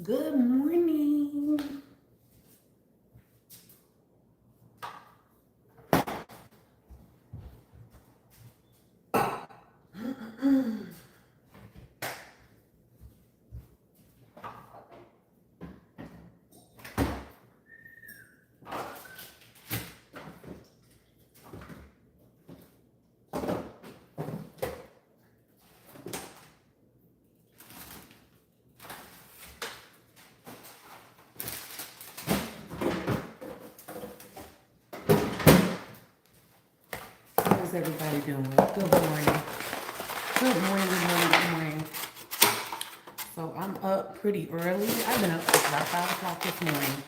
Good morning. How's everybody doing? Good morning. Good morning, good morning, good morning. So I'm up pretty early. I've been up since about 5 o'clock this morning.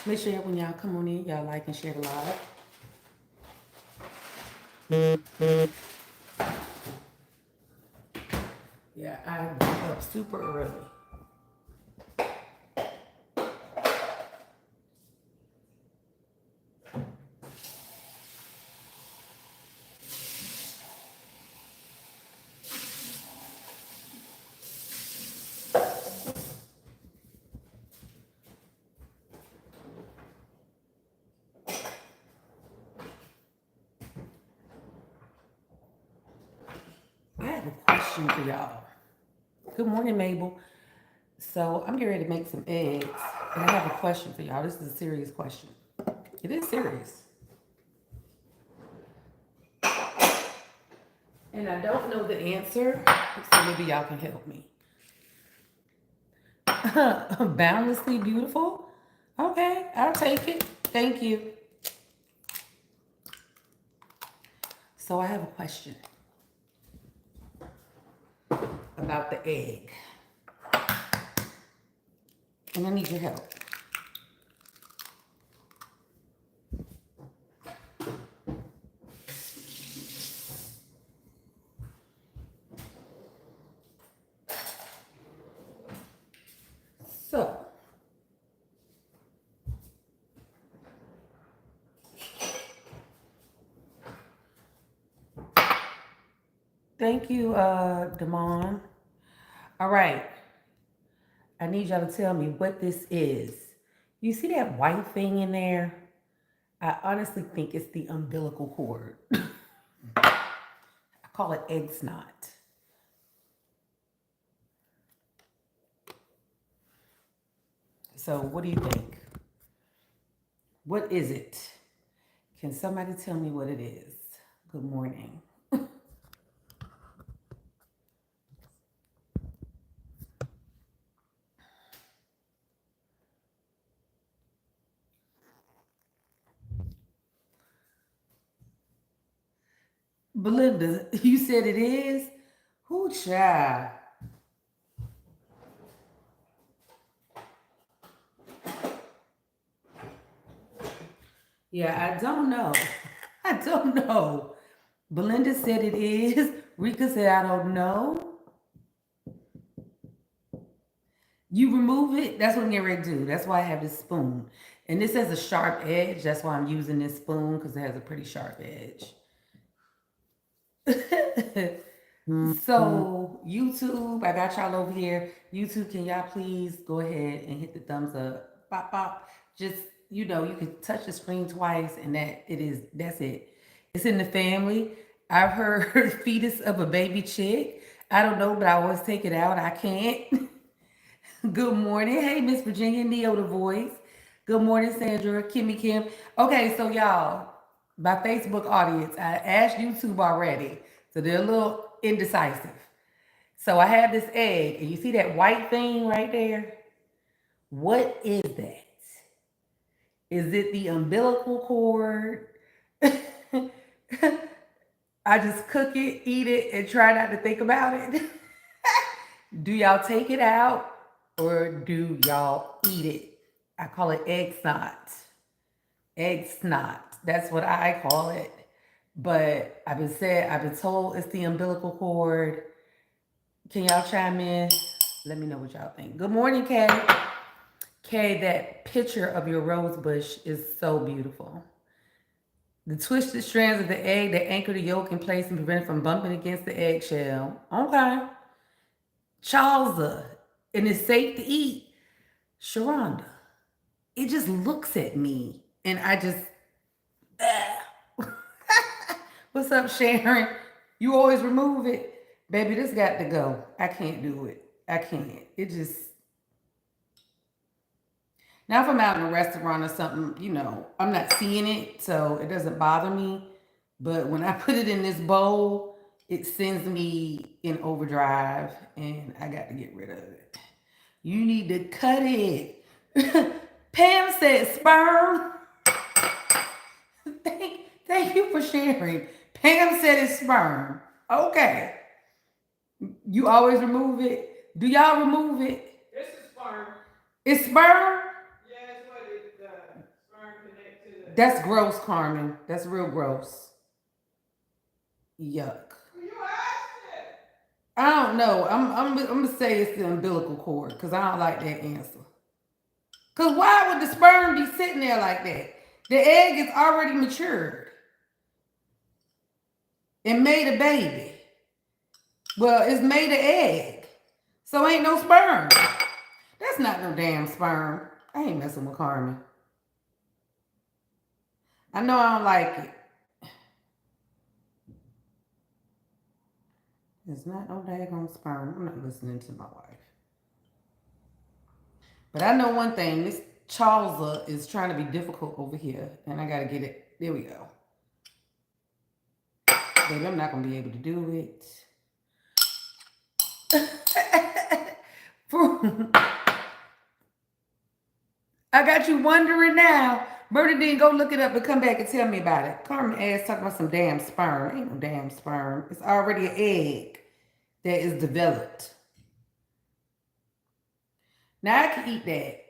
Make sure when y'all come on in, y'all like and share the live. Yeah, I woke up super early. I have a question for y'all. Good morning, Mabel. So I'm getting ready to make some eggs, and I have a question for y'all. This is a serious question. It is serious. And I don't know the answer, so maybe y'all can help me. Boundlessly beautiful? Okay, I'll take it. Thank you. So I have a question about the egg. And I need your help. So, thank you, Damon. All right. I need y'all to tell me what this is. You see that white thing in there? I honestly think it's the umbilical cord. I call it egg snot. So, what do you think? What is it? Can somebody tell me what it is? Good morning. Belinda, you said it is? Who child? Yeah, I don't know. I don't know. Belinda said it is. Rika said I don't know. You remove it. That's what I'm getting ready to do. That's why I have this spoon. And this has a sharp edge. That's why I'm using this spoon because it has a pretty sharp edge. So, YouTube, I got y'all over here. YouTube, can y'all please go ahead and hit the thumbs up? Pop, pop. Just, you can touch the screen twice and that's it. It's in the family. I've heard fetus of a baby chick. I don't know, but I always take it out. I can't. Good morning. Hey, Miss Virginia, Neo the voice. Good morning, Sandra, Kimmy Kim. Okay, so y'all, my Facebook audience, I asked YouTube already. So they're a little indecisive. So I have this egg, and you see that white thing right there? What is that? Is it the umbilical cord? I just cook it, eat it, and try not to think about it. Do y'all take it out or do y'all eat it? I call it egg snot. Egg snot. That's what I call it. But I've been told it's the umbilical cord. Can y'all chime in? Let me know what y'all think. Good morning, Kay. Kay, that picture of your rose bush is so beautiful. The twisted strands of the egg that anchor the yolk in place and prevent it from bumping against the eggshell. Okay. Chalza. And it's safe to eat. Sharonda, it just looks at me and I just, what's up, Sharon? You always remove it. Baby, this got to go. I can't do it. I can't. It just, now if I'm out in a restaurant or something, I'm not seeing it, so it doesn't bother me. But when I put it in this bowl, it sends me in overdrive and I got to get rid of it. You need to cut it. Pam said sperm. Thank you for sharing. Pam said it's sperm. Okay. You always remove it. Do y'all remove it? This is sperm. It's sperm? Yeah, it's what sperm connect to the... That's gross, Carmen. That's real gross. Yuck. You asked it. I don't know. I'm gonna say it's the umbilical cord because I don't like that answer. Because why would the sperm be sitting there like that? The egg is already matured and made a baby. Well, it's made an egg. So ain't no sperm. That's not no damn sperm. I ain't messing with Carmen. I know I don't like it. It's not no daggone sperm. I'm not listening to my wife. But I know one thing. This Charles is trying to be difficult over here. And I got to get it. There we go. Baby, I'm not going to be able to do it. I got you wondering now. Bernadine, go look it up and come back and tell me about it. Carmen ass talking about some damn sperm. Ain't no damn sperm. It's already an egg that is developed. Now I can eat that.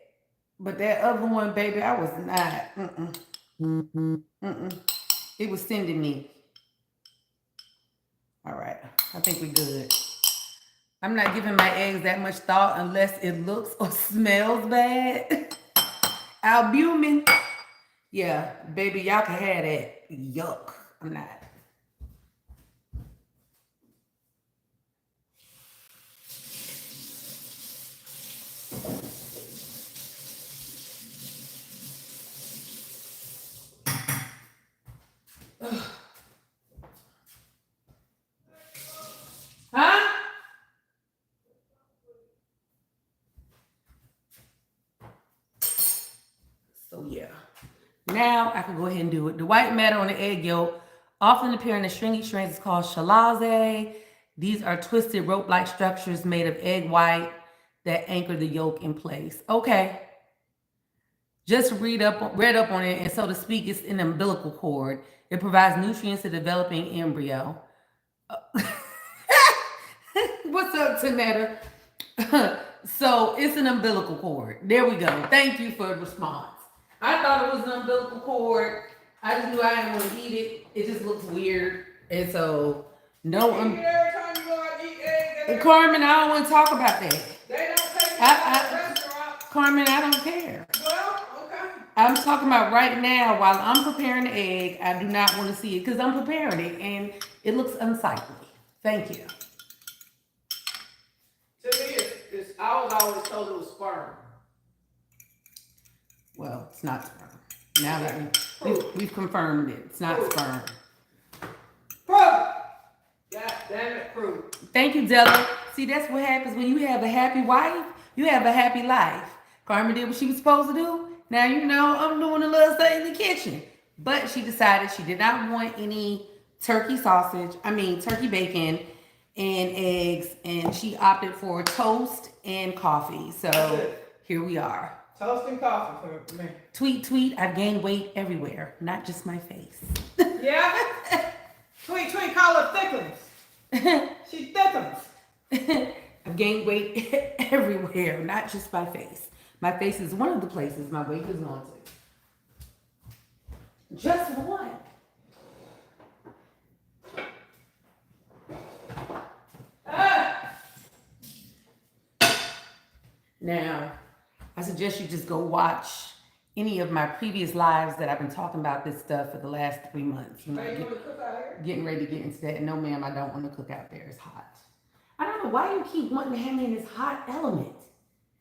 But that other one, baby, I was not. It was sending me. All right. I think we good. I'm not giving my eggs that much thought unless it looks or smells bad. Albumin. Yeah, baby, y'all can have that. Yuck. I'm not. Huh? So yeah. Now I can go ahead and do it. The white matter on the egg yolk often appear in the stringy strands is called chalaze. These are twisted rope-like structures made of egg white that anchor the yolk in place. Okay. Just read up on it, and so to speak, it's an umbilical cord. It provides nutrients to developing embryo. What's up, Tanetta? So it's an umbilical cord. There we go. Thank you for the response. I thought it was an umbilical cord. I just knew I didn't want to eat it. It just looks weird. And so, no. Every time you go out and eat eggs, Carmen, I don't want to talk about that. They don't take it out of the restaurant. Carmen, I don't care. Well, okay. I'm talking about right now while I'm preparing the egg. I do not want to see it because I'm preparing it and it looks unsightly. Thank you. To me, I was always told it was sperm. Well, it's not sperm. Now that we've confirmed it. It's not sperm. Proof! God damn it, proof. Thank you, Della. See, that's what happens when you have a happy wife. You have a happy life. Carmen did what she was supposed to do. Now you know I'm doing a little stuff in the kitchen. But she decided she did not want any turkey bacon and eggs. And she opted for toast and coffee. So here we are. Toast and coffee for me. Tweet, I've gained weight everywhere, not just my face. Yeah? Tweet, call her thickens. She thickens. I've gained weight everywhere, not just my face. My face is one of the places my weight is going to. Just one. Now, I suggest you just go watch any of my previous lives that I've been talking about this stuff for the last 3 months. You want to cook out here? Getting ready to get into that. No, ma'am, I don't want to cook out there. It's hot. I don't know why you keep wanting to have me in this hot element.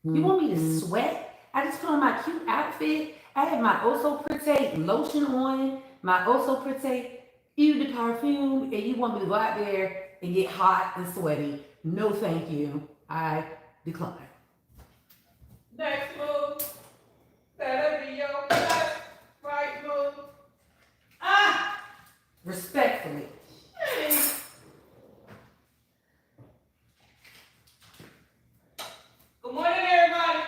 You want me to sweat? I just put on my cute outfit. I have my Oso Pretty lotion on, my Oso Pretty Eau de Parfum, and you want me to go out there and get hot and sweaty. No, thank you. I decline. Next move. That'll be your left, right move. Ah! Respectfully. Good morning, everybody.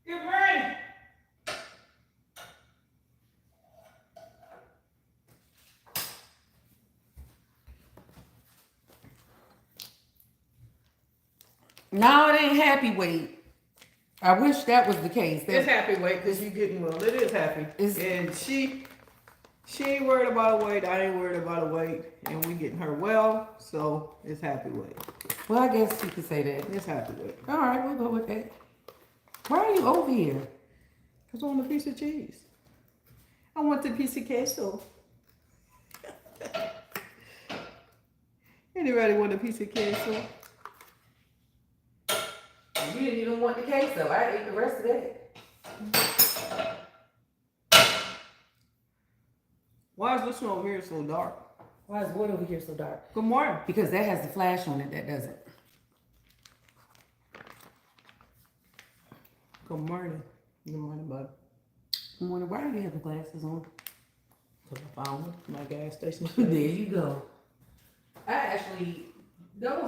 Good morning. No, it ain't happy weight. I wish that was the case. It's happy weight because you're getting well. It is happy. And she ain't worried about her weight. I ain't worried about her weight. And we getting her well, so it's happy weight. Well, I guess you could say that. It's happy weight. All right, we'll go with that. Why are you over here? Because I want a piece of cheese. I want the piece of queso. Anybody want a piece of queso? You didn't even want the queso. I ate the rest of that. Why is this one over here so dark? Why is wood over here so dark? Good morning. Because that has the flash on it, that doesn't. Good morning. Good morning, bud. Good morning. Why do you have the glasses on? Because I found them at my gas station. There you go. I don't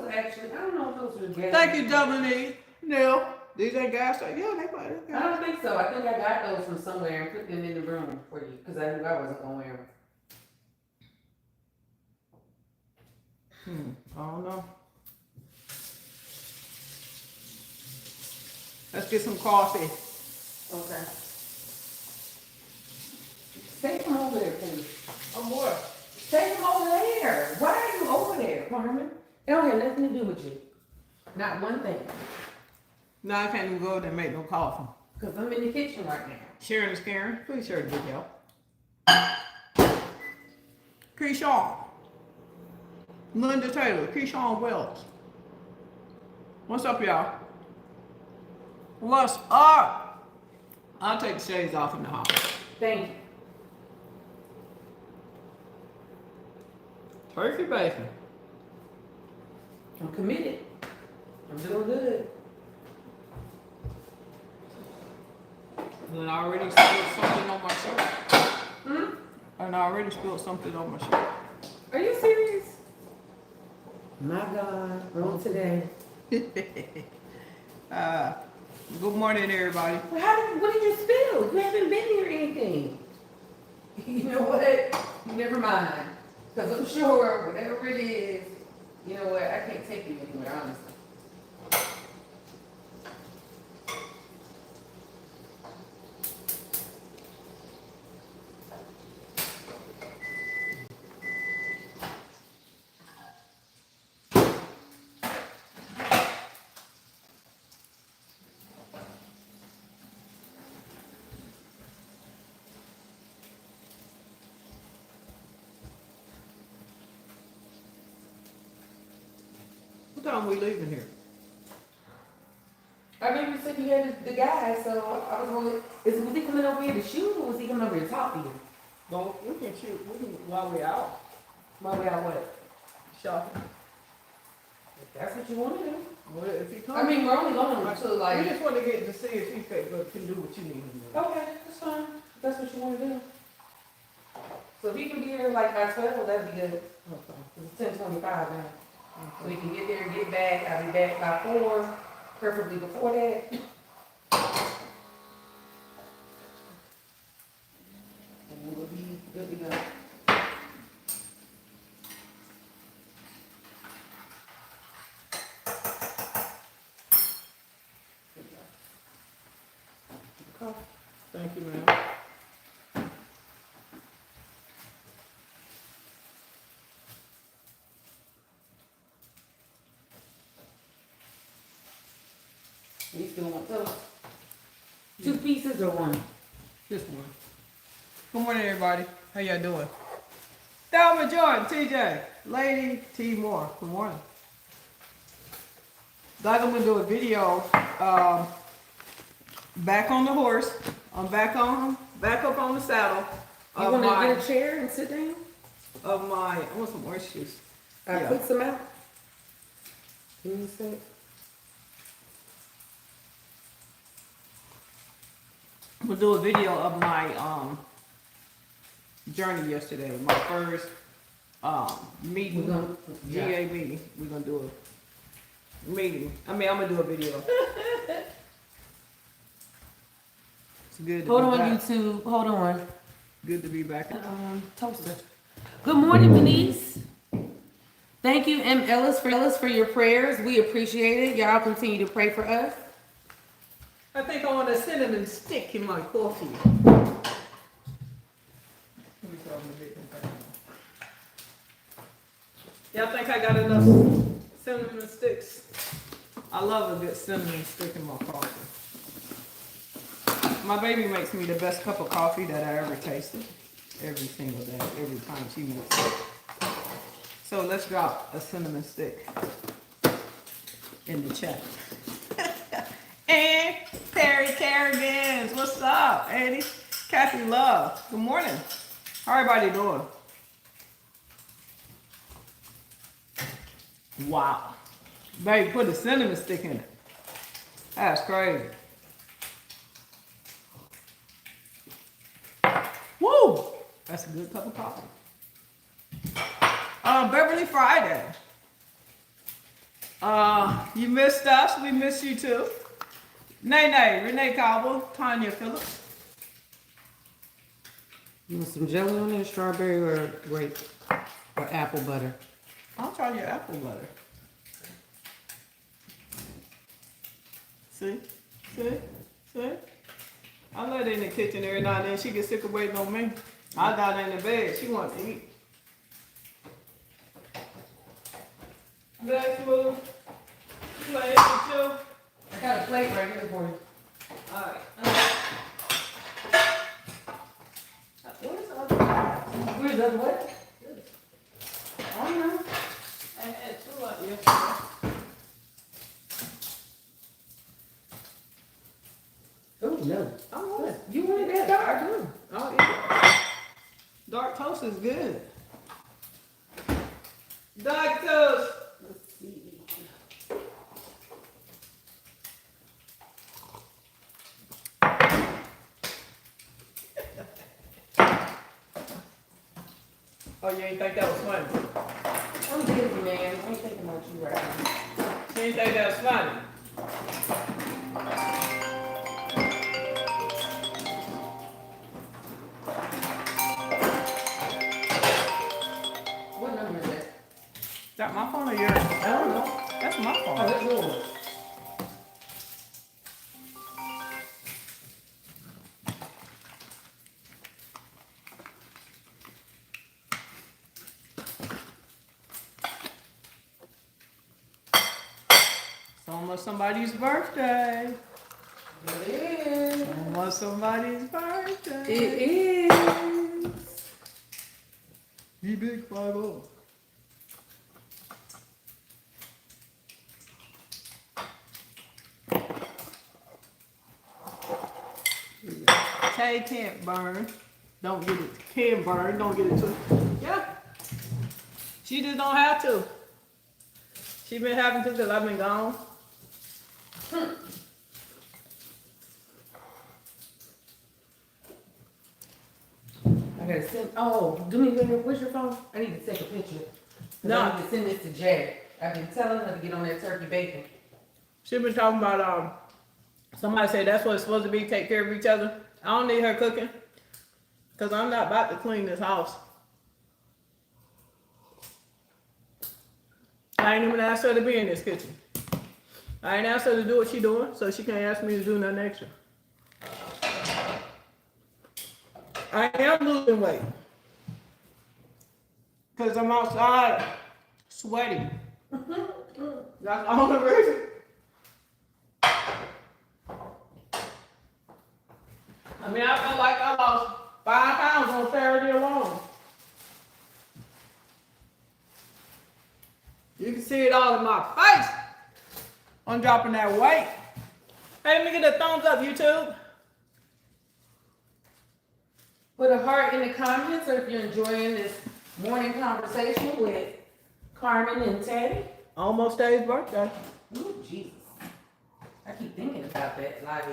know if those were gas. Thank you, Dominique. No, these ain't gas station. Yeah, they buy it. I don't think so. I think I got those from somewhere and put them in the room for you because I knew I wasn't going to wear them. I don't know. Let's get some coffee. Okay. Take them over there, please. Oh, boy. Take them over there. Why are you over there, Carmen? It don't have nothing to do with you. Not one thing. No, I can't even go there and make no coffee. Because I'm in the kitchen right now. Sharon is Karen. Please share the video. Keyshawn. Linda Taylor. Keyshawn Wells. What's up, y'all? What's up? I'll take the shades off in the house. Thank you. Turkey bacon. I'm committed. I'm doing good. And I already spilled something on my shirt. And I already spilled something on my shirt. Are you serious? My God, wrong today. Good morning, everybody. Well, what did you spill? You haven't been here or anything. You know what? Never mind. Because I'm sure whatever it is, you know what? I can't take you anywhere, honestly. What time we leaving here? I remember you said you had the guy, so I was wondering, was he coming over here to shoot or was he coming over here to talk to you? Well, we can shoot. We can, while we're out While we out what? shopping. If that's what you want to do. Well, if he comes, I mean, we're only going until we like. just want to get to see if he can do what you need him to do. Okay, that's fine. If that's what you want to do. So if he can be here like by 12, that'd be good. Okay. It's 10:25 now. So we can get there, get back. I'll be back by 4, preferably before that. And we'll be good to go. Thank you, ma'am. You still want those? 2 pieces or 1? Just one. Good morning, everybody. How y'all doing? Thelma Jordan, TJ, Lady T Moore. Good morning. Like I'm gonna do a video back on the horse. I'm back up on the saddle. You want to get a chair and sit down? I want some orange juice. I put some out. Give me a sec. We'll do a video of my journey yesterday. My first meeting, GA meeting. We're gonna do a meeting. I'm gonna do a video. It's good. Hold on, YouTube. Hold on. Good to be back. Toaster. Good morning, Denise. Thank you, M. Ellis, for your prayers. We appreciate it. Y'all continue to pray for us. I think I want a cinnamon stick in my coffee. Y'all think I got enough cinnamon sticks? I love a good cinnamon stick in my coffee. My baby makes me the best cup of coffee that I ever tasted. Every single day, every time she makes it. So let's drop a cinnamon stick in the chat. And Perry Carrigans, what's up, Eddie? Kathy Love, good morning. How everybody doing? Wow. Baby, put a cinnamon stick in it. That's crazy. Woo! That's a good cup of coffee. Beverly Friday. You missed us. We miss you too. Nay, Renee Cobble, Tanya Phillips. You want some jelly on there, strawberry or grape or apple butter? I'll try your apple butter. See? I let her in the kitchen every now and then. She gets sick of waiting on me. I got her in the bed. She wants to eat. Black food. You like it too? I got a plate right here for you. Alright. Where's the other one? Where's the other what? I don't know. I had two up yesterday. Oh no. I want it. You want that dark? I'll eat it. Dark toast is good. Dark toast. Let's see. Oh, you ain't think that was funny? I'm busy, man. I ain't thinking about you right now. You ain't think that was funny? What number is that? Is that my phone or yours? I don't know. That's my phone. Oh, that's yours. It's almost somebody's birthday. It is. Almost somebody's birthday. It is. Be big 5-0. Tay can't burn. Don't get it. Can burn. Don't get it too. Yeah. She just don't have to. She been having to because I've been gone. I gotta send. Oh, do me a favor. Where's your phone? I need to take a picture. No. I need to send this to Jay. I've been telling her to get on that turkey bacon. She been talking about somebody said that's what it's supposed to be, take care of each other. I don't need her cooking. Cause I'm not about to clean this house. I ain't even asked her to be in this kitchen. I ain't asked her to do what she doing, so she can't ask me to do nothing extra. I am losing weight. Cause I'm outside sweating. That's the only reason. I mean, I feel like I lost 5 pounds on Saturday alone. You can see it all in my face. I'm dropping that weight. Hey, let me get a thumbs up, YouTube. Put a heart in the comments, or if you're enjoying this morning conversation with Carmen and Teddy. Almost Teddy's birthday. Ooh, Jesus. I keep thinking about that. Like,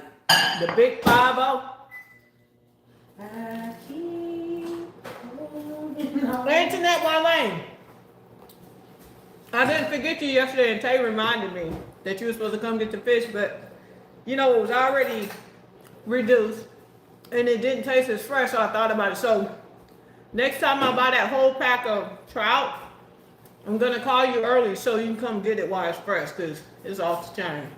The big 5-0. I keep holding on. Internet one lane. I didn't forget you yesterday, and Tay reminded me that you were supposed to come get the fish, but you know it was already reduced, and it didn't taste as fresh. So I thought about it. So next time I buy that whole pack of trout, I'm gonna call you early so you can come get it while it's fresh, cause it's off the chain.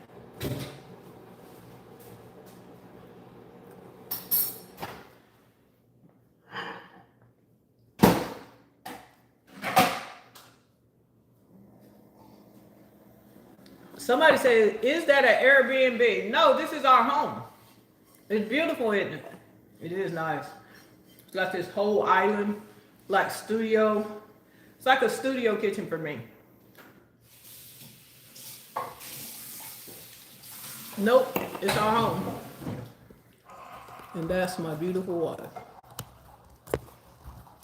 Somebody said, is that an Airbnb? No, this is our home. It's beautiful, isn't it? It is nice. It's like this whole island, like studio. It's like a studio kitchen for me. Nope, it's our home. And that's my beautiful water.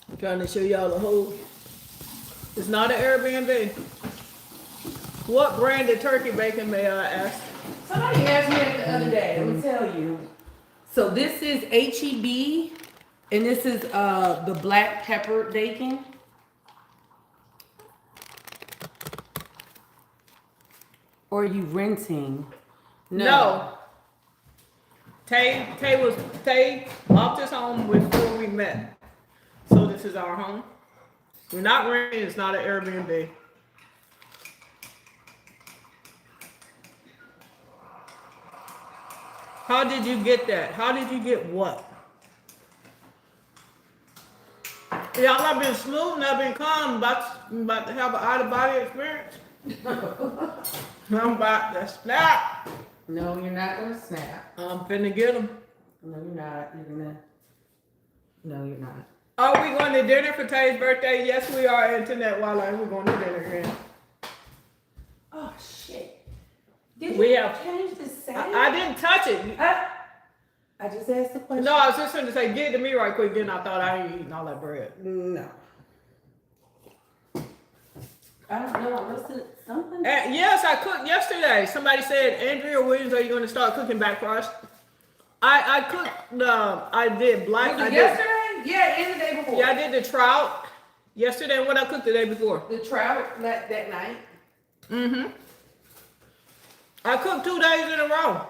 I'm trying to show y'all the whole. It's not an Airbnb. What brand of turkey bacon, may I ask? Somebody asked me that the other day. Let me tell you. So this is HEB, and this is the black pepper bacon. Or are you renting? No. Tay bought this home before we met. So this is our home. We're not renting, it's not an Airbnb. How did you get that? How did you get what? Y'all have been smooth and I've been calm, about to have an out-of-body experience. I'm about to snap. No, you're not gonna snap. I'm finna get them. No, you're not. You're gonna. No, you're not. Are we going to dinner for Tay's birthday? Yes, we are. Internet Wildlife. We're going to dinner again. Oh shit! Did We you have- change the setting? I didn't touch it. I just asked the question. No, I was just going to say, get it to me right quick. Then I thought I ain't eating all that bread. No. I don't know. I must have something. Yes, I cooked yesterday. Somebody said, Andrea Williams, are you going to start cooking back for us? I cooked. I did black. Was it yesterday? Yeah, and the day before. Yeah, I did the trout yesterday. And what I cooked the day before? The trout that night. Mm-hmm. I cooked 2 days in a row.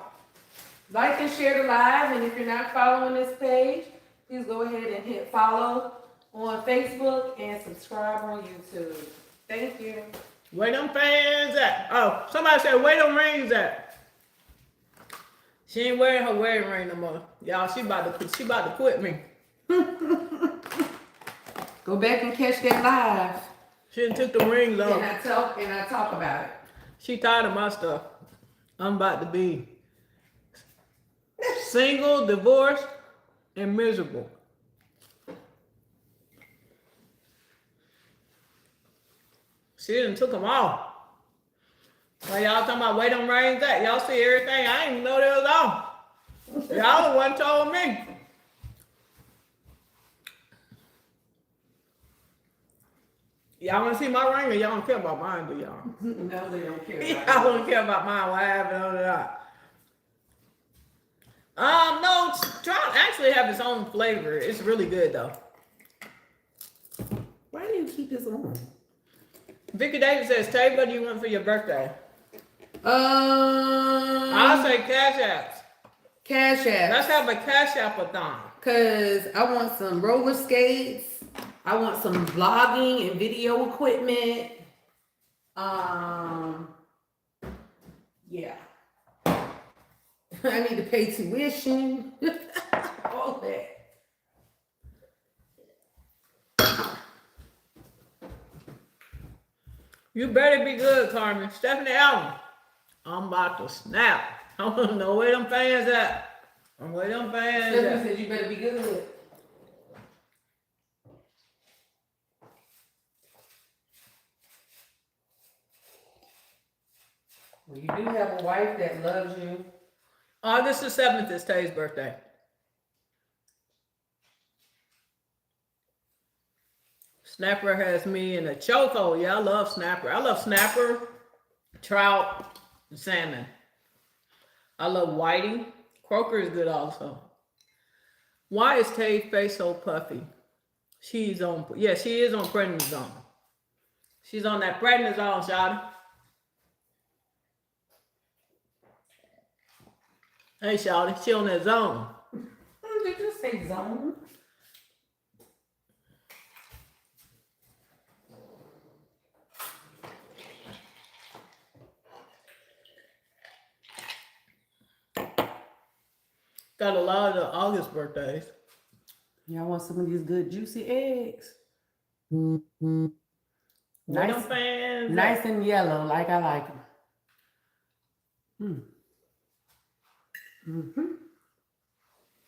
Like and share the live, and if you're not following this page, please go ahead and hit follow on Facebook and subscribe on YouTube. Thank you. Where them fans at? Oh, somebody said, where them rings at? She ain't wearing her wedding ring no more. Y'all, she about to quit me. Go back and catch that live. She done took the rings off. And I talk about it. She tired of my stuff. I'm about to be single, divorced, and miserable. She done took them off. Well, y'all talking about where them rings at? Y'all see everything? I didn't even know they was on. Y'all the one told me. Y'all want to see my ring, or y'all don't care about mine, do y'all? No, they don't care. Y'all don't care about mine. What happened on that? No, trout actually have its own flavor. It's really good though. Why do you keep this on? Vicky Davis says, Tay, what do you want for your birthday? I'll say cash apps. Cash app. Let's have a cash app-a-thon. Cause I want some roller skates. I want some vlogging and video equipment. Yeah. I need to pay tuition. All that. You better be good, Carmen. Stephanie Allen. I'm about to snap. I want to know where them fans at. Where them fans Stephanie at. said you better be good. Well, you do have a wife that loves you August the 7th is Tay's birthday. Snapper has me in a chokehold. Yeah, I love snapper. I love snapper, trout, and salmon. I love whiting. Croaker is good also. Why is Tay's face so puffy? She's on, yeah, she is on prednisone. She's on that prednisone, Shawty. Hey, Shawty, she on that zone. Did you say zone? Got a lot of August birthdays. Y'all want some of these good juicy eggs? Nice fans. Nice and yellow, like I like them.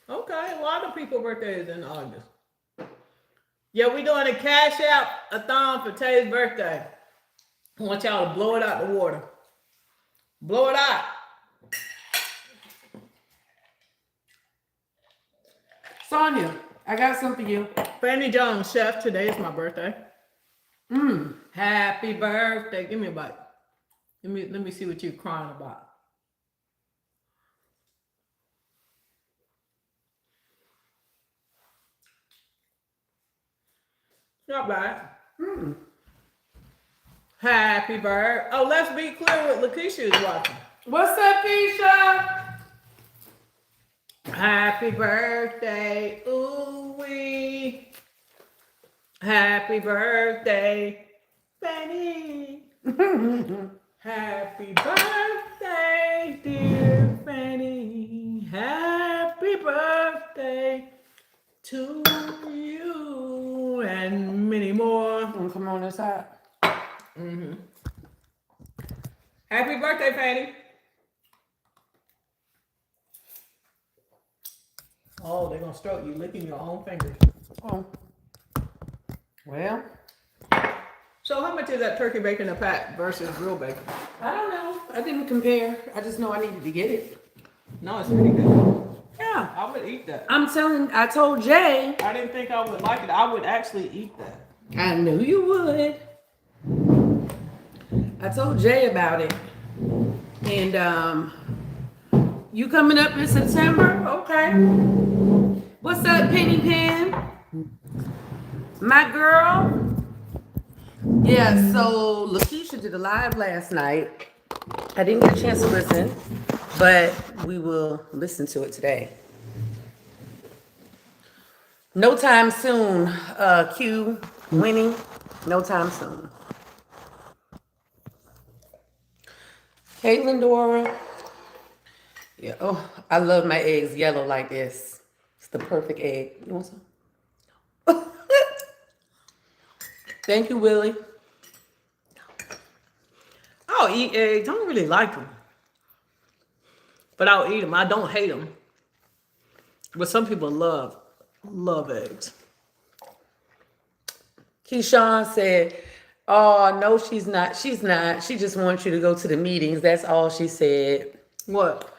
Okay, a lot of people birthdays in August. Yeah, we doing a cash out a thon for Tay's birthday. I want y'all to blow it out the water. Blow it out. Sonia, I got something for you. Fanny Jones, chef, today is my birthday. Happy birthday. Give me a bite. Let me see what you're crying about. Not bad. Happy birthday. Oh, let's be clear what Lakeisha is watching. What's up, Keisha? Happy birthday, ooh wee. Happy birthday, Fanny. Happy birthday, dear Fanny. Happy birthday to you and many more. Come on this side. Happy birthday, Fanny. Oh, they're gonna stroke you licking your own fingers. Oh. Well. So how much is that turkey bacon a pack versus real bacon? I don't know. I didn't compare. I just know I needed to get it. No, it's pretty good. Yeah. I would eat that. I told Jay. I didn't think I would like it. I would actually eat that. I knew you would. I told Jay about it. And you coming up in September? Okay. What's up, Penny Pen? My girl? Yeah, so Lakeisha did a live last night. I didn't get a chance to listen, but we will listen to it today. No time soon, Q, Winnie. No time soon. Hey, Lindora. Yeah, oh, I love my eggs yellow like this. It's the perfect egg. You want some? Thank you, Willie. I'll eat eggs. I don't really like them. But I'll eat them. I don't hate them. But some people love eggs. Keyshawn said, oh, no, she's not. She's not. She just wants you to go to the meetings. That's all she said. What?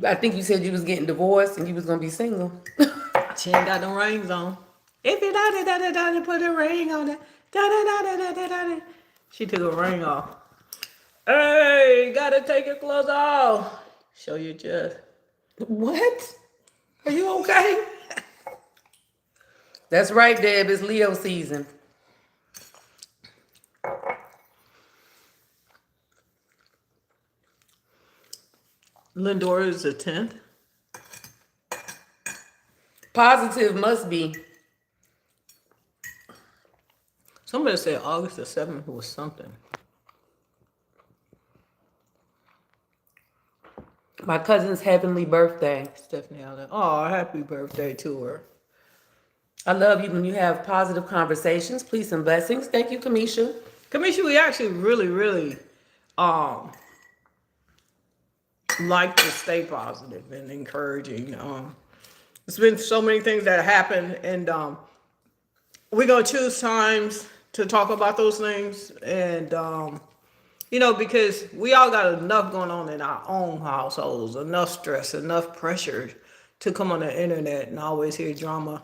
I think you said you was getting divorced and you was going to be single. She ain't got no rings on. If you da put a ring on it. Da. She took a ring off. Hey, gotta take your clothes off. Show your chest. What? Are you okay? That's right, Deb. It's Leo season. Lindora is the 10th. Positive must be. Somebody said August the 7th was something. My cousin's heavenly birthday. Stephanie Allen. Oh, happy birthday to her. I love you when you have positive conversations. Peace and blessings. Thank you, Kamisha. Kamisha, we actually really like to stay positive and encouraging. There's been so many things that happen, and we're gonna choose times to talk about those things. And You know, because we all got enough going on in our own households, enough stress, enough pressure to come on the internet and always hear drama.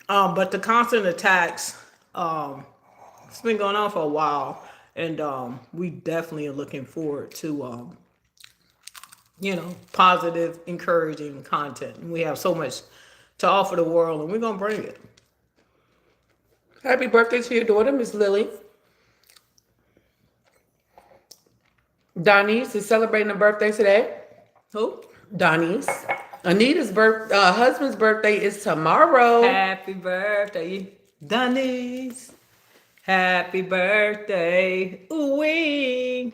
But the constant attacks, it's been going on for a while, and we definitely are looking forward to, positive, encouraging content. And we have so much to offer the world, and we're gonna bring it. Happy birthday to your daughter, Miss Lily. Donnie's is celebrating a birthday today. Who? Donnie's. Anita's husband's birthday is tomorrow. Happy birthday, Denise. Happy birthday, ooh-wee.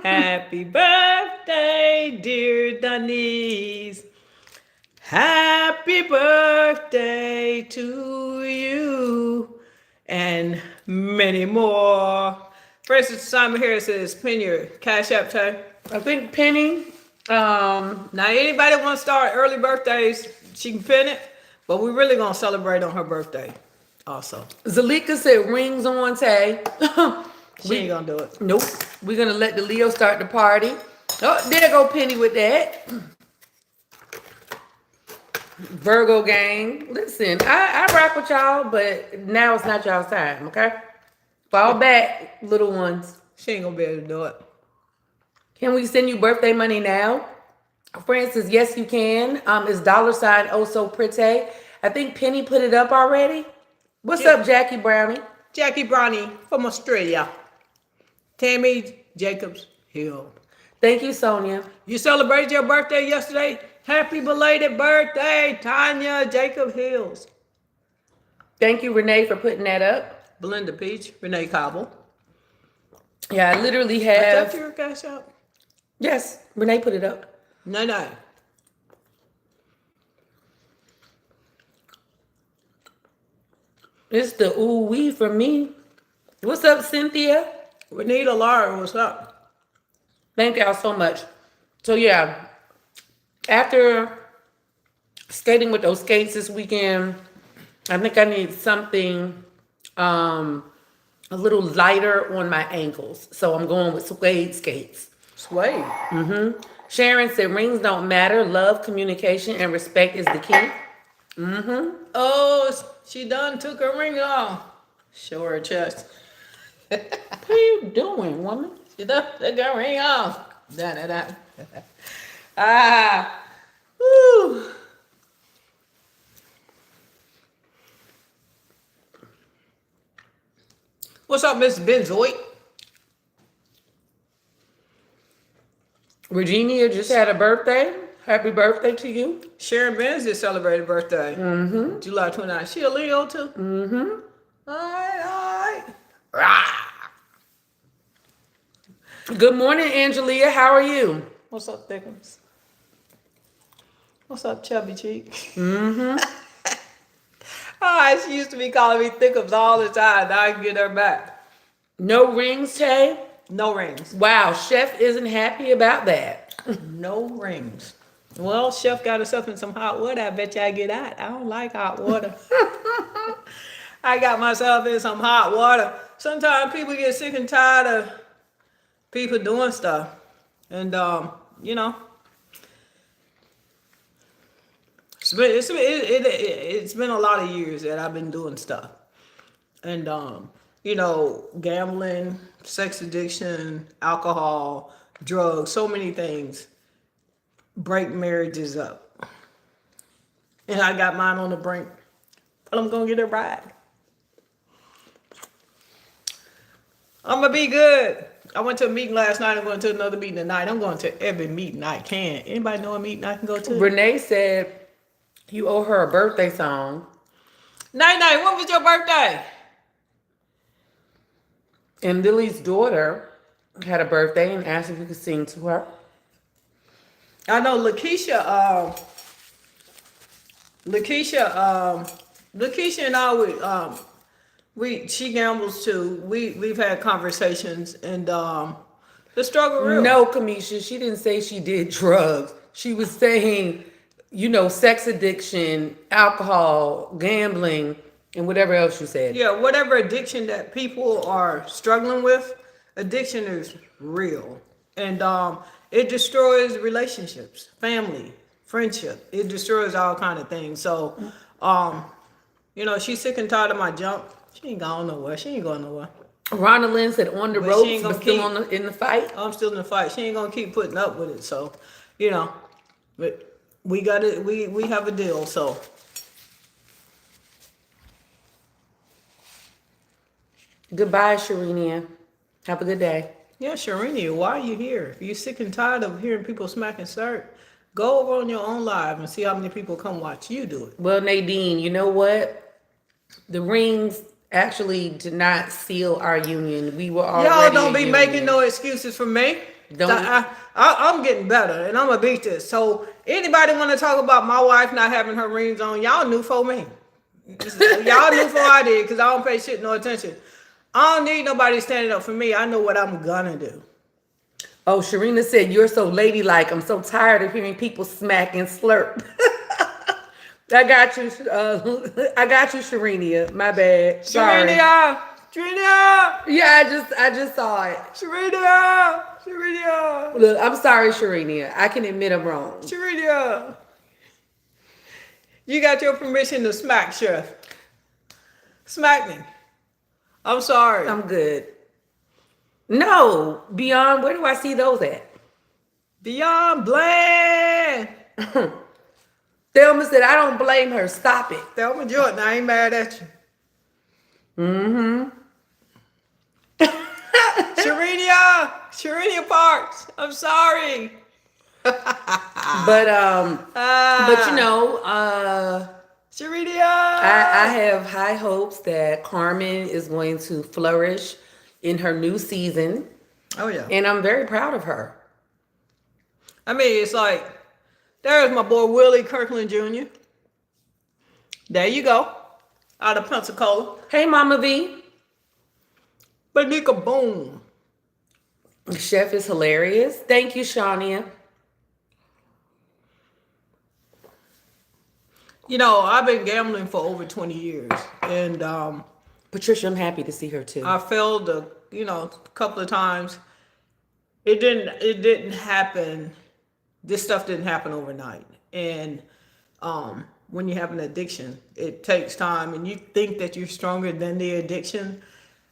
Happy birthday, dear Denise. Happy birthday to you and many more. Francis Simon Harris says, pin your Cash App tag. I think Penny. Now, anybody want to start early birthdays, she can pin it, but we're really going to celebrate on her birthday also. Zalika said rings on Tay. She ain't going to do it. Nope. We're going to let the Leo start the party. Oh, there go Penny with that. Virgo gang. Listen, I rock with y'all, but now it's not y'all's time, okay? Fall back, little ones. She ain't going to be able to do it. Can we send you birthday money now? Francis, yes, you can. It's $ oh so pretty. I think Penny put it up already. What's up, Jackie Brownie? Jackie Brownie from Australia. Tammy Jacobs Hill. Thank you, Sonia. You celebrated your birthday yesterday? Happy belated birthday, Tanya Jacob Hills. Thank you, Renee, for putting that up. Belinda Peach, Renee Cobble. Yeah, I literally Is have. that your Cash App? Yes, Renee put it up. No. It's the ooh wee for me. What's up, Cynthia? Renita Lara, what's up? Thank y'all so much. So yeah, after skating with those skates this weekend, I think I need something a little lighter on my ankles. So I'm going with suede skates. Suede. Sharon said rings don't matter. Love, communication, and respect is the key. Oh, she done took her ring off. Show her chest. What are you doing, woman? She done took her ring off. Da. Ah. Woo. What's up, Miss Benzoit? Virginia just had a birthday. Happy birthday to you. Sharon Benz just celebrated birthday. July 29th. She a Leo too? All right. Rah. Good morning, Angelia. How are you? What's up, Thickums? What's up, Chubby Cheek? Oh, she used to be calling me Thickums all the time. Now I can get her back. No rings, Tay? No rings. Wow, Chef isn't happy about that. No rings. Well, Chef got herself in some hot water. I bet you I get out. I don't like hot water. I got myself in some hot water. Sometimes people get sick and tired of people doing stuff. And, it's been a lot of years that I've been doing stuff. And, gambling, sex addiction, alcohol, drugs, so many things break marriages up. And I got mine on the brink, but I'm going to get it right. I'm going to be good. I went to a meeting last night. I'm going to another meeting tonight. I'm going to every meeting I can. Anybody know a meeting I can go to? Renee said you owe her a birthday song. Night, when was your birthday? And Lily's daughter had a birthday and asked if you could sing to her. I know Lakeisha and I she gambles too. We've had conversations and the struggle real. No, Kamisha, she didn't say she did drugs. She was saying, sex addiction, alcohol, gambling, and whatever else you said. Yeah, whatever addiction that people are struggling with, Addiction is real, and it destroys relationships, family, friendship. It destroys all kind of things. So, she's sick and tired of my junk. She ain't going nowhere. She ain't going nowhere. Ronaldin said on the But she ropes, ain't but gonna still keep. in the fight. I'm still in the fight. She ain't gonna keep putting up with it. So, but we got it. We have a deal. So. Goodbye, Sharinia. Have a good day. Yeah, Sharini, why are you here? If you're sick and tired of hearing people smack and start, go over on your own live and see how many people come watch you do it. Well, Nadine, you know what? The rings actually did not seal our union. We were already Y'all don't a be union. making no excuses for me. I'm getting better, and I'm gonna beat this. So anybody want to talk about my wife not having her rings on? Y'all knew for me. Y'all knew for I did, because I don't pay shit no attention. I don't need nobody standing up for me. I know what I'm gonna do. Oh, Sharina said, you're so ladylike. I'm so tired of hearing people smack and slurp. I got you. I got you, Sharinia. My bad. Sorry. Sharinia! Yeah, I just saw it. Sharinia! Look, I'm sorry, Sharinia. I can admit I'm wrong. Sharinia! You got your permission to smack, Chef. Smack me. I'm sorry. I'm good. No, Beyond, where do I see those at? Beyond Bland. Thelma said, I don't blame her. Stop it. Thelma Jordan, I ain't mad at you. Mm-hmm. Sharinia Parks, I'm sorry. But Sharinia. I have high hopes that Carmen is going to flourish in her new season. Oh yeah. And I'm very proud of her. I mean, it's like, there's my boy Willie Kirkland Jr. There you go. Out of Pensacola. Hey, Mama V. Banika boom. Chef is hilarious. Thank you, Shania. I've been gambling for over 20 years. And Patricia, I'm happy to see her too. I failed a couple of times. It didn't happen. This stuff didn't happen overnight. And when you have an addiction, it takes time, and you think that you're stronger than the addiction,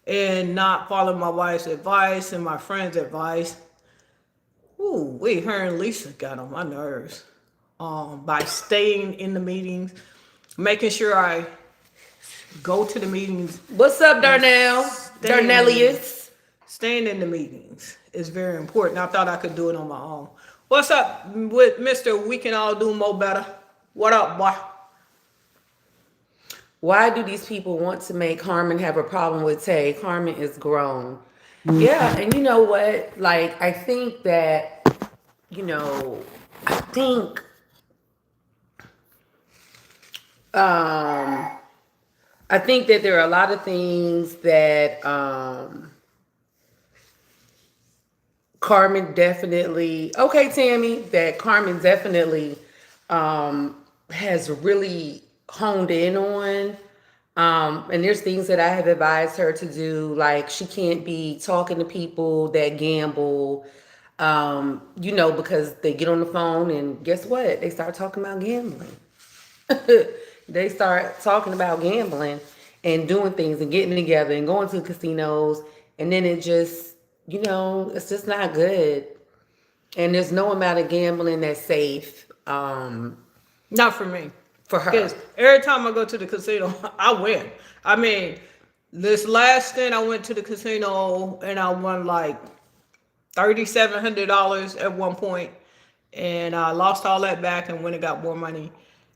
and not following my wife's advice and my friend's advice. Ooh, her and Lisa got on my nerves. By staying in the meetings, making sure I go to the meetings. What's up, Darnell? Darnellius. Staying in the meetings is very important. I thought I could do it on my own. What's up with Mr. We Can All Do More Better? What up, boy? Why do these people want to make Carmen have a problem with Tay? Carmen is grown. Yeah, and you know what? Like, I think that, I think that there are a lot of things that Carmen definitely has really honed in on. And there's things that I have advised her to do, like she can't be talking to people that gamble, because they get on the phone and guess what? They start talking about gambling. They start talking about gambling and doing things and getting together and going to casinos. And then it just, it's just not good. And there's no amount of gambling that's safe. Not for me. For her. Because every time I go to the casino, I win. I mean, this last stint I went to the casino and I won like $3,700 at one point. And I lost all that back and went and got more money.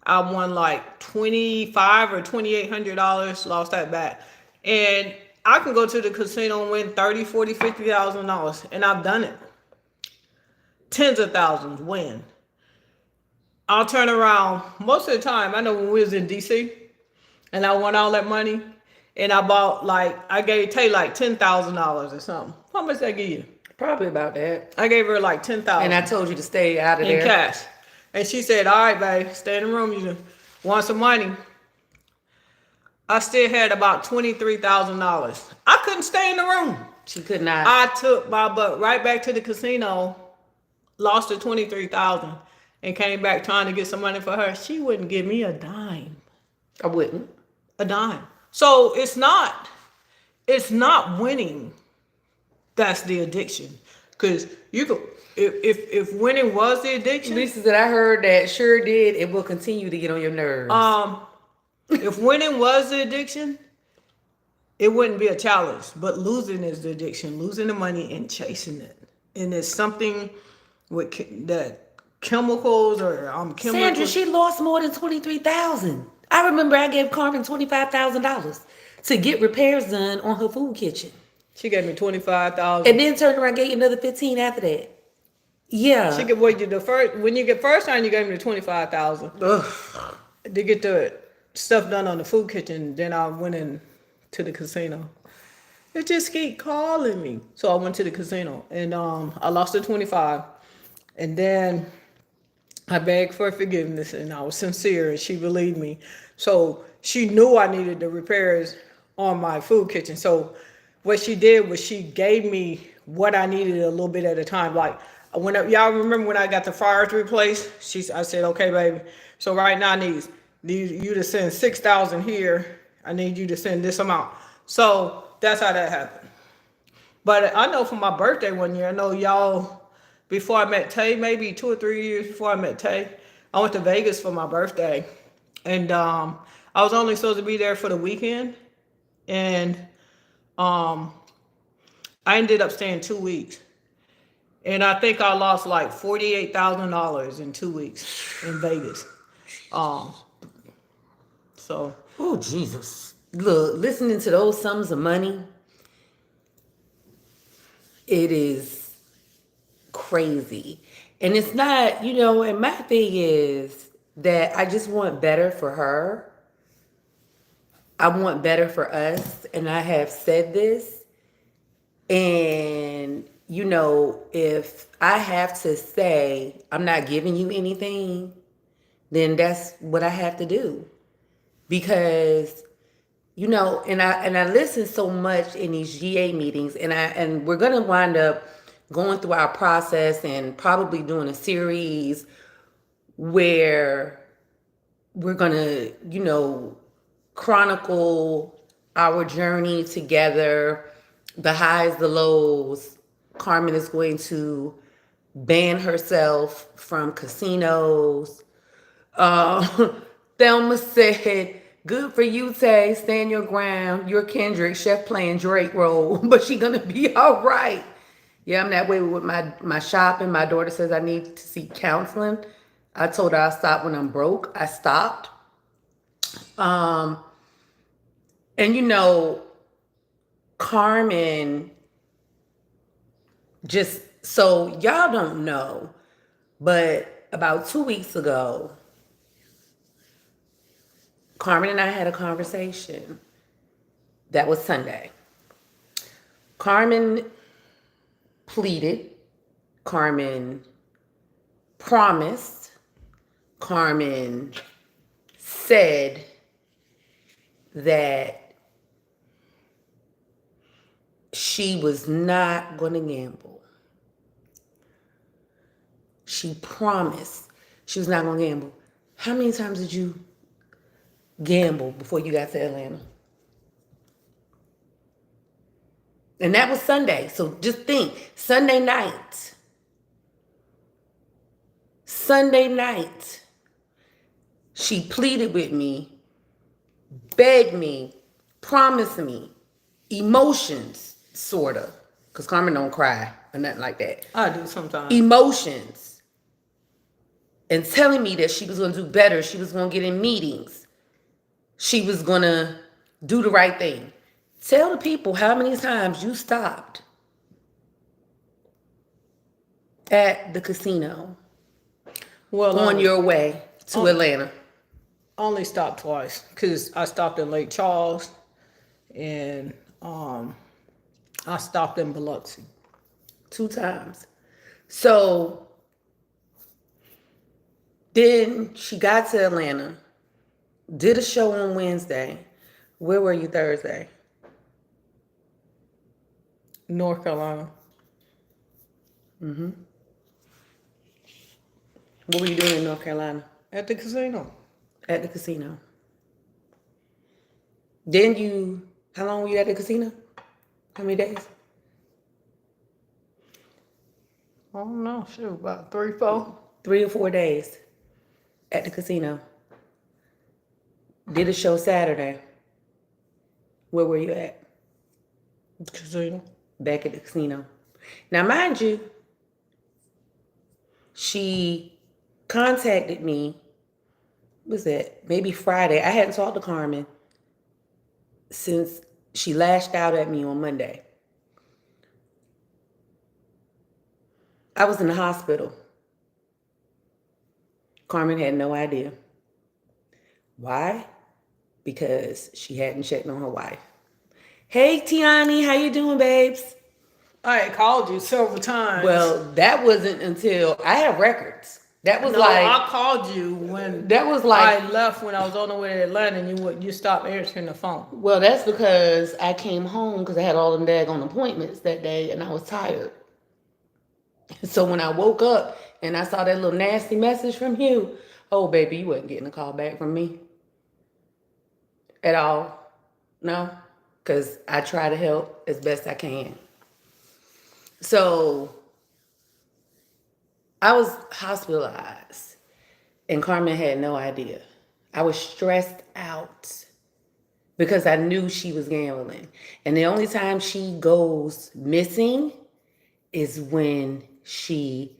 I won like $2,500 or $2,800, lost that back. And I can go to the casino and win $30,000, $40,000, $50,000. And I've done it. Tens of thousands win. I'll turn around most of the time. I know when we was in DC and I won all that money and I bought I gave Tay like $10,000 or something. How much did I give you? Probably about that. I gave her like $10,000. And I told you to stay out of there. In cash. And she said, all right, babe, stay in the room. You want some money? I still had about $23,000. I couldn't stay in the room. She could not. I took my butt right back to the casino, lost her 23,000, and came back trying to get some money for her. She wouldn't give me a dime. I wouldn't. A dime. So it's not winning that's the addiction. Because you could, if winning was the addiction, Lisa said, I heard that sure did. It will continue to get on your nerves. if winning was the addiction, it wouldn't be a challenge. But losing is the addiction. Losing the money and chasing it. And it's something with that chemicals or chemicals. Sandra, she lost more than 23,000. I remember I gave Carmen $25,000 to get repairs done on her food kitchen. She gave me 25,000, and then turned around and gave you another 15 after that. Yeah, she could wait you the first when you get first time you gave me the 25,000 to get the stuff done on the food kitchen. Then I went in to the casino. It just keep calling me, so I went to the casino and I lost the 25, and then I begged for forgiveness and I was sincere and she believed me. So she knew I needed the repairs on my food kitchen. So what she did was she gave me what I needed a little bit at a time. Like y'all remember when I got the fryers replaced? I said, okay, baby. So right now I need you to send 6,000 here. I need you to send this amount. So that's how that happened. But I know for my birthday one year, I know y'all, before I met Tay, maybe 2 or 3 years before I met Tay, I went to Vegas for my birthday. And I was only supposed to be there for the weekend. And I ended up staying 2 weeks. And I think I lost like $48,000 in 2 weeks in Vegas. So. Oh, Jesus. Look, listening to those sums of money, it is crazy. And it's not, and my thing is that I just want better for her. I want better for us. And I have said this. And, if I have to say, I'm not giving you anything, then that's what I have to do. Because, and I listen so much in these GA meetings, and we're gonna wind up going through our process and probably doing a series where we're gonna, chronicle our journey together, the highs, the lows. Carmen is going to ban herself from casinos. Thelma said, good for you, Tay. Stand your ground. You're Kendrick, chef playing Drake role, but she gonna be all right. Yeah, I'm that way with my shopping. My daughter says I need to seek counseling. I told her I'll stop when I'm broke. I stopped. And Carmen, just so y'all don't know, but about 2 weeks ago, Carmen and I had a conversation. That was Sunday. Carmen pleaded. Carmen promised. Carmen said that she was not going to gamble. She promised she was not going to gamble. How many times did you gamble before you got to Atlanta? And that was Sunday. So just think, Sunday night, she pleaded with me, begged me, promised me, emotions, sort of, because Carmen don't cry or nothing like that. I do sometimes. Emotions. And telling me that she was going to do better. She was going to get in meetings. She was going to do the right thing. Tell the people how many times you stopped at the casino on your way to Atlanta. Only stopped twice, because I stopped in Lake Charles and I stopped in Biloxi. 2 times. So then she got to Atlanta, did a show on Wednesday. Where were you Thursday? North Carolina. What were you doing in North Carolina? At the casino. At the casino. Then you, how long were you at the casino? How many days? I don't know. Shoot, about 3, 4. 3 or 4 days at the casino. Did a show Saturday. Where were you at? Casino. Back at the casino. Now, mind you, she contacted me, what was that? Maybe Friday. I hadn't talked to Carmen since she lashed out at me on Monday. I was in the hospital. Carmen had no idea. Why? Because she hadn't checked on her wife. Hey, Tiani, how you doing, babes? I had called you several times. Well, that wasn't until I have records. That was no, like I called you when that was like I left when I was on the way to Atlanta, and you stopped answering the phone. Well, that's because I came home because I had all them daggone appointments that day, and I was tired. So when I woke up and I saw that little nasty message from you, oh baby, you wasn't getting a call back from me at all. No, because I try to help as best I can. So I was hospitalized, and Carmen had no idea. I was stressed out because I knew she was gambling. And the only time she goes missing is when she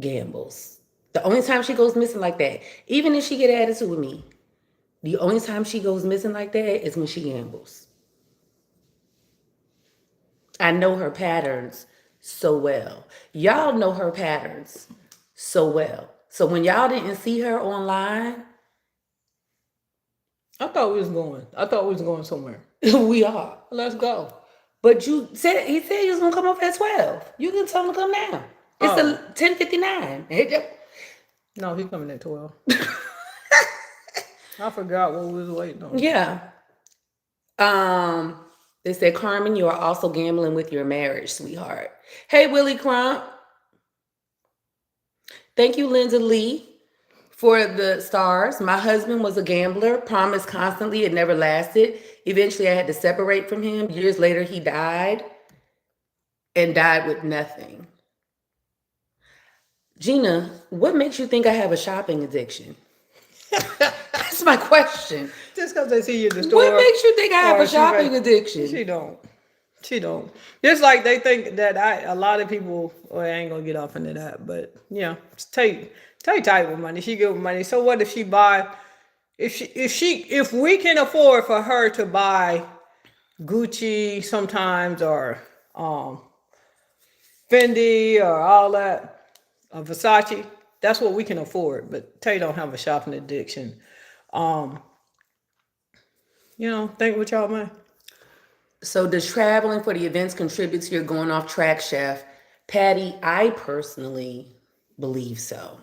gambles. The only time she goes missing like that, even if she get an attitude with me, the only time she goes missing like that is when she gambles. I know her patterns so well. Y'all know her patterns so well. So when y'all didn't see her online, I thought we was going somewhere. we are. Let's go. But he said he was gonna come off at 12. You can tell him to come now. It's a 10:59. No, he's coming at 12. I forgot what we was waiting on. Yeah. They said, Carmen, you are also gambling with your marriage, sweetheart. Hey, Willie Crump. Thank you, Linda Lee, for the stars. My husband was a gambler, promised constantly, it never lasted. Eventually, I had to separate from him. Years later, he died and died with nothing. Gina, what makes you think I have a shopping addiction? That's my question. Just because they see you in the store. What makes you think I have a shopping addiction? She don't. Just like they think that a lot of people, I ain't gonna get off into that, but yeah, Tay tight with money. She good with money. So what if she buy, if we can afford for her to buy Gucci sometimes or Fendi or all that, Versace, that's what we can afford. But Tay don't have a shopping addiction. Think what y'all mind. So does traveling for the events contribute to your going off track, Chef? Patty, I personally believe so.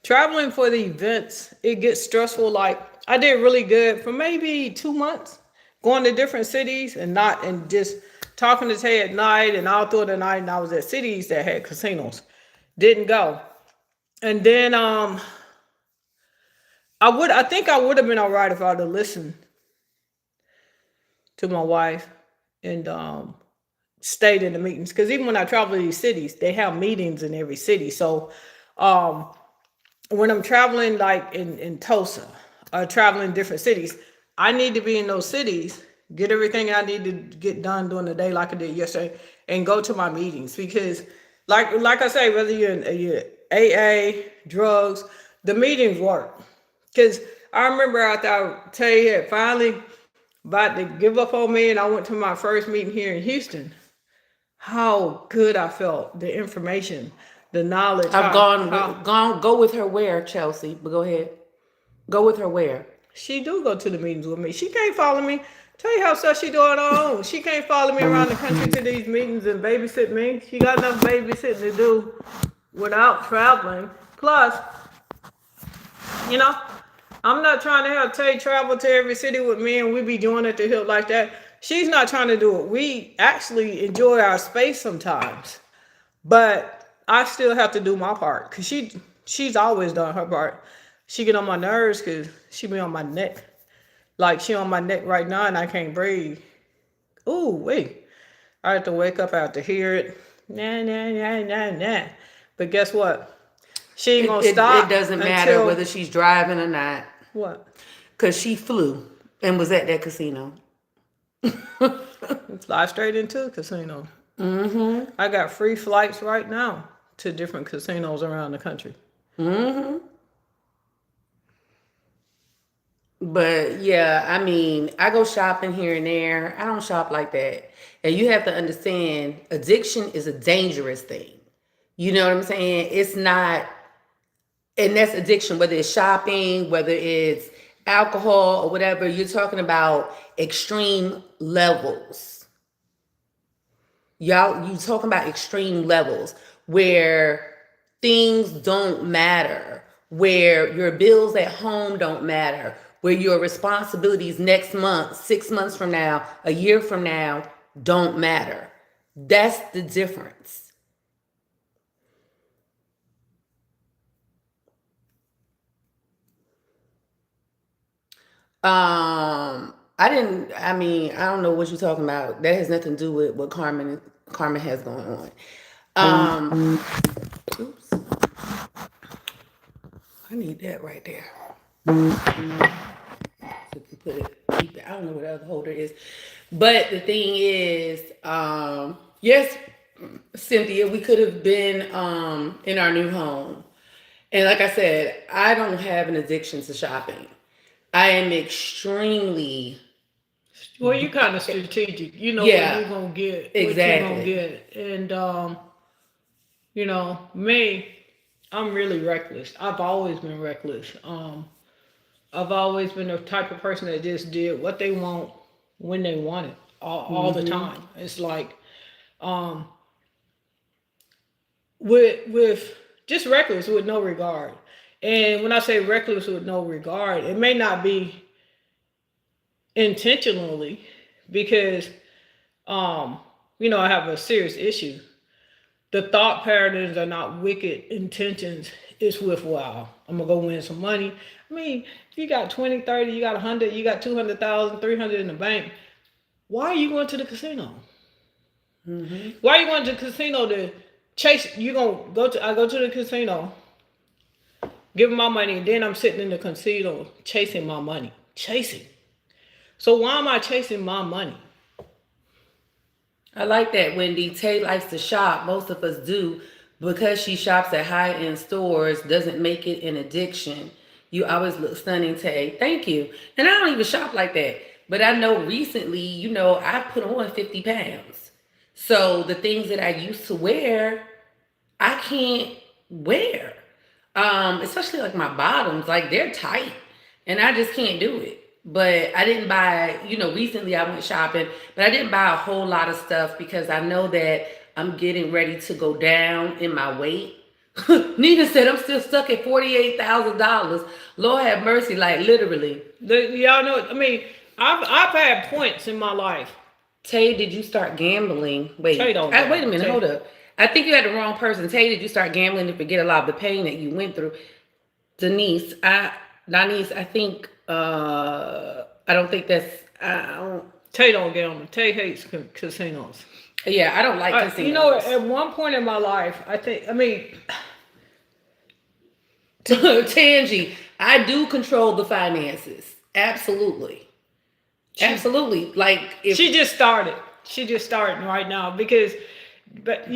Traveling for the events, it gets stressful. Like I did really good for maybe 2 months, going to different cities and just talking to Tay at night and all through the night. And I was at cities that had casinos. Didn't go. And then I think I would have been all right if I would have listened to my wife and stayed in the meetings. Because even when I travel to these cities, they have meetings in every city. So when I'm traveling like in Tulsa or traveling different cities, I need to be in those cities, get everything I need to get done during the day like I did yesterday, and go to my meetings. Because like I say, whether you're in AA, drugs, the meetings work. Because I remember after Tay had finally about to give up on me and I went to my first meeting here in Houston, how good I felt, the information, the knowledge. Go with her where, Chelsea? But go ahead. Go with her where? She do go to the meetings with me. She can't follow me. Tell you how stuff she do on her own. She can't follow me around the country to these meetings and babysit me. She got enough babysitting to do without traveling. Plus, I'm not trying to have Tay travel to every city with me and we be doing it to help like that. she's not trying to do it. We actually enjoy our space sometimes, but I still have to do my part because she's always done her part. She get on my nerves because she be on my neck. Like she on my neck right now and I can't breathe. Ooh, wait. I have to wake up, I have to hear it. Nah, nah, nah, nah, nah. But guess what? She ain't gonna It stop doesn't matter until whether she's driving or not. what? Because she flew and was at that casino. Fly straight into a casino. Mm-hmm. I got free flights right now to different casinos around the country. Mm-hmm. But yeah, I mean, I go shopping here and there. I don't shop like that. And you have to understand, addiction is a dangerous thing. You know what I'm saying? It's not, and that's addiction, whether it's shopping, whether it's alcohol or whatever, you're talking about extreme levels. Y'all, you talking about extreme levels where things don't matter, where your bills at home don't matter, where your responsibilities next month, 6 months from now, a year from now don't matter. That's the difference. I don't know what you're talking about. That has nothing to do with what Carmen has going on. Oops. I need that right there. So you keep it, I don't know what the other holder is. But the thing is, yes, Cynthia, we could have been in our new home. And like I said, I don't have an addiction to shopping. I am extremely. Well, you kind of strategic. You know what you're gonna get, what you're gonna get, and me, I'm really reckless. I've always been reckless. I've always been the type of person that just did what they want when they want it, all the time. It's like, um, with just reckless with no regard. And when I say reckless with no regard, it may not be intentionally because I have a serious issue. The thought patterns are not wicked intentions. It's with, wow, I'm gonna go win some money. I mean, if you got 20, 30, you got 100, you got 200,000, 300 in the bank, why are you going to the casino? Why are you going to the casino to chase? I go to the casino, give them my money, and then I'm sitting in the casino chasing my money. Chasing. So why am I chasing my money? I like that, Wendy. Tay likes to shop. Most of us do. Because she shops at high-end stores doesn't make it an addiction. You always look stunning, Tay. Thank you. And I don't even shop like that. But I know recently, I put on 50 pounds. So the things that I used to wear, I can't wear. Especially like my bottoms, like they're tight. And I just can't do it. But I didn't buy, recently I went shopping, but I didn't buy a whole lot of stuff because I know that I'm getting ready to go down in my weight. Nina said I'm still stuck at $48,000. Lord have mercy, like literally. Y'all know, I've had points in my life. Tay, did you start gambling? Wait, wait a minute, Tay. hold up. I think you had the wrong person. Tay, did you start gambling to forget a lot of the pain that you went through? Denise, I think, I don't think that's, Tay don't gamble. Tay hates casinos. Yeah, I don't like casinos. At one point in my life, Tangi, I do control the finances. Absolutely. Absolutely. Like if she just started. She just starting right now because, but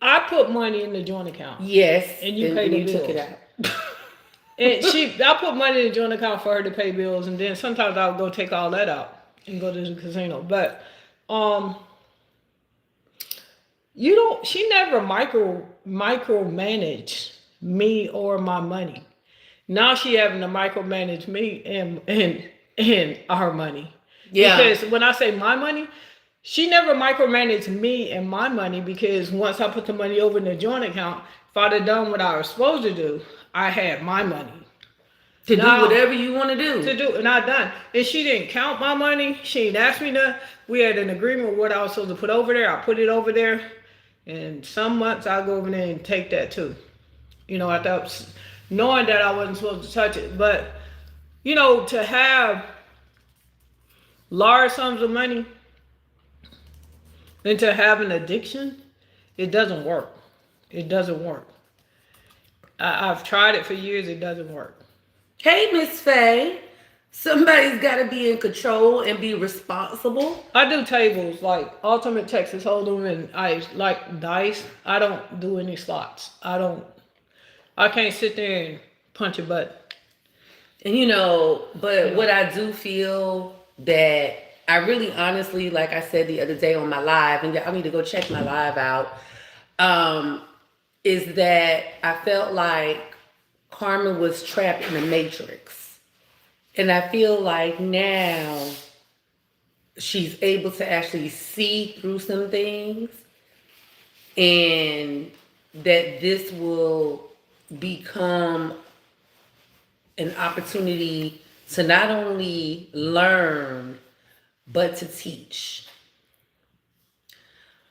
I put money in the joint account. Yes. And you pay the bills. Took it out. And I put money in the joint account for her to pay bills, and then sometimes I'll go take all that out and go to the casino. But she never micromanaged me or my money. Now she having to micromanage me and our money. Yeah. Because when I say my money, she never micromanaged me and my money because once I put the money over in the joint account, if I'd have done what I was supposed to do, I had my money. To do Now, whatever you want to do. and I done. And she didn't count my money. She didn't ask me to. We had an agreement with what I was supposed to put over there. I put it over there. And some months I go over there and take that too. You know, I thought, knowing that I wasn't supposed to touch it. But, you know, to have large sums of money and to have an addiction, it doesn't work. It doesn't work. I've tried it for years. It doesn't work. Hey, Miss Faye. Somebody's got to be in control and be responsible. I do tables like Ultimate Texas Hold'em and I like dice. I don't do any slots. I can't sit there and punch a button. And you know, but what I do feel that I really honestly, like I said the other day on my live, and I need to go check my live out, is that I felt like Carmen was trapped in a matrix. And I feel like now she's able to actually see through some things, and that this will become an opportunity to not only learn but to teach.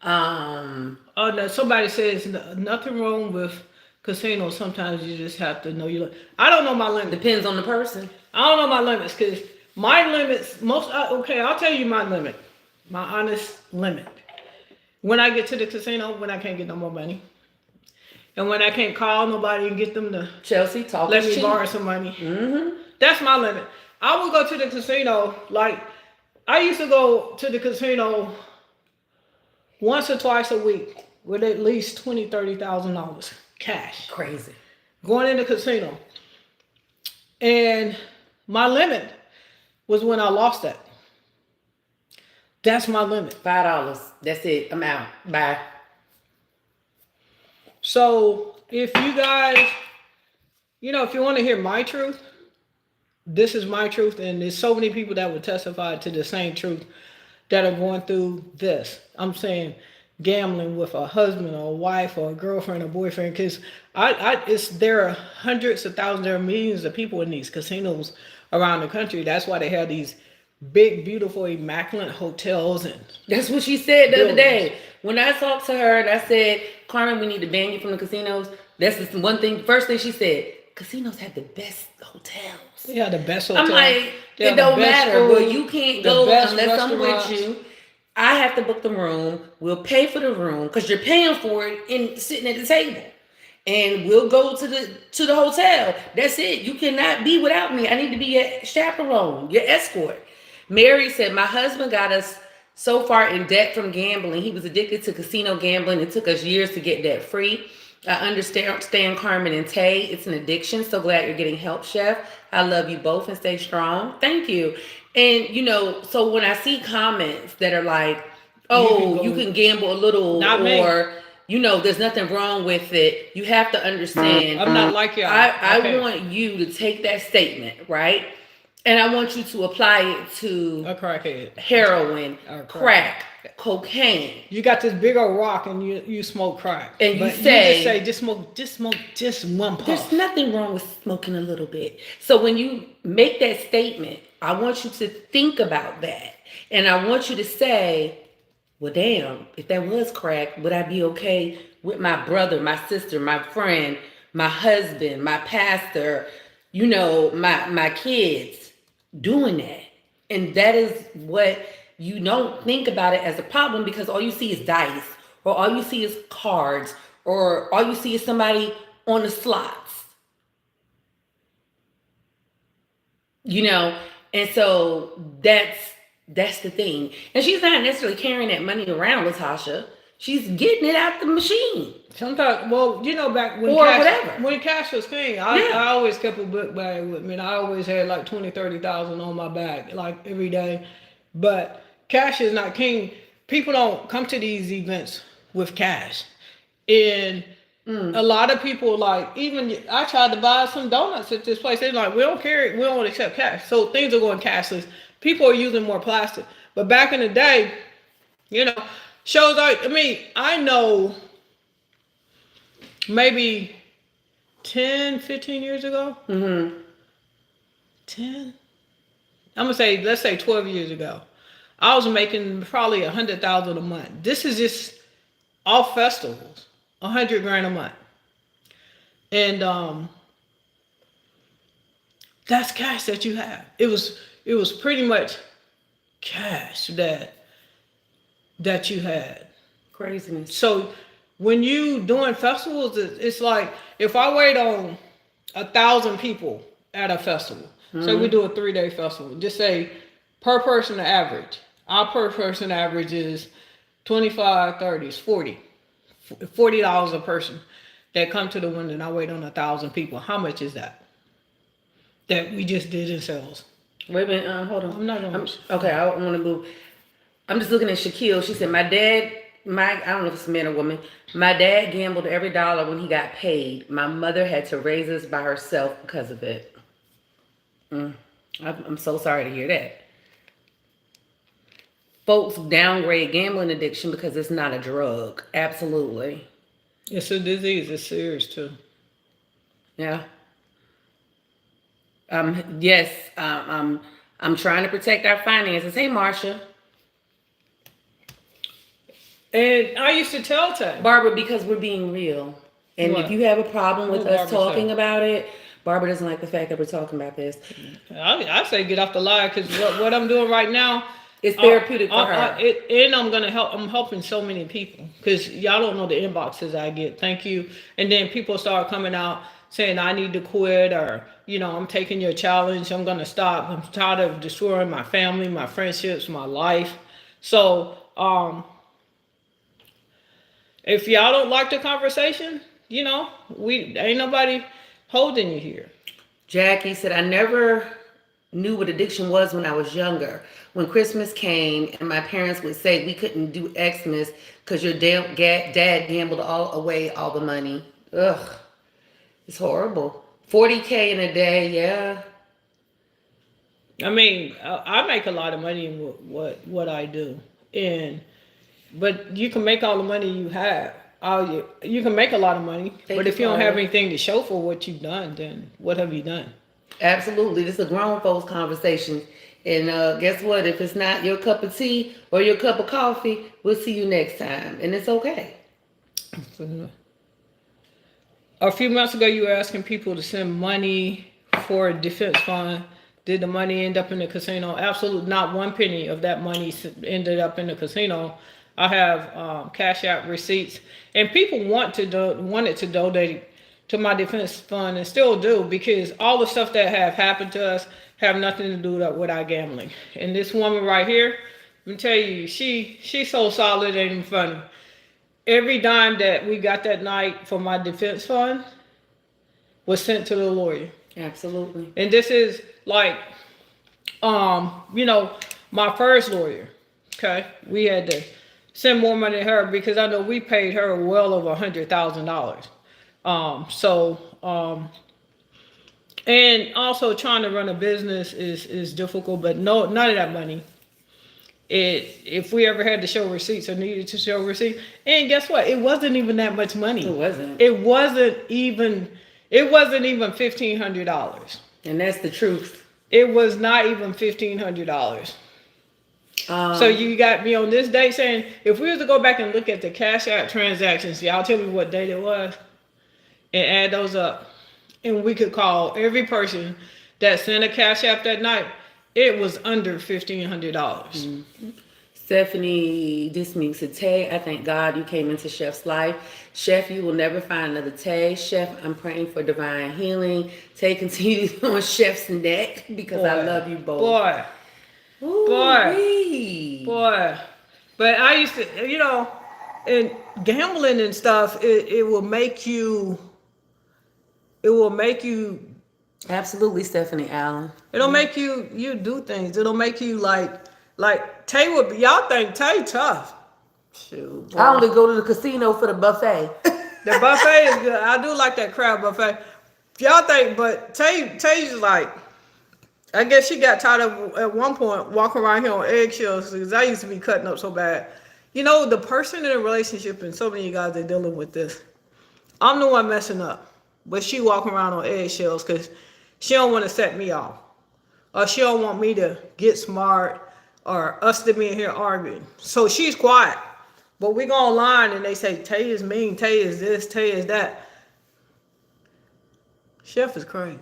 Oh no! Somebody says nothing wrong with casinos. Sometimes you just have to know your. I don't know my limits. Depends on the person. I don't know my limits because my limits okay. I'll tell you my limit, my honest limit. When I get to the casino, when I can't get no more money, and when I can't call nobody and get them to Chelsea, talk let me cheap. borrow some money. Mm-hmm. That's my limit. I will go to the casino like I used to go to the casino once or twice a week with at least $20,000-$30,000 cash. Crazy. Going in the casino. And my limit was when I lost that. That's my limit. $5. That's it. I'm out. Bye. So if you guys, you know, if you want to hear my truth, this is my truth. And there's so many people that would testify to the same truth that are going through this. I'm saying gambling with a husband or a wife or a girlfriend or boyfriend, because there are hundreds of thousands, there are millions of people in these casinos around the country. That's why they have these big, beautiful, immaculate hotels. And that's what she said the other day. When I talked to her and I said, Carmen, we need to ban you from the casinos. That's the one thing. First thing she said, casinos have the best hotels. Yeah, the best hotels. I'm like, it don't matter, but you can't go unless I'm with you. I have to book the room. We'll pay for the room because you're paying for it and sitting at the table. And we'll go to the hotel. That's it. You cannot be without me. I need to be your chaperone, your escort. Mary said, my husband got us so far in debt from gambling. He was addicted to casino gambling. It took us years to get debt free. I understand Carmen and Tay. It's an addiction. So glad you're getting help, Chef. I love you both and stay strong. Thank you. And, you know, so when I see comments that are like, oh, you can gamble a little, or, you know, there's nothing wrong with it. You have to understand. I'm not like you. I want you to take that statement, right? And I want you to apply it to a crackhead, heroin, crack, cocaine. You got this big old rock and you smoke crack. And you just smoke just one puff. There's nothing wrong with smoking a little bit. So when you make that statement, I want you to think about that. And I want you to say, well, damn, if that was crack, would I be okay with my brother, my sister, my friend, my husband, my pastor, you know, my kids doing that? And that is what you don't think about it as a problem, because all you see is dice, or all you see is cards, or all you see is somebody on the slots, you know. And so that's the thing. And she's not necessarily carrying that money around, Latasha. She's getting it out the machine. Sometimes, well, you know, back when cash was king, I always kept a book bag with me. And I always had like 20, 30,000 on my bag, like every day. But cash is not king. People don't come to these events with cash. And a lot of people, like, even I tried to buy some donuts at this place. They're like, we don't accept cash. So things are going cashless. People are using more plastic. But back in the day, you know, shows like, I know maybe 10, 15 years ago, 10. I'm gonna say, let's say 12 years ago, I was making probably 100,000 a month. This is just off festivals, 100 grand a month, and that's cash that you have. It was pretty much cash that you had. Craziness. So when you doing festivals, it's like if I wait on 1,000 people at a festival. Say we do a 3-day festival. Just say per person average. Our per person average is 25, 30, is 40. $40 a person that come to the window, and I wait on 1,000 people. How much is that? That we just did in sales. Wait a minute, hold on. I'm not gonna. Okay, I want to move. I'm just looking at Shaquille. She said, I don't know if it's a man or woman. My dad gambled every dollar when he got paid. My mother had to raise us by herself because of it. I'm so sorry to hear that. Folks downgrade gambling addiction because it's not a drug. Absolutely. It's a disease. It's serious too. Yeah. Yes. I'm trying to protect our finances. Hey, Marsha. And I used to tell Tay, Barbara, because we're being real. And What? if you have a problem with What us Barbara talking say? about it, Barbara doesn't like the fact that we're talking about this. I say get off the line, because what I'm doing right now, It's therapeutic for her. And I'm gonna help. I'm helping so many people, because y'all don't know the inboxes I get. Thank you. And then people start coming out saying I need to quit, or I'm taking your challenge. I'm gonna stop. I'm tired of destroying my family, my friendships, my life. So if y'all don't like the conversation, we ain't nobody holding you here. Jackie said, I never knew what addiction was when I was younger. When Christmas came and my parents would say we couldn't do Xmas because your dad gambled away all the money. Ugh, it's horrible. 40K in a day, yeah. I mean, I make a lot of money in what I do, but you can make all the money you have. You can make a lot of money, but if you don't have anything to show for what you've done, then what have you done? Absolutely. This is a grown folks conversation. And guess what? If it's not your cup of tea or your cup of coffee, we'll see you next time. And it's okay. A few months ago, you were asking people to send money for a defense fund. Did the money end up in the casino? Absolutely not. One penny of that money ended up in the casino. I have Cash App receipts, and people wanted to donate to my defense fund, and still do, because all the stuff that have happened to us have nothing to do with our gambling. And this woman right here, let me tell you, she's so solid, it ain't even funny. Every dime that we got that night for my defense fund was sent to the lawyer. Absolutely. And this is like, my first lawyer. Okay, we had to send more money to her because I know we paid her well over $100,000. And also trying to run a business is difficult, but none of that money. If we ever had to show receipts or needed to show receipts, and guess what? It wasn't even that much money. It wasn't. It wasn't even $1,500. And that's the truth. It was not even $1,500. So you got me on this date saying, if we was to go back and look at the Cash App transactions, y'all tell me what date it was, and add those up, and we could call every person that sent a Cash App that night, it was under $1,500. Mm-hmm. Stephanie, this means to Tay. I thank God you came into Chef's life. Chef, you will never find another Tay. Chef, I'm praying for divine healing. Tay, continue on Chef's neck because I love you both. Boy. But I used to, and gambling and stuff, it will make you. Absolutely, Stephanie Allen. It'll make you do things. It'll make you like Tay would. Y'all think Tay tough? Shoot, boy. I only go to the casino for the buffet. The buffet is good. I do like that crab buffet. Y'all think, but Tay's like, I guess she got tired of at one point walking around here on eggshells because I used to be cutting up so bad. The person in a relationship, and so many guys are dealing with this. I'm the one messing up, but she walking around on eggshells because she don't want to set me off. or she don't want me to get smart, or us to be in here arguing. So she's quiet. But we go online and they say Tay is mean, Tay is this, Tay is that. Chef is crazy.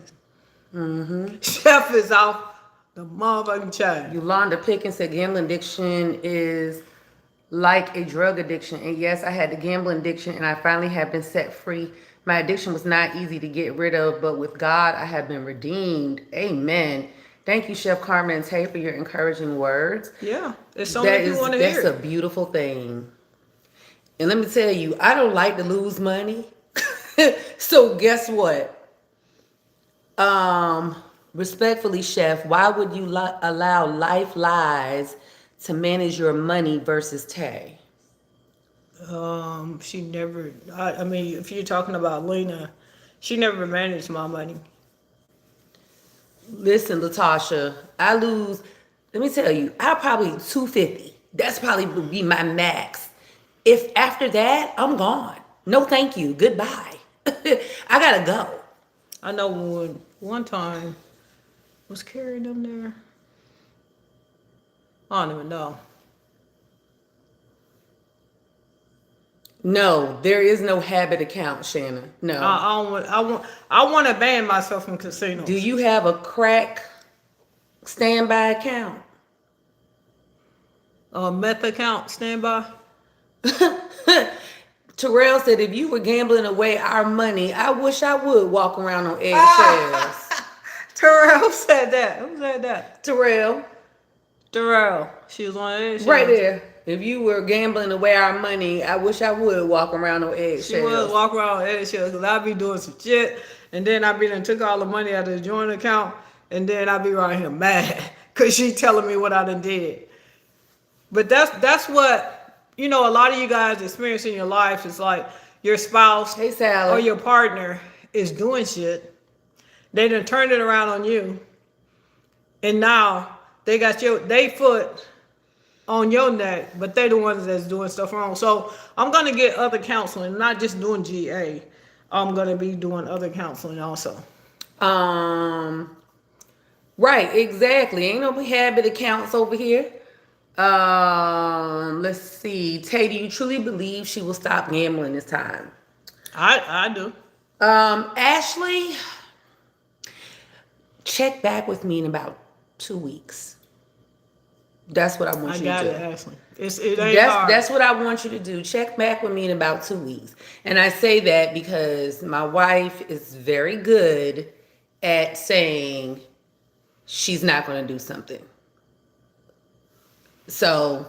Chef is off the motherfucking chain. Yolanda Pickens said gambling addiction is like a drug addiction. And yes, I had the gambling addiction and I finally have been set free. My addiction was not easy to get rid of, but with God, I have been redeemed. Amen. Thank you, Chef Carmen and Tay, for your encouraging words. Yeah, there's so many people want to hear. That's a beautiful thing. And let me tell you, I don't like to lose money. So guess what? Respectfully, Chef, why would you allow life lies to manage your money versus Tay? She never. I mean, if you're talking about Lena, she never managed my money. Listen, Latasha, I lose. Let me tell you, I probably 250. That's probably would be my max. If after that, I'm gone. No, thank you. Goodbye. I gotta go. I know one time was Carrie them there. I don't even know. No, there is no habit account, Shannon. No. I want to ban myself from casinos. Do you have a crack standby account? A meth account standby? Terrell said, if you were gambling away our money, I wish I would walk around on eggshells. Terrell said that. Who said that? Terrell. She was on eggshells. Right there. If you were gambling away our money, I wish I would walk around on eggshells. She would walk around on eggshells because I'd be doing some shit, and then I'd be done took all the money out of the joint account, and then I'd be right here mad because she telling me what I done did. But that's what, you know, a lot of you guys experience in your life is like your spouse Hey, Sally. or your partner is doing shit. They done turned it around on you, and now they got they foot on your neck, but they the ones that's doing stuff wrong. So I'm gonna get other counseling, not just doing GA. I'm gonna be doing other counseling also. Right, exactly. Ain't no habit accounts over here. Let's see. Tay, do you truly believe she will stop gambling this time? I do. Ashley, check back with me in about 2 weeks. That's what I want you to do. I got it, Ashley. It ain't hard. That's what I want you to do. Check back with me in about 2 weeks. And I say that because my wife is very good at saying she's not going to do something. So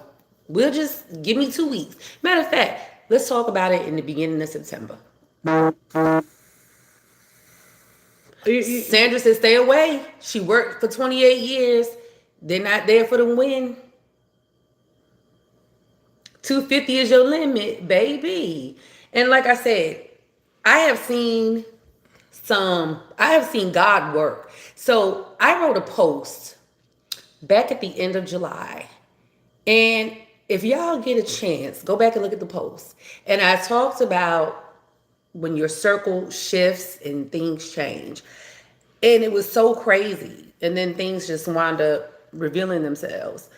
we'll just give me 2 weeks. Matter of fact, let's talk about it in the beginning of September. Sandra said, stay away. She worked for 28 years. They're not there for the win. 250 is your limit, baby. And like I said, I have seen God work. So I wrote a post back at the end of July. And if y'all get a chance, go back and look at the post. And I talked about when your circle shifts and things change. And it was so crazy. And then things just wound up revealing themselves.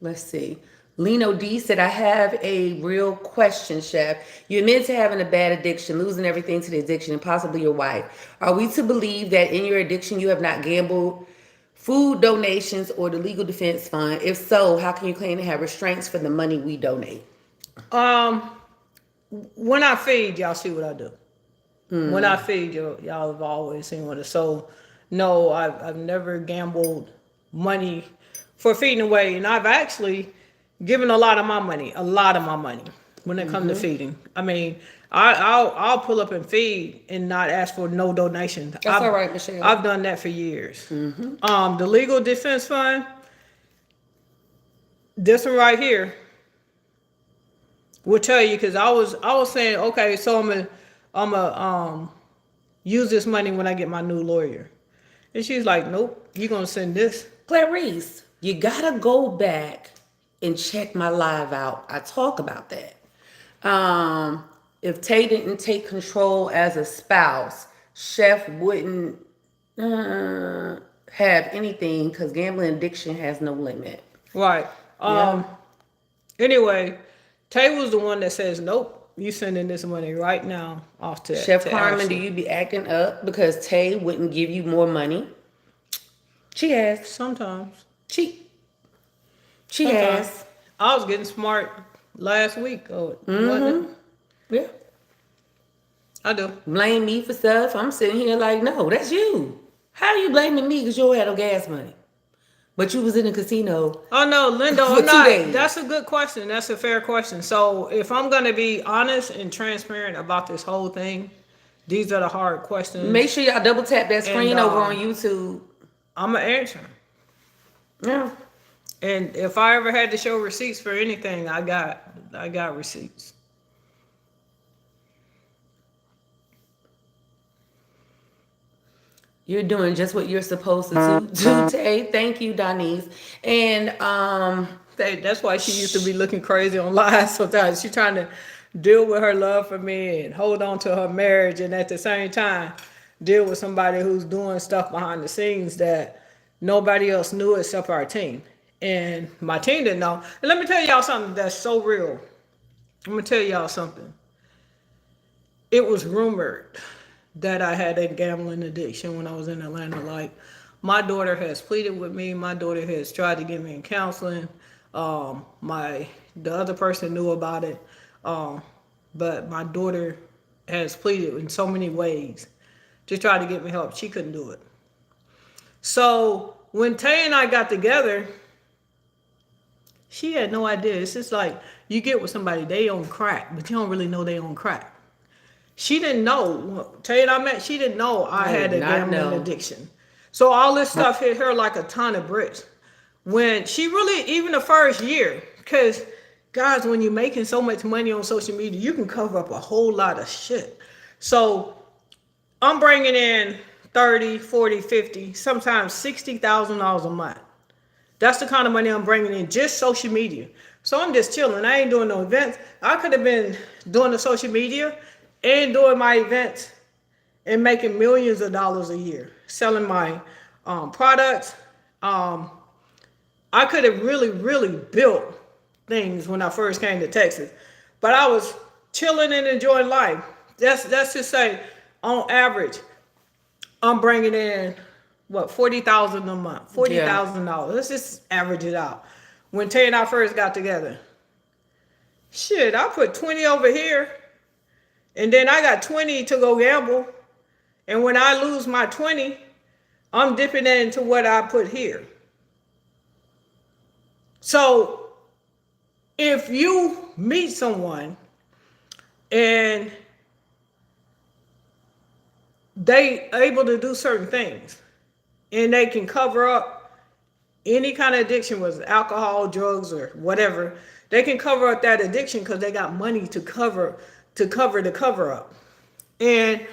Let's see. Lino D said, I have a real question, Chef. You admit to having a bad addiction, losing everything to the addiction, and possibly your wife. Are we to believe that in your addiction you have not gambled, food donations, or the legal defense fund? If so, how can you claim to have restraints for the money we donate? When I feed, y'all see what I do. When I feed, y'all have always seen what it is. So, no, I've never gambled money for feeding away. And I've actually given a lot of my money when it comes to feeding. I mean, I'll pull up and feed and not ask for no donation. That's all right, Michelle. I've done that for years. The legal defense fund, this one right here, will tell you, because I was saying, okay, so I'm gonna use this money when I get my new lawyer. And she's like, nope, you're gonna send this. Clarice, you gotta go back and check my live out. I talk about that. If Tay didn't take control as a spouse, Chef wouldn't have anything because gambling addiction has no limit. Right. Yeah. Anyway, Tay was the one that says, "Nope, you sending this money right now off Chef to Carmen, do Ashley." you be acting up because Tay wouldn't give you more money? She has. Sometimes, She she sometimes. has. I was getting smart last week, wasn't it? Yeah. I do. Blame me for stuff. I'm sitting here like, no, that's you. How you blaming me because you don't have no gas money? But you was in a casino Oh no, Linda, for I'm two not. days. That's a good question. That's a fair question. So if I'm gonna be honest and transparent about this whole thing, these are the hard Make questions, sure y'all double tap that and screen over on YouTube. I'm gonna answer 'em. Yeah. And if I ever had to show receipts for anything, I got receipts. You're doing just what you're supposed to do, Tay. Thank you, Donise. And That's why she used to be looking crazy on live sometimes. She trying to deal with her love for me and hold on to her marriage, and at the same time deal with somebody who's doing stuff behind the scenes that nobody else knew except our team. And my team didn't know. And let me tell y'all something that's so real. I'm gonna tell y'all something. It was rumored that I had a gambling addiction when I was in Atlanta. Like, my daughter has pleaded with me. My daughter has tried to get me in counseling. The other person knew about it, but my daughter has pleaded in so many ways to try to get me help. She couldn't do it. So when Tay and I got together, she had no idea. It's just like you get with somebody, they on crack, but you don't really know they on crack. She didn't know. Tay and I met, she didn't know I had a gambling addiction. So all this stuff hit her like a ton of bricks. When she really, even the first year, because guys, when you're making so much money on social media, you can cover up a whole lot of shit. So I'm bringing in 30, 40, 50, sometimes $60,000 a month. That's the kind of money I'm bringing in, just social media. So I'm just chilling. I ain't doing no events. I could have been doing the social media and doing my events and making millions of dollars a year, selling my products. I could have really, really built things when I first came to Texas, but I was chilling and enjoying life. That's just say, on average, I'm bringing in what, 40,000 a month, $40,000. Let's just average it out. When Tay and I first got together, shit, I put 20 over here, and then I got 20 to go gamble. And when I lose my 20, I'm dipping that into what I put here. So if you meet someone and they able to do certain things and they can cover up any kind of addiction, was alcohol, drugs, or whatever, they can cover up that addiction because they got money to cover the cover up. And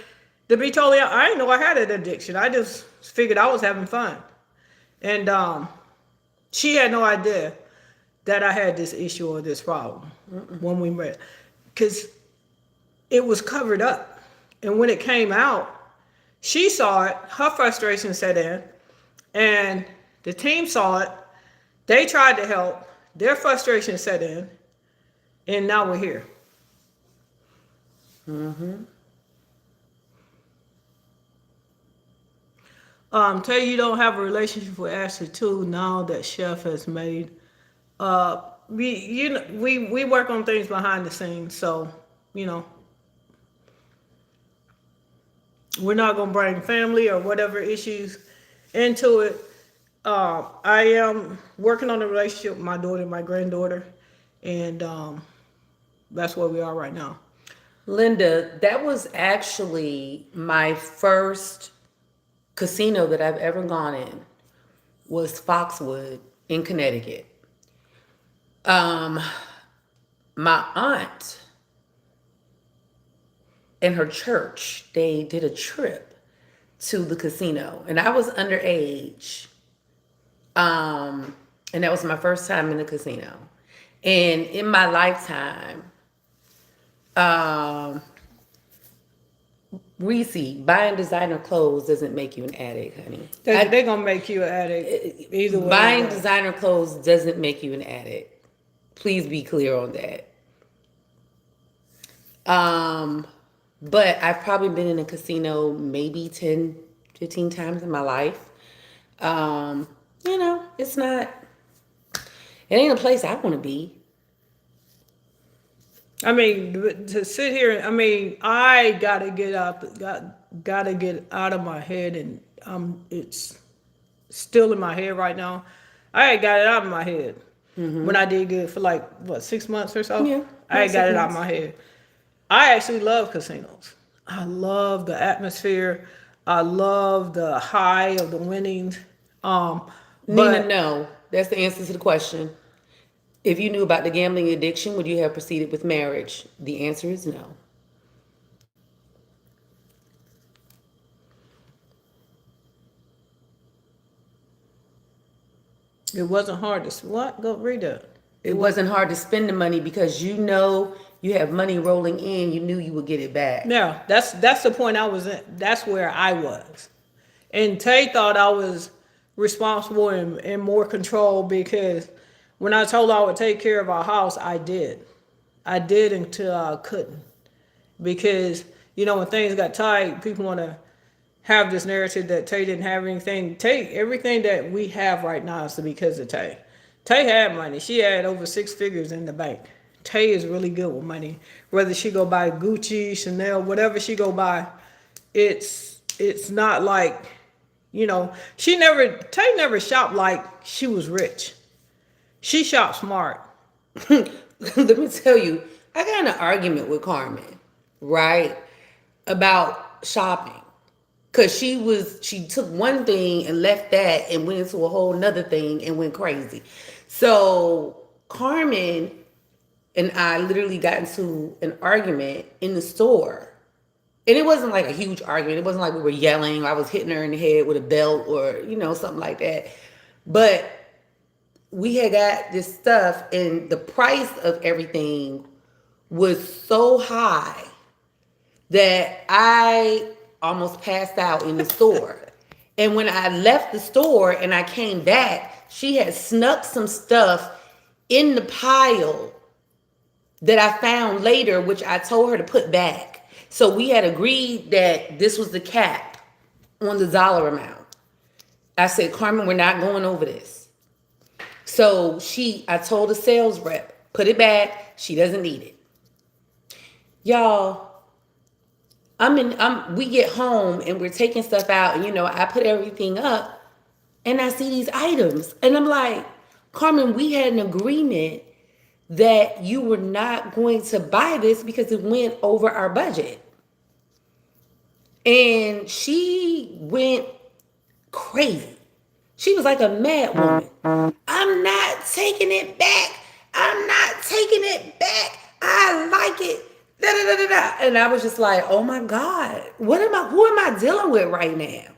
to be totally honest, I didn't know I had an addiction. I just figured I was having fun. And she had no idea that I had this issue or this problem when we met, because it was covered up. And when it came out, she saw it, her frustration set in, and the team saw it. They tried to help, their frustration set in, and now we're here. Tell you don't have a relationship with Ashley too now that Chef has made. We work on things behind the scenes, so you know we're not gonna bring family or whatever issues into it. I am working on a relationship with my daughter and my granddaughter, and that's where we are right now. Linda, that was actually my first casino that I've ever gone in. Was Foxwood in Connecticut. My aunt and her church, they did a trip to the casino, and I was underage. And that was my first time in the casino. And in my lifetime, Reese, buying designer clothes doesn't make you an addict, honey. They're gonna make you an addict either way. Buying designer clothes doesn't make you an addict. Please be clear on that. But I've probably been in a casino maybe 10, 15 times in my life. You know, it's not, it ain't a place I want to be. I mean, to sit here, I mean, I gotta get out, gotta get out of my head, and it's still in my head right now. I ain't got it out of my head when I did good for like what 6 months or so. Yeah, I ain't got it out of months. my head. I actually love casinos. I love the atmosphere. I love the high of the winnings. Nina, But no. That's the answer to the question. If you knew about the gambling addiction, would you have proceeded with marriage? The answer is no. it wasn't hard to what? Go read that. It wasn't hard to spend the money because you know you have money rolling in. You knew you would get it back. Now that's the point I was in. That's where I was. And Tay thought I was responsible and more control because when I told her I would take care of our house, I did. I did until I couldn't. Because, you know, when things got tight, people want to have this narrative that Tay didn't have anything. Tay, everything that we have right now is because of Tay. Tay had money. She had over 6 figures in the bank. Tay is really good with money. Whether she go buy Gucci, Chanel, whatever she go buy, it's not like, you know, Tay never shopped like she was rich. She shopped smart. Let me tell you, I got in an argument with Carmen, right, about shopping. Cause she took one thing and left that and went into a whole nother thing and went crazy. So Carmen and I literally got into an argument in the store. And it wasn't like a huge argument. It wasn't like we were yelling. I was hitting her in the head with a belt or, you know, something like that. But we had got this stuff and the price of everything was so high that I almost passed out in the store. And when I left the store and I came back, she had snuck some stuff in the pile that I found later, which I told her to put back. So we had agreed that this was the cap on the dollar amount. I said, Carmen, we're not going over this. So I told the sales rep, put it back. She doesn't need it. Y'all, we get home and we're taking stuff out and, you know, I put everything up and I see these items and I'm like, Carmen, we had an agreement that you were not going to buy this because it went over our budget. And she went crazy. She was like a mad woman. I'm not taking it back. I'm not taking it back. I like it. Da, da, da, da, da. And I was just like, oh my God, who am I dealing with right now?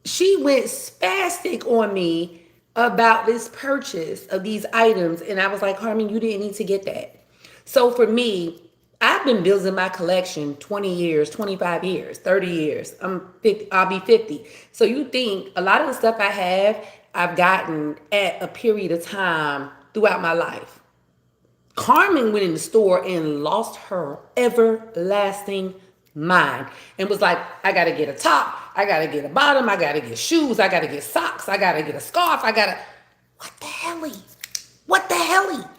She went spastic on me about this purchase of these items. And I was like, Carmen, you didn't need to get that. So for me, I've been building my collection 20 years, 25 years, 30 years. I'll be 50. So you think a lot of the stuff I have, I've gotten at a period of time throughout my life. Carmen went in the store and lost her everlasting mind and was like, I got to get a top. I got to get a bottom. I got to get shoes. I got to get socks. I got to get a scarf. What the hell? What the hell?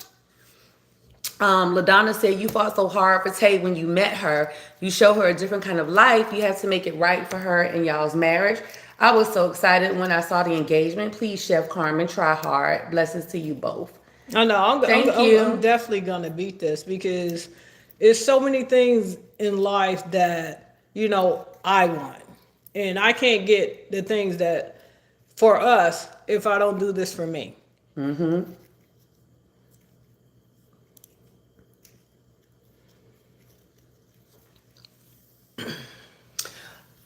LaDonna said, you fought so hard for Tay when you met her. You show her a different kind of life. You have to make it right for her in y'all's marriage. I was so excited when I saw the engagement. Please, Chef Carmen, try hard. Blessings to you both. I know. I'm definitely gonna beat this because it's so many things in life that, you know, I want, and I can't get the things that for us if I don't do this for me. Mm-hmm.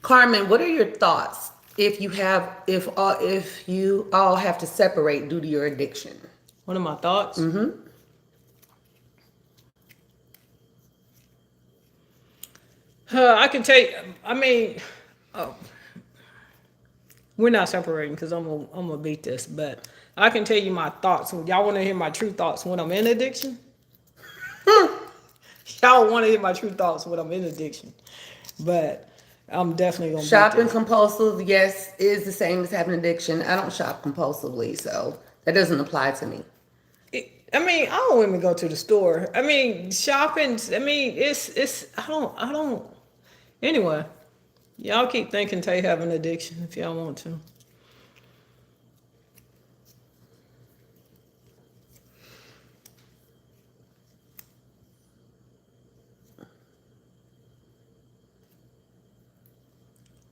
Carmen, what are your thoughts if you all have to separate due to your addiction? What are my thoughts? I can tell you. I mean, oh, we're not separating because I'm gonna beat this, but I can tell you my thoughts. Y'all want to hear my true thoughts when I'm in addiction? Y'all want to hear my true thoughts when I'm in addiction, but I'm definitely gonna beat Shopping this. compulsive, yes, is the same as having addiction. I don't shop compulsively, so that doesn't apply to me. I mean, I don't even go to the store. I mean, shopping. I mean, it's. I don't. Anyway, y'all keep thinking Tay have an addiction if y'all want to.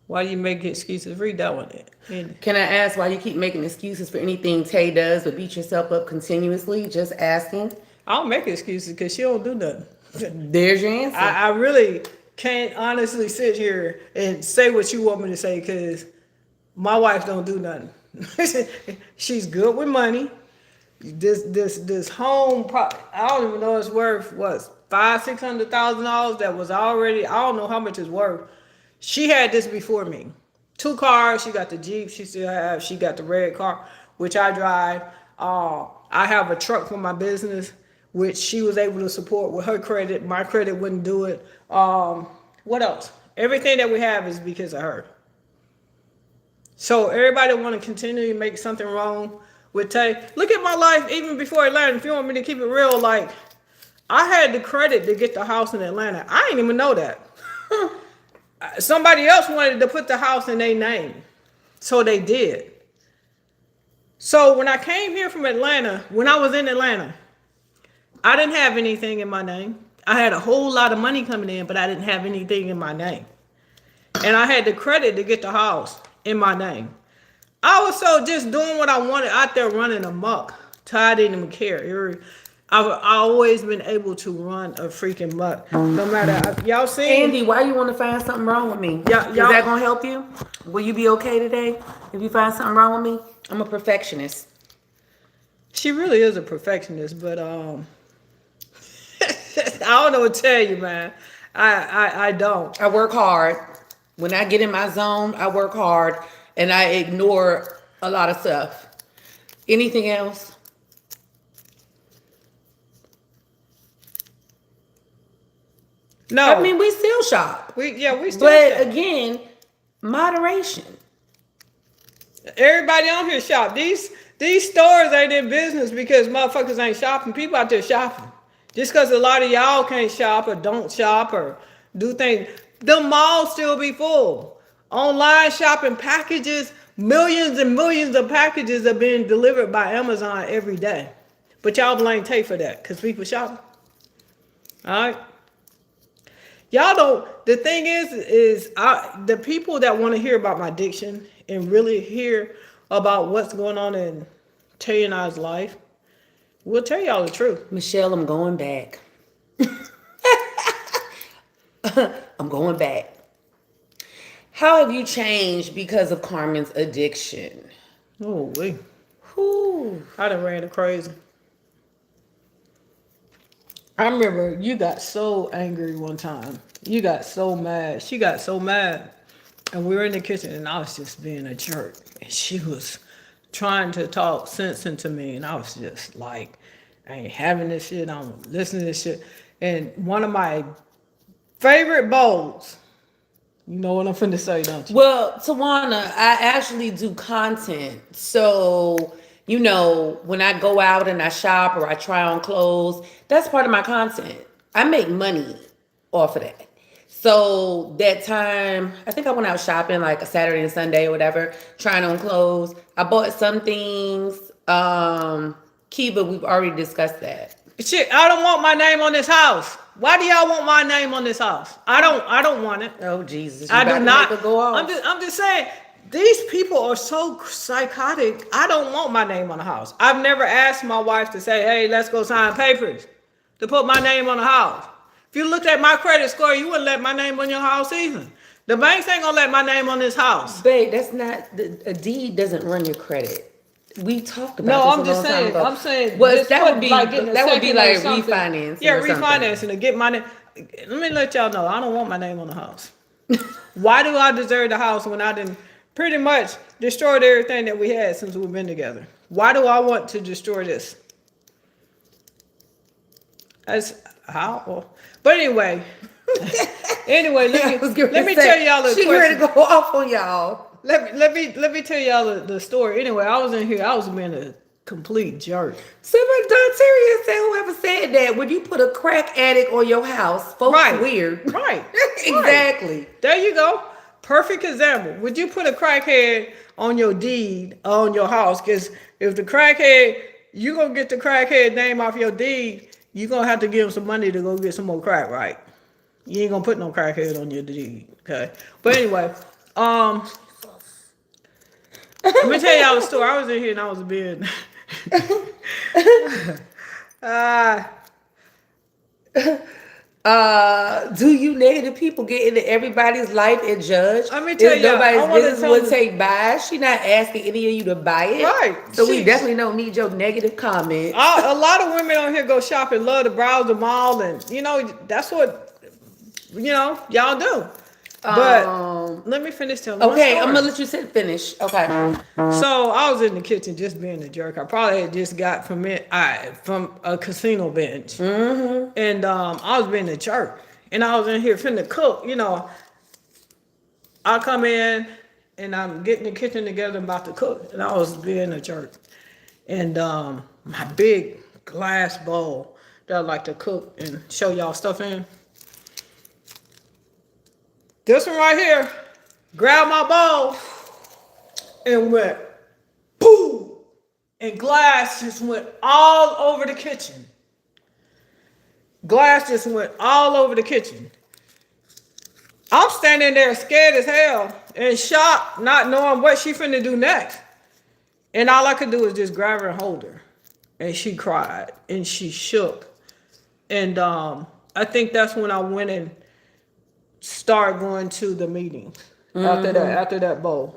Why do you make excuses? Read that one. And Can I ask why you keep making excuses for anything Tay does but beat yourself up continuously? Just asking. I don't make excuses because she don't do nothing. There's your answer. I really can't honestly sit here and say what you want me to say because my wife don't do nothing. She's good with money. This home, I don't even know it's worth what $500,000-600,000 that was already. I don't know how much it's worth. She had this before me. 2 cars. She got the Jeep. She got the red car, which I drive. I have a truck for my business, which she was able to support with her credit. My credit wouldn't do it. What else? Everything that we have is because of her. So everybody want to continue to make something wrong with Tay. Look at my life even before Atlanta. If you want me to keep it real, like I had the credit to get the house in Atlanta. I didn't even know that. Somebody else wanted to put the house in their name. So they did. So when I came here from Atlanta, when I was in Atlanta, I didn't have anything in my name. I had a whole lot of money coming in, but I didn't have anything in my name. And I had the credit to get the house in my name. I was so just doing what I wanted out there running amok. So I didn't even care. I've always been able to run a freaking muck. No matter, y'all seen? Andy, why you want to find something wrong with me? Yeah, Is that going to help you? Will you be okay today if you find something wrong with me? I'm a perfectionist. She really is a perfectionist, but I don't know what to tell you, man. I don't. I work hard. When I get in my zone, I work hard and I ignore a lot of stuff. Anything else? No. I mean, we still shop. We still But shop. again, moderation. Everybody on here shop. These stores ain't in business because motherfuckers ain't shopping. People out there shopping. Just because a lot of y'all can't shop or don't shop or do things, the malls still be full. Online shopping packages, millions and millions of packages are being delivered by Amazon every day. But y'all blame Tay for that because people shopping. All right. Y'all don't. The thing is the people that want to hear about my addiction and really hear about what's going on in Tay and I's life, we'll tell y'all the truth. Michelle, I'm going back. I'm going back. How have you changed because of Carmen's addiction? Oh, wait. Whew. I done ran crazy. I remember you got so angry one time. You got so mad. She got so mad. And we were in the kitchen and I was just being a jerk. And she was trying to talk sense into me. And I was just like, I ain't having this shit. I'm listening to this shit. And one of my favorite bowls, you know what I'm finna say, don't you? Well, Tawana, I actually do content. So, you know, when I go out and I shop or I try on clothes, that's part of my content. I make money off of that. So that time, I think I went out shopping like a Saturday and Sunday or whatever, trying on clothes. I bought some things. Kiva, we've already discussed that. Shit, I don't want my name on this house. Why do y'all want my name on this house? I don't want it. Oh Jesus! I do not. Make her go off. I'm just saying. These people are so psychotic. I don't want my name on the house. I've never asked my wife to say, "Hey, let's go sign papers," to put my name on the house. If you looked at my credit score, you wouldn't let my name on your house either. The banks ain't gonna let my name on this house. Babe, that's not a deed. Doesn't run your credit. We talked about No, this I'm a just long time saying. ago. I'm saying. Well, just that put, would be like getting a that would be second or like something. refinancing. Yeah, or something. refinancing to get my name. let me let y'all know, I don't want my name on the house. Why do I deserve the house when I didn't pretty much destroyed everything that we had since we've been together? Why do I want to destroy this? That's how. But anyway, let me tell y'all a She ready to go off on y'all. Let me tell y'all the story. Anyway, I was in here. I was being a complete jerk. Simon Dontaria said, whoever said that, when you put a crack addict on your house, folks weird. Right. Exactly. Right. There you go. Perfect example. Would you put a crackhead on your deed on your house? Because if the crackhead, you gonna get the crackhead name off your deed, you gonna have to give him some money to go get some more crack, right? You ain't gonna put no crackhead on your deed, okay? But anyway, let me tell y'all a story. I was in here and I was being Do you negative people get into everybody's life and judge? Let me tell y'all, nobody's business would take buy. She not asking any of you to buy it. Right. So we definitely don't need your negative comments. A lot of women on here go shopping, love to browse the mall, and that's what y'all do. But let me finish telling my story. I'm gonna let you finish. Okay. So I was in the kitchen just being a jerk. I probably had just got from a casino bench, and I was being a jerk. And I was in here finna cook. I come in and I'm getting the kitchen together, about to cook, and I was being a jerk. And my big glass bowl that I like to cook and show y'all stuff in. This one right here, grabbed my bowl and went boom, and glass just went all over the kitchen. Glass just went all over the kitchen. I'm standing there scared as hell and shocked, not knowing what she finna do next. And all I could do was just grab her and hold her. And she cried and she shook. And I think that's when I went and started going to the meetings after that bowl.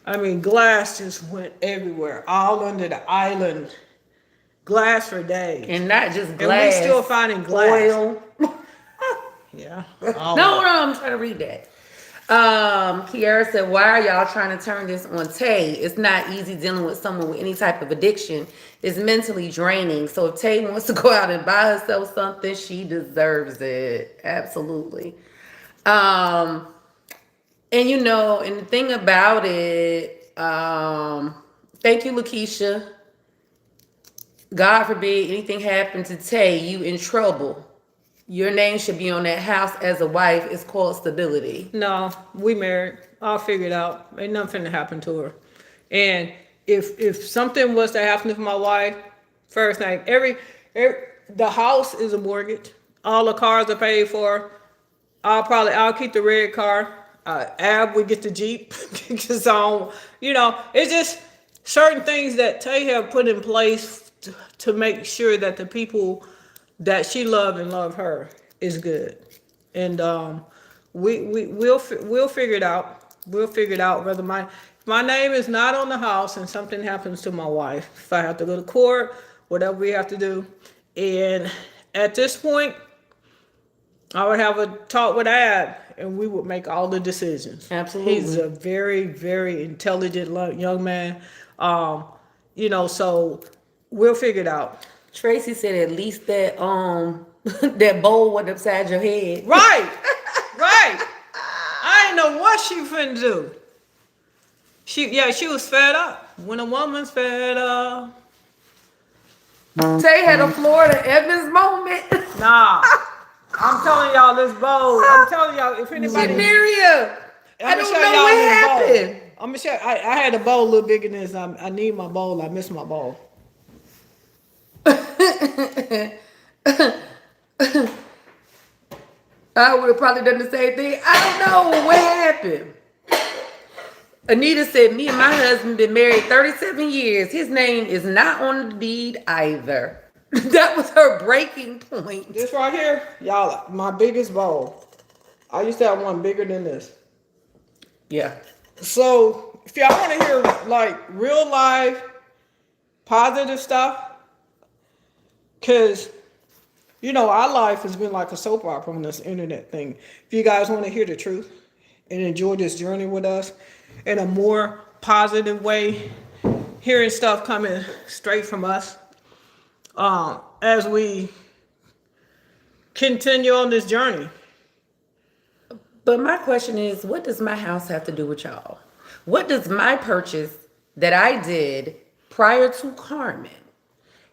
I mean, glass just went everywhere, all under the island. Glass for days. And not just glass. And we still finding glass. Oil. Yeah. No, I'm trying to read that. Kiara said, why are y'all trying to turn this on Tay? It's not easy dealing with someone with any type of addiction. It's mentally draining. So if Tay wants to go out and buy herself something, she deserves it. Absolutely. And and the thing about it, thank you, Lakeisha. God forbid anything happened to Tay, you in trouble. Your name should be on that house as a wife. It's called stability. No, we married. I'll figure it out. Ain't nothing to happen to her. And if something was to happen to my wife, first thing, the house is a mortgage. All the cars are paid for. I'll keep the red car. Ab would get the Jeep. Because it's just certain things that Tay have put in place to make sure that the people that she love and love her is good. And we'll figure it out. We'll figure it out. Whether my name is not on the house and something happens to my wife, if I have to go to court, whatever we have to do. And at this point, I would have a talk with Ab, and we would make all the decisions. Absolutely. He's a very, very intelligent young man. So we'll figure it out. Tracy said at least that that bowl went upside your head. Right. I didn't know what she finna do. She was fed up. When a woman's fed up. Tay had a Florida Evans moment. Nah. I'm telling y'all this bowl. I'm telling y'all, if anybody. Samaria, I don't know what happened. I'm gonna show you. I had a bowl a little bigger than this. I need my bowl. I miss my bowl. I would have probably done the same thing. I don't know what happened. Anita said, me and my husband been married 37 years. His name is not on the deed either. That was her breaking point. This right here, y'all, my biggest bowl. I used to have one bigger than this. Yeah. So if y'all want to hear like real life positive stuff, because Our life has been like a soap opera on this internet thing. If you guys want to hear the truth and enjoy this journey with us in a more positive way, hearing stuff coming straight from us, as we continue on this journey. But my question is, what does my house have to do with y'all? What does my purchase that I did prior to Carmen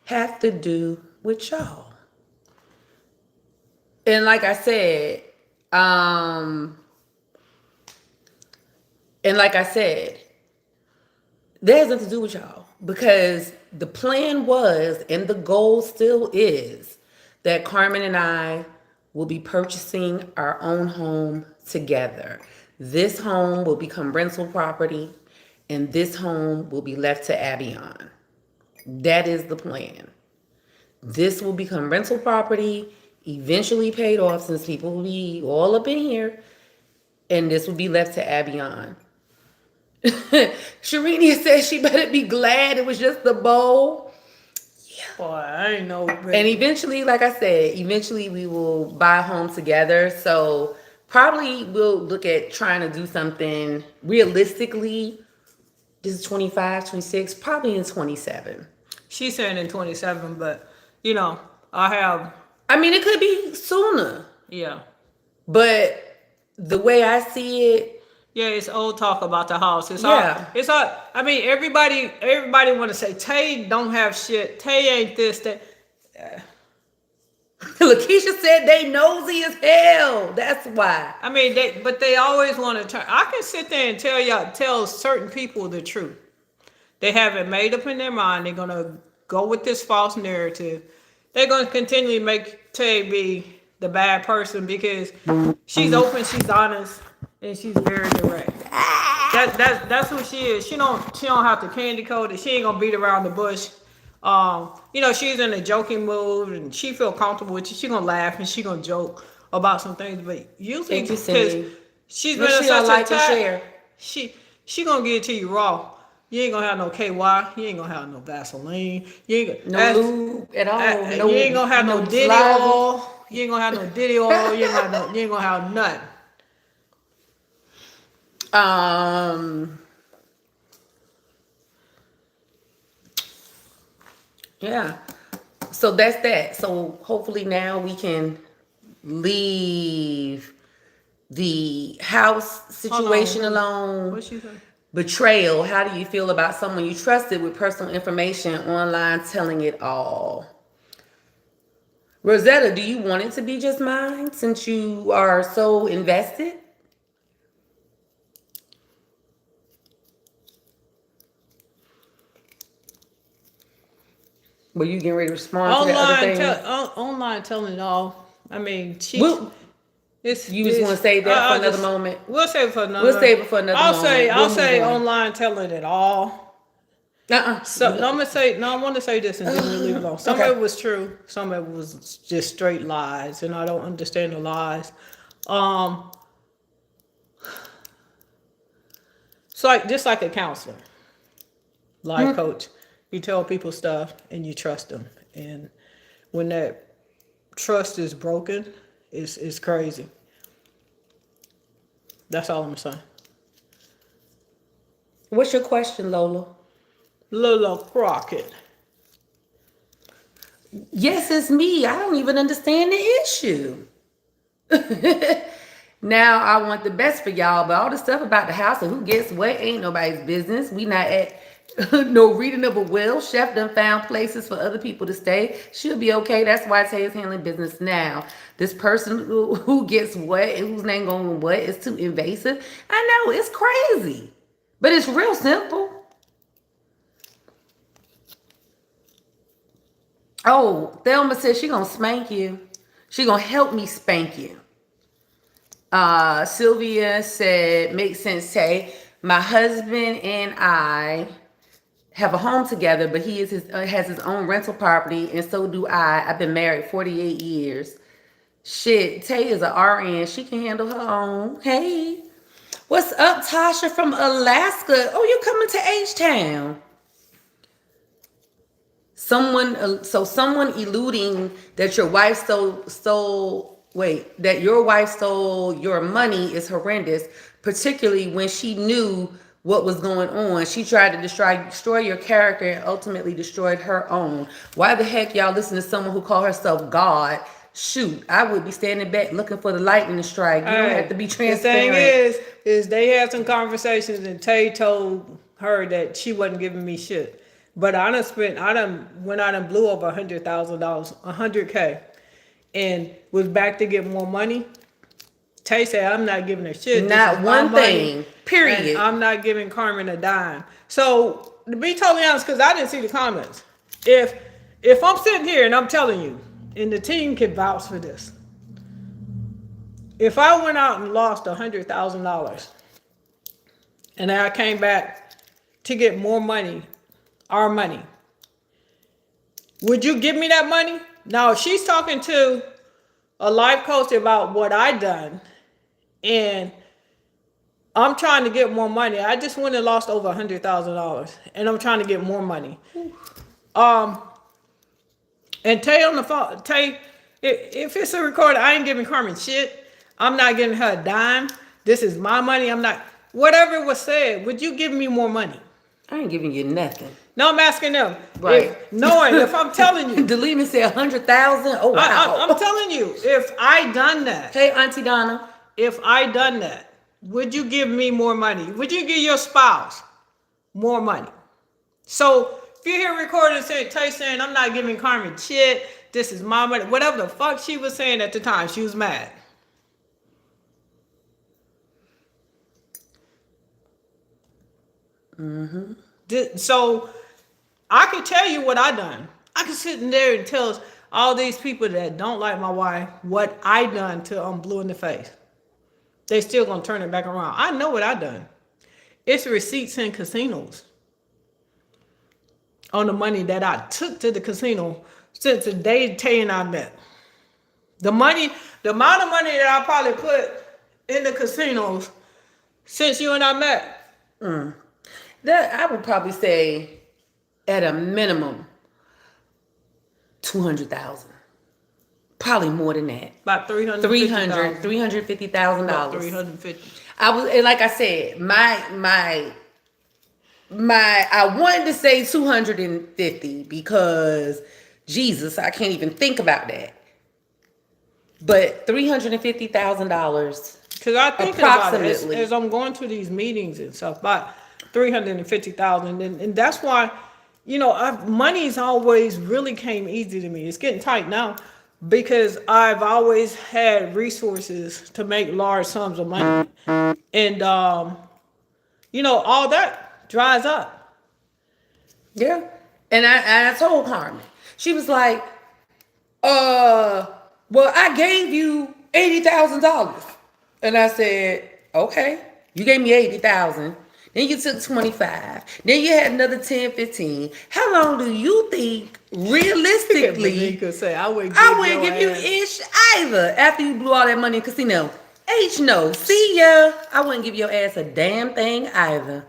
have to do with y'all? And like I said, that has nothing to do with y'all, because the plan was and the goal still is that Carmen and I will be purchasing our own home together. This home will become rental property, and this home will be left to Abion. That is the plan. This will become rental property, eventually paid off, since people will be all up in here, and this will be left to Abion. Sharinia said she better be glad it was just the bowl. Boy, I ain't know. And eventually, like I said, we will buy a home together. So probably we'll look at trying to do something realistically. This is 25, 26, probably in 27. She's saying in 27, but it could be sooner. Yeah. But the way I see it, yeah, it's old talk about the house. Everybody want to say Tay don't have shit. Tay ain't this, that. Lakeisha said they nosy as hell. That's why. They always want to turn. I can sit there and tell certain people the truth. They have it made up in their mind. They're gonna go with this false narrative. They're gonna continually make Tay be the bad person because she's open, she's honest, and she's very direct. That's who she is. She don't have to candy coat it. She ain't gonna beat around the bush. She's in a joking mood and she feel comfortable with you. She gonna laugh and she gonna joke about some things, but usually because she's been in such a time, she gonna get it to you raw. You ain't gonna have no KY. You ain't gonna have no Vaseline. You ain't no lube at all. You ain't gonna have no Diddy oil. You ain't gonna have no Diddy oil. You ain't gonna have nothing. Yeah. So that's that. So hopefully now we can leave the house situation alone. What she say? Betrayal. How do you feel about someone you trusted with personal information online telling it all? Rosetta, do you want it to be just mine since you are so invested? Were you getting ready to respond to the other thing? Online telling it all. You just want to save that for another moment? We'll save it for another. We'll save it for another moment. I'll say online telling it all. So I want to say this and then we'll leave it alone. Some of it was true. Some of it was just straight lies, and I don't understand the lies. It's just like a counselor, life coach. You tell people stuff and you trust them, and when that trust is broken, it's crazy. That's all I'm saying. What's your question, Lola? Lola Crockett. Yes, it's me. I don't even understand the issue. Now, I want the best for y'all, but all the stuff about the house and who gets what ain't nobody's business. We not at no reading of a will. Chef done found places for other people to stay. She'll be okay. That's why Tay is handling business now. This person who gets what and whose name going on what is too invasive. I know, it's crazy. But it's real simple. Oh, Thelma said she gonna spank you. She gonna help me spank you. Sylvia said, makes sense, Tay. My husband and I have a home together, but he has his own rental property, and so do I. I've been married 48 years. Shit, Tay is a RN. She can handle her own. Hey, what's up, Tasha from Alaska? Oh, you coming to H-Town? someone eluding that your wife that your wife stole your money is horrendous, particularly when she knew what was going on. She tried to destroy your character and ultimately destroyed her own. Why the heck y'all listen to someone who called herself God? Shoot, I would be standing back looking for the lightning to strike. You don't have to be transparent. The thing is they had some conversations and Tay told her that she wasn't giving me shit. But I went out and blew over $100,000, $100K, and was back to get more money. Tay said, I'm not giving her shit. Not one thing, period. And I'm not giving Carmen a dime. So, to be totally honest, because I didn't see the comments, if I'm sitting here and I'm telling you, and the team can vouch for this, if I went out and lost $100,000 and I came back to get more money, our money, would you give me that money? Now, if she's talking to a life coach about what I done, and I'm trying to get more money. I just went and lost over $100,000, and I'm trying to get more money. And Tay on the phone, Tay, if it's a recorder, I ain't giving Carmen shit. I'm not giving her a dime. This is my money. I'm not. Whatever was said, would you give me more money? I ain't giving you nothing. No, I'm asking them. Right. If I'm telling you. Delina said 100,000. Oh wow. I'm telling you, if I done that. Hey, Auntie Donna. If I done that, would you give me more money? Would you give your spouse more money? So if you hear recording Tay saying, I'm not giving Carmen shit, this is my money, whatever the fuck she was saying at the time, she was mad. So I could tell you what I done. I could sit in there and tell all these people that don't like my wife what I done till I'm blue in the face. They still gonna turn it back around. I know what I done. It's receipts in casinos on the money that I took to the casino since the day Tay and I met. The amount of money that I probably put in the casinos since you and I met. That I would probably say at a minimum 200,000. Probably more than that. About $350,000. $350,000. $350. I was, and like I said, my I wanted to say 250 because Jesus, I can't even think about that. But $350,000. Because I think about it as I'm going to these meetings and stuff, about $350,000, and that's why, money's always really came easy to me. It's getting tight now because I've always had resources to make large sums of money, and all that dries up. Yeah, and I told Carmen, she was like, well, I gave you $80,000, and I said, okay, you gave me 80,000. Then you took 25. Then you had another 10, 15. How long do you think realistically I wouldn't give you ish either after you blew all that money in casino? H no. See ya. I wouldn't give your ass a damn thing either.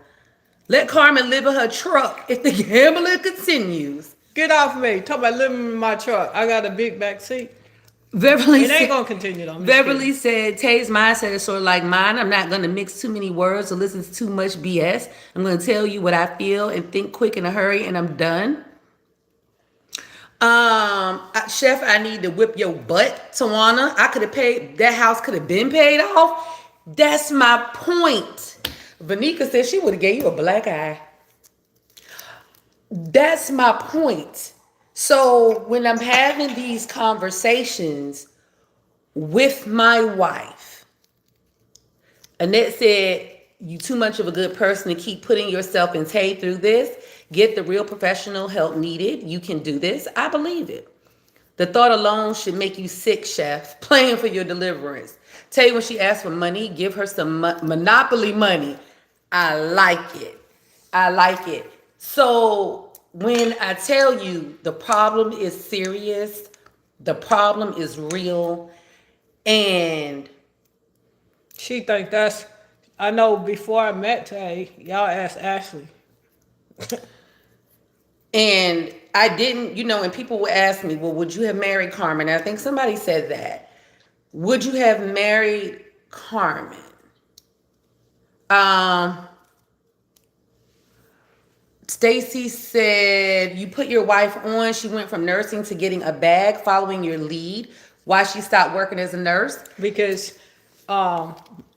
Let Carmen live in her truck if the gambling continues. Get off me. Talk about living in my truck. I got a big back seat. Beverly it ain't gonna continue though. Beverly said, Tay's mindset is sort of like mine. I'm not gonna mix too many words or listen to too much BS. I'm gonna tell you what I feel and think quick in a hurry, and I'm done. Chef, I need to whip your butt, Tawana. I could have paid, that house could have been paid off. That's my point. Vanika said she would have gave you a black eye. That's my point. So when I'm having these conversations with my wife, Annette said, you too much of a good person to keep putting yourself in Tay through this. Get the real professional help needed. You can do this. I believe it. The thought alone should make you sick, Chef, playing for your deliverance. Tay, when she asks for money, give her some monopoly money. I like it. I like it. So when I tell you the problem is serious, the problem is real, and she think that's, I know before I met Tay, y'all asked Ashley. And I didn't, and people would ask me, well, would you have married Carmen? And I think somebody said that. Would you have married Carmen? Stacy said you put your wife on. She went from nursing to getting a bag following your lead. Why she stopped working as a nurse? Because I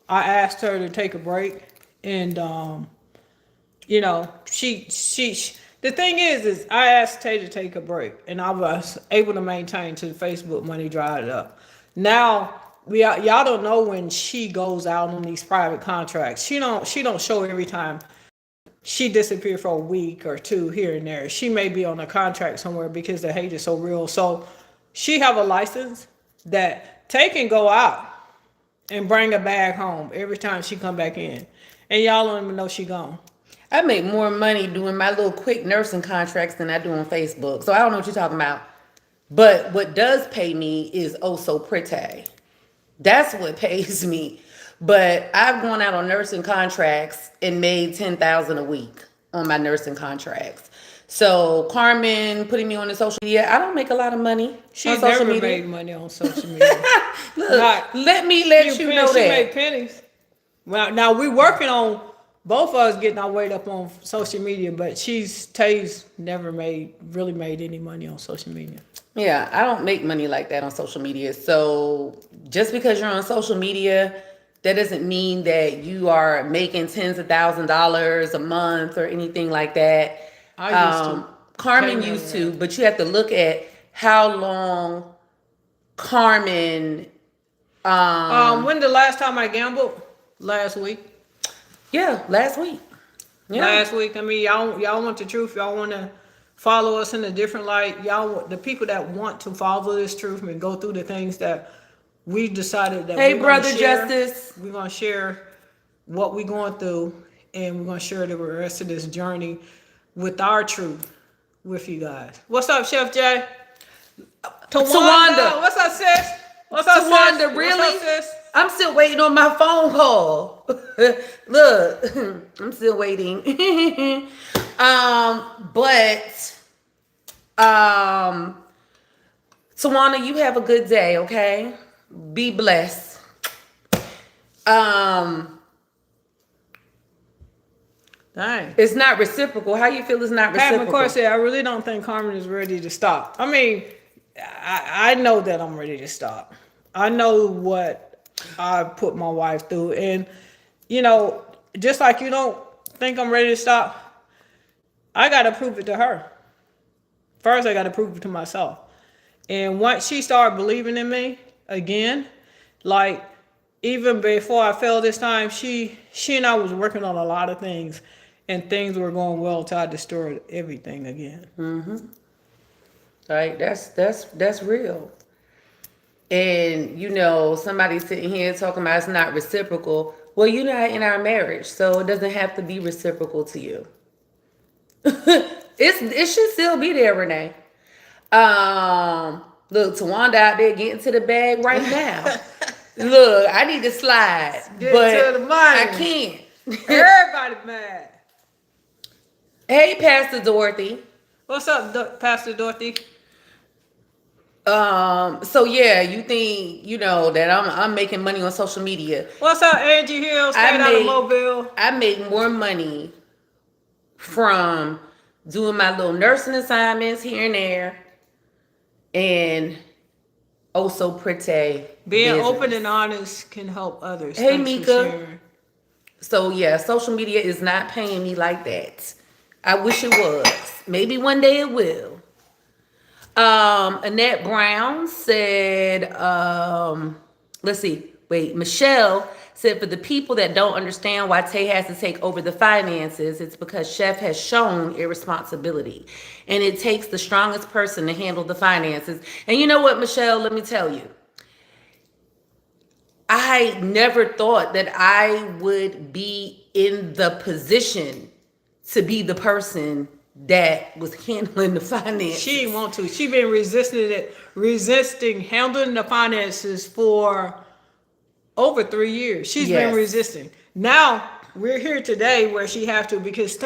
asked her to take a break, and she the thing is I asked Tay to take a break, and I was able to maintain till the Facebook money dried up. Now y'all don't know when she goes out on these private contracts. She don't show every time. She disappeared for a week or two here and there. She may be on a contract somewhere because the hate is so real. So she have a license that Tay can go out and bring a bag home every time she come back in, and y'all don't even know she gone. I make more money doing my little quick nursing contracts than I do on Facebook. So I don't know what you're talking about. But what does pay me is oh so pretty. That's what pays me. But I've gone out on nursing contracts and made $10,000 a week on my nursing contracts. So Carmen putting me on the social media, I don't make a lot of money. She's on social never media. made money on social media. Look, let me let you know she that. made pennies. Well, now we working on both of us getting our weight up on social media, but Tay's never really made any money on social media. Yeah, I don't make money like that on social media. So just because you're on social media, that doesn't mean that you are making tens of $1,000s a month or anything like that. I used to. Carmen used to, but you have to look at how long Carmen. When the last time I gambled? Last week. Yeah, last week. Yeah. Last week. I mean, y'all want the truth. Y'all want to follow us in a different light. The people that want to follow this truth and go through the things that we decided that hey, we're brother gonna share. Justice. We're gonna share what we're going through, and we're gonna share the rest of this journey with our truth with you guys. What's up, Chef Jay? Tawanda. What's up, sis? What's up, Tawanda, sis? really? What's up, sis? I'm still waiting on my phone call. Look, I'm still waiting. Tawana, you have a good day, okay? Be blessed. Dang. It's not reciprocal. How you feel it's not Pat reciprocal? McCoy said, I really don't think Carmen is ready to stop. I mean, I know that I'm ready to stop. I know what I put my wife through. And, just like you don't think I'm ready to stop, I got to prove it to her. First, I got to prove it to myself. And once she started believing in me again, like even before I fell this time, she and I was working on a lot of things, and things were going well till I destroyed everything again. Mm-hmm. Right, that's real. And somebody sitting here talking about it's not reciprocal. Well, you're not in our marriage, so it doesn't have to be reciprocal to you. It should still be there, Renee. Look, Tawanda out there getting to the bag right now. Look, I need to slide, Get but to the money. I can't. Everybody mad. Hey, Pastor Dorothy. What's up, Pastor Dorothy? So yeah, you think that I'm making money on social media? What's up, Angie Hill? Straight out of Mobile. I make more money from doing my little nursing assignments here and there, and oh so pretty. Being business. open and honest can help others. Hey, Thanks Mika. So yeah, social media is not paying me like that. I wish it was. Maybe one day it will. Annette Brown said, let's see. Wait, Michelle said, for the people that don't understand why Tay has to take over the finances, it's because Chef has shown irresponsibility. And it takes the strongest person to handle the finances. And you know what, Michelle, let me tell you. I never thought that I would be in the position to be the person that was handling the finances. She didn't want to. She been resisting handling the finances for over 3 years. She's been resisting. Now we're here today where she have to because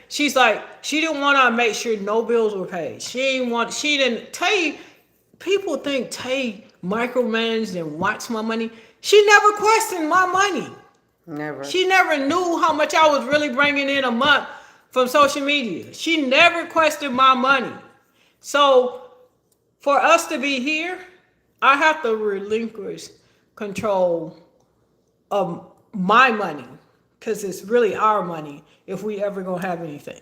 she's like she didn't want to make sure no bills were paid. She didn't Tay. People think Tay micromanaged and watched my money. She never questioned my money. Never. She never knew how much I was really bringing in a month from social media. She never questioned my money. So for us to be here, I have to relinquish control of my money because it's really our money if we ever gonna have anything.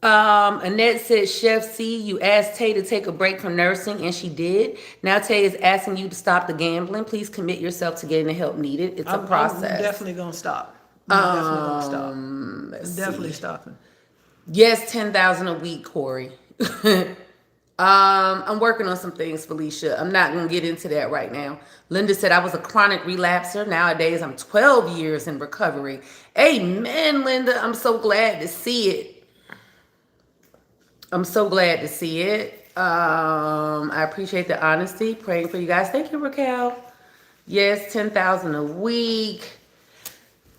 Annette said, Chef C, you asked Tay to take a break from nursing, and she did. Now Tay is asking you to stop the gambling. Please commit yourself to getting the help needed. It's a process. I'm definitely gonna stop. I'm definitely gonna stop. I'm definitely stopping. Yes, 10,000 a week, Corey. I'm working on some things, Felicia. I'm not gonna get into that right now. Linda said I was a chronic relapser. Nowadays, I'm 12 years in recovery. Amen, Linda. I'm so glad to see it. I'm so glad to see it. I appreciate the honesty. Praying for you guys. Thank you, Raquel. Yes, 10,000 a week.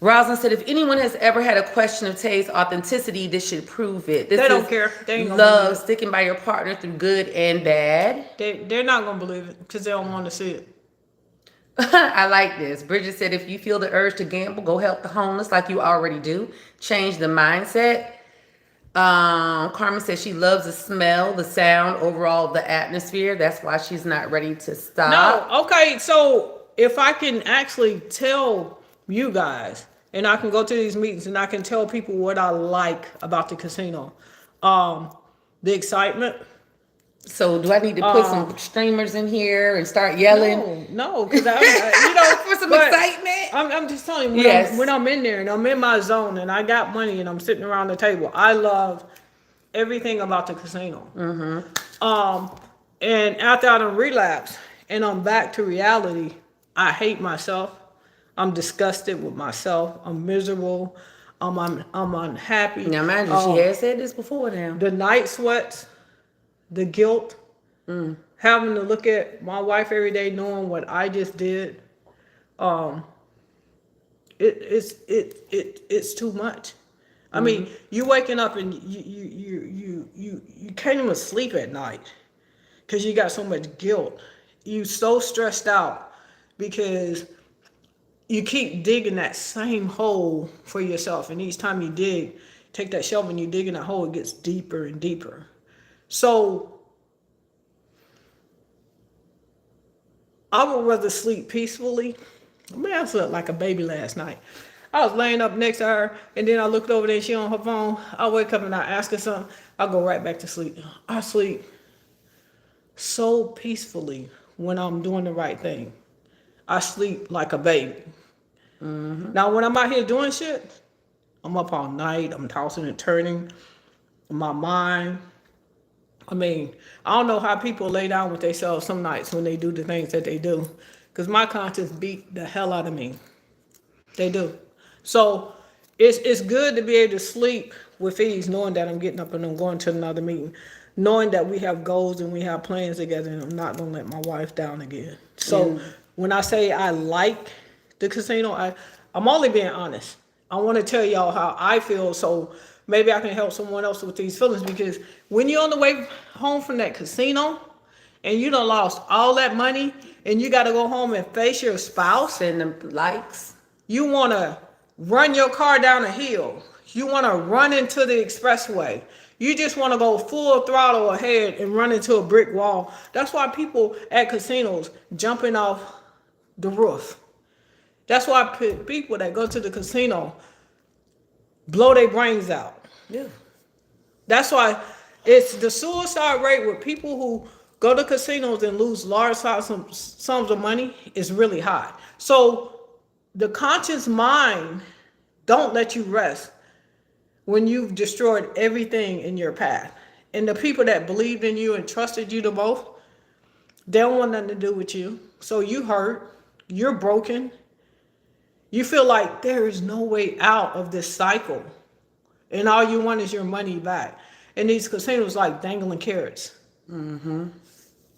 Rosalind said, if anyone has ever had a question of Tay's authenticity, this should prove it. This They don't care. They ain't gonna love believe it. sticking by your partner through good and bad. They're not gonna believe it because they don't want to see it. I like this. Bridget said, if you feel the urge to gamble, go help the homeless like you already do. Change the mindset. Carmen said she loves the smell, the sound, overall the atmosphere. That's why she's not ready to stop. No, okay. So if I can actually tell you guys, and I can go to these meetings, and I can tell people what I like about the casino, the excitement. So do I need to put some streamers in here and start yelling? No, because for some excitement. I'm just telling you, when I'm in there and I'm in my zone and I got money and I'm sitting around the table, I love everything about the casino. Mm-hmm. And after I done relapse and I'm back to reality, I hate myself. I'm disgusted with myself. I'm miserable. I'm unhappy. Now, mind you, she has said this before now. The night sweats, the guilt, having to look at my wife every day, knowing what I just did, it's too much. I mean, you waking up and you can't even sleep at night because you got so much guilt. You so stressed out because you keep digging that same hole for yourself, and each time you dig, take that shovel and you dig in that hole, it gets deeper and deeper. So I would rather sleep peacefully. I mean, I slept like a baby last night. I was laying up next to her, and then I looked over there, and she on her phone. I wake up and I ask her something. I go right back to sleep. I sleep so peacefully when I'm doing the right thing. I sleep like a baby. Mm-hmm. Now, when I'm out here doing shit, I'm up all night. I'm tossing and turning in my mind. I mean, I don't know how people lay down with themselves some nights when they do the things that they do, because my conscience beat the hell out of me. They do. So it's good to be able to sleep with ease, knowing that I'm getting up and I'm going to another meeting, knowing that we have goals and we have plans together, and I'm not going to let my wife down again. So when I say I like the casino, I'm only being honest. I want to tell y'all how I feel, so maybe I can help someone else with these feelings, because when you're on the way home from that casino and you done lost all that money and you got to go home and face your spouse and the likes, you want to run your car down a hill. You want to run into the expressway. You just want to go full throttle ahead and run into a brick wall. That's why people at casinos jumping off the roof. That's why people that go to the casino blow their brains out. Yeah. That's why it's the suicide rate with people who go to casinos and lose large sums of money is really high. So the conscious mind don't let you rest when you've destroyed everything in your path. And the people that believed in you and trusted you the most, they don't want nothing to do with you. So you hurt, you're broken. You feel like there is no way out of this cycle. And all you want is your money back. And these casinos like dangling carrots. Mm-hmm.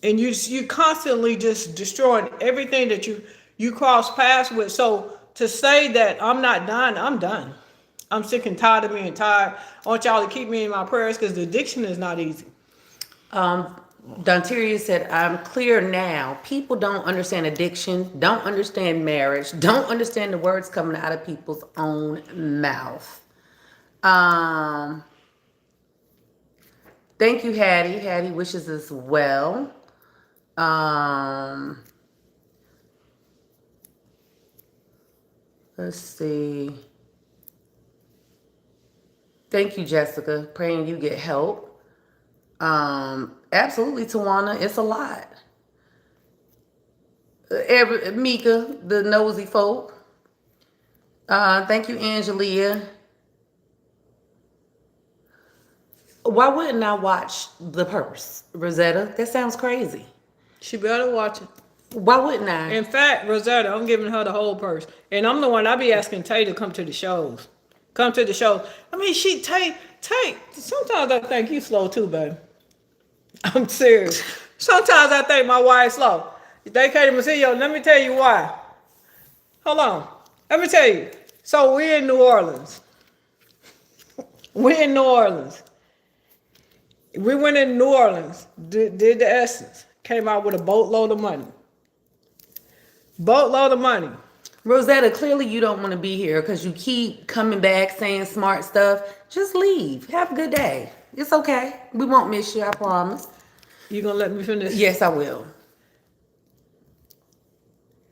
And you constantly just destroying everything that you cross paths with. So to say that I'm not done, I'm done. I'm sick and tired of being tired. I want y'all to keep me in my prayers because the addiction is not easy. Dontaria said, I'm clear now. People don't understand addiction, don't understand marriage, don't understand the words coming out of people's own mouth. Um, Thank you, Hattie. Hattie wishes us well. Um, let's see. Thank you, Jessica. Praying you get help. Absolutely, Tawana. It's a lot. Mika, the nosy folk. Thank you, Angelia. Why wouldn't I watch The Purse, Rosetta? That sounds crazy. She better watch it. Why wouldn't I? In fact, Rosetta, I'm giving her the whole purse. And I'm the one, I be asking Tay to come to the shows. Come to the show. I mean, Tay, sometimes I think you slow too, baby. I'm serious. Sometimes I think my wife's slow. They came to see you. Let me tell you why. Hold on. Let me tell you. So we're in New Orleans. We're in New Orleans. We went in New Orleans, did the Essence, came out with a boatload of money. Boatload of money. Rosetta, clearly you don't want to be here because you keep coming back saying smart stuff. Just leave. Have a good day. It's okay. We won't miss you, I promise. You gonna let me finish? Yes, I will.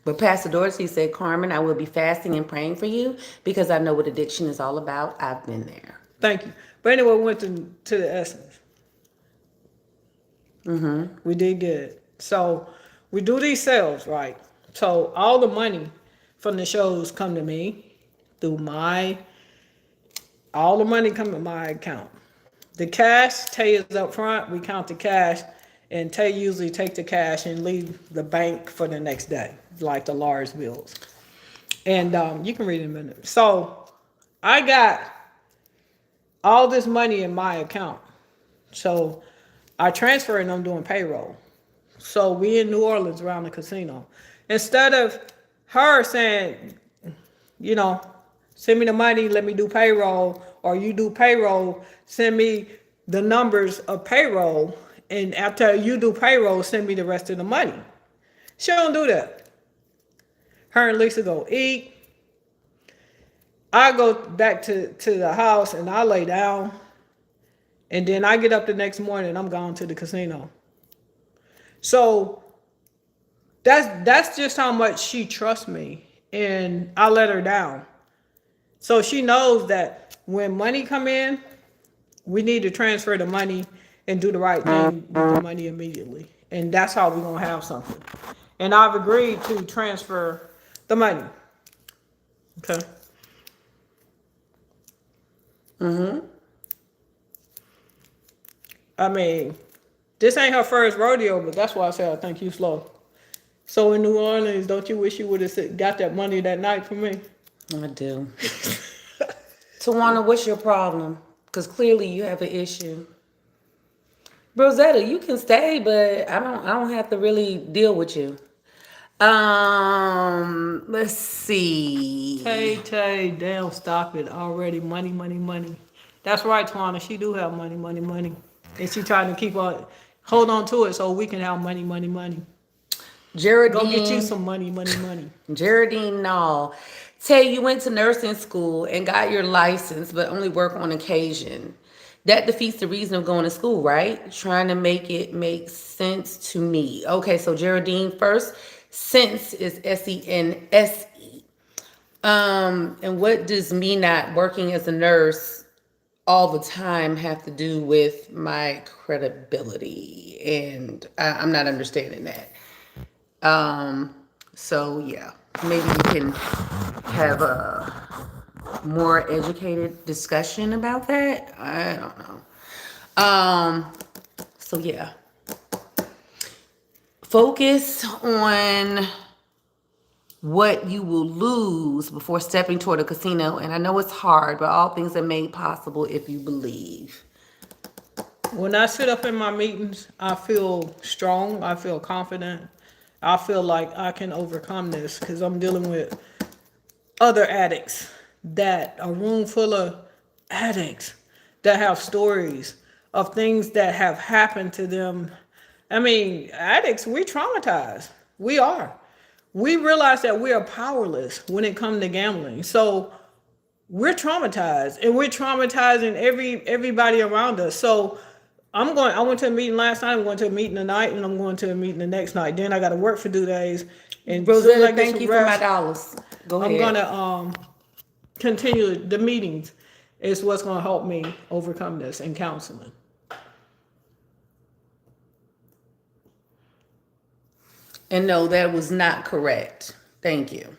But Pastor Dorsey said, Carmen, I will be fasting and praying for you because I know what addiction is all about. I've been there. Thank you. But anyway, we went to the Essence. We did good. So we do these sales, right? So all the money from the shows come to me through all the money come to my account. The cash, Tay is up front. We count the cash, and Tay usually take the cash and leave the bank for the next day, like the large bills. And you can read it in a minute. So I got all this money in my account. So I transfer and I'm doing payroll. So we in New Orleans around the casino. Instead of her saying, send me the money, let me do payroll, or you do payroll, send me the numbers of payroll, and after you do payroll, send me the rest of the money. She don't do that. Her and Lisa go eat. I go back to the house and I lay down. And then I get up the next morning and I'm gone to the casino. So that's just how much she trusts me. And I let her down. So she knows that when money come in, we need to transfer the money and do the right thing with the money immediately. And that's how we're going to have something. And I've agreed to transfer the money. Okay. I mean, this ain't her first rodeo, but that's why I said I think you slow. So in New Orleans, don't you wish you would have got that money that night for me? I do. Tawana, what's your problem? Because clearly you have an issue. Rosetta, you can stay, but I don't have to really deal with you. Let's see. Tay, damn, stop it already. Money, money, money. That's right, Tawana. She do have money, money, money. And she trying to hold on to it so we can have money, money, money. Geraldine. Go get you some money, money, money. Geraldine, no. Tay, you went to nursing school and got your license, but only work on occasion. That defeats the reason of going to school, right? Trying to make it make sense to me. Okay, so Geraldine first. Sense is S-E-N-S-E. And what does me not working as a nurse all the time have to do with my credibility? And I'm not understanding that. So yeah, maybe we can have a more educated discussion about that. I don't know. So yeah. Focus on what you will lose before stepping toward a casino. And I know it's hard, but all things are made possible if you believe. When I sit up in my meetings, I feel strong. I feel confident. I feel like I can overcome this because I'm dealing with other addicts that a room full of addicts that have stories of things that have happened to them. I mean, addicts, we traumatized. We are. We realize that we are powerless when it comes to gambling. So we're traumatized, and we're traumatizing everybody around us. So I went to a meeting last night, I'm going to a meeting tonight, and I'm going to a meeting the next night. Then I gotta work for 2 days. And as soon as I Rosetta, get thank some you for my rest, dollars. Go I'm ahead. gonna continue the meetings is what's gonna help me overcome this in counseling. And no, that was not correct. Thank you.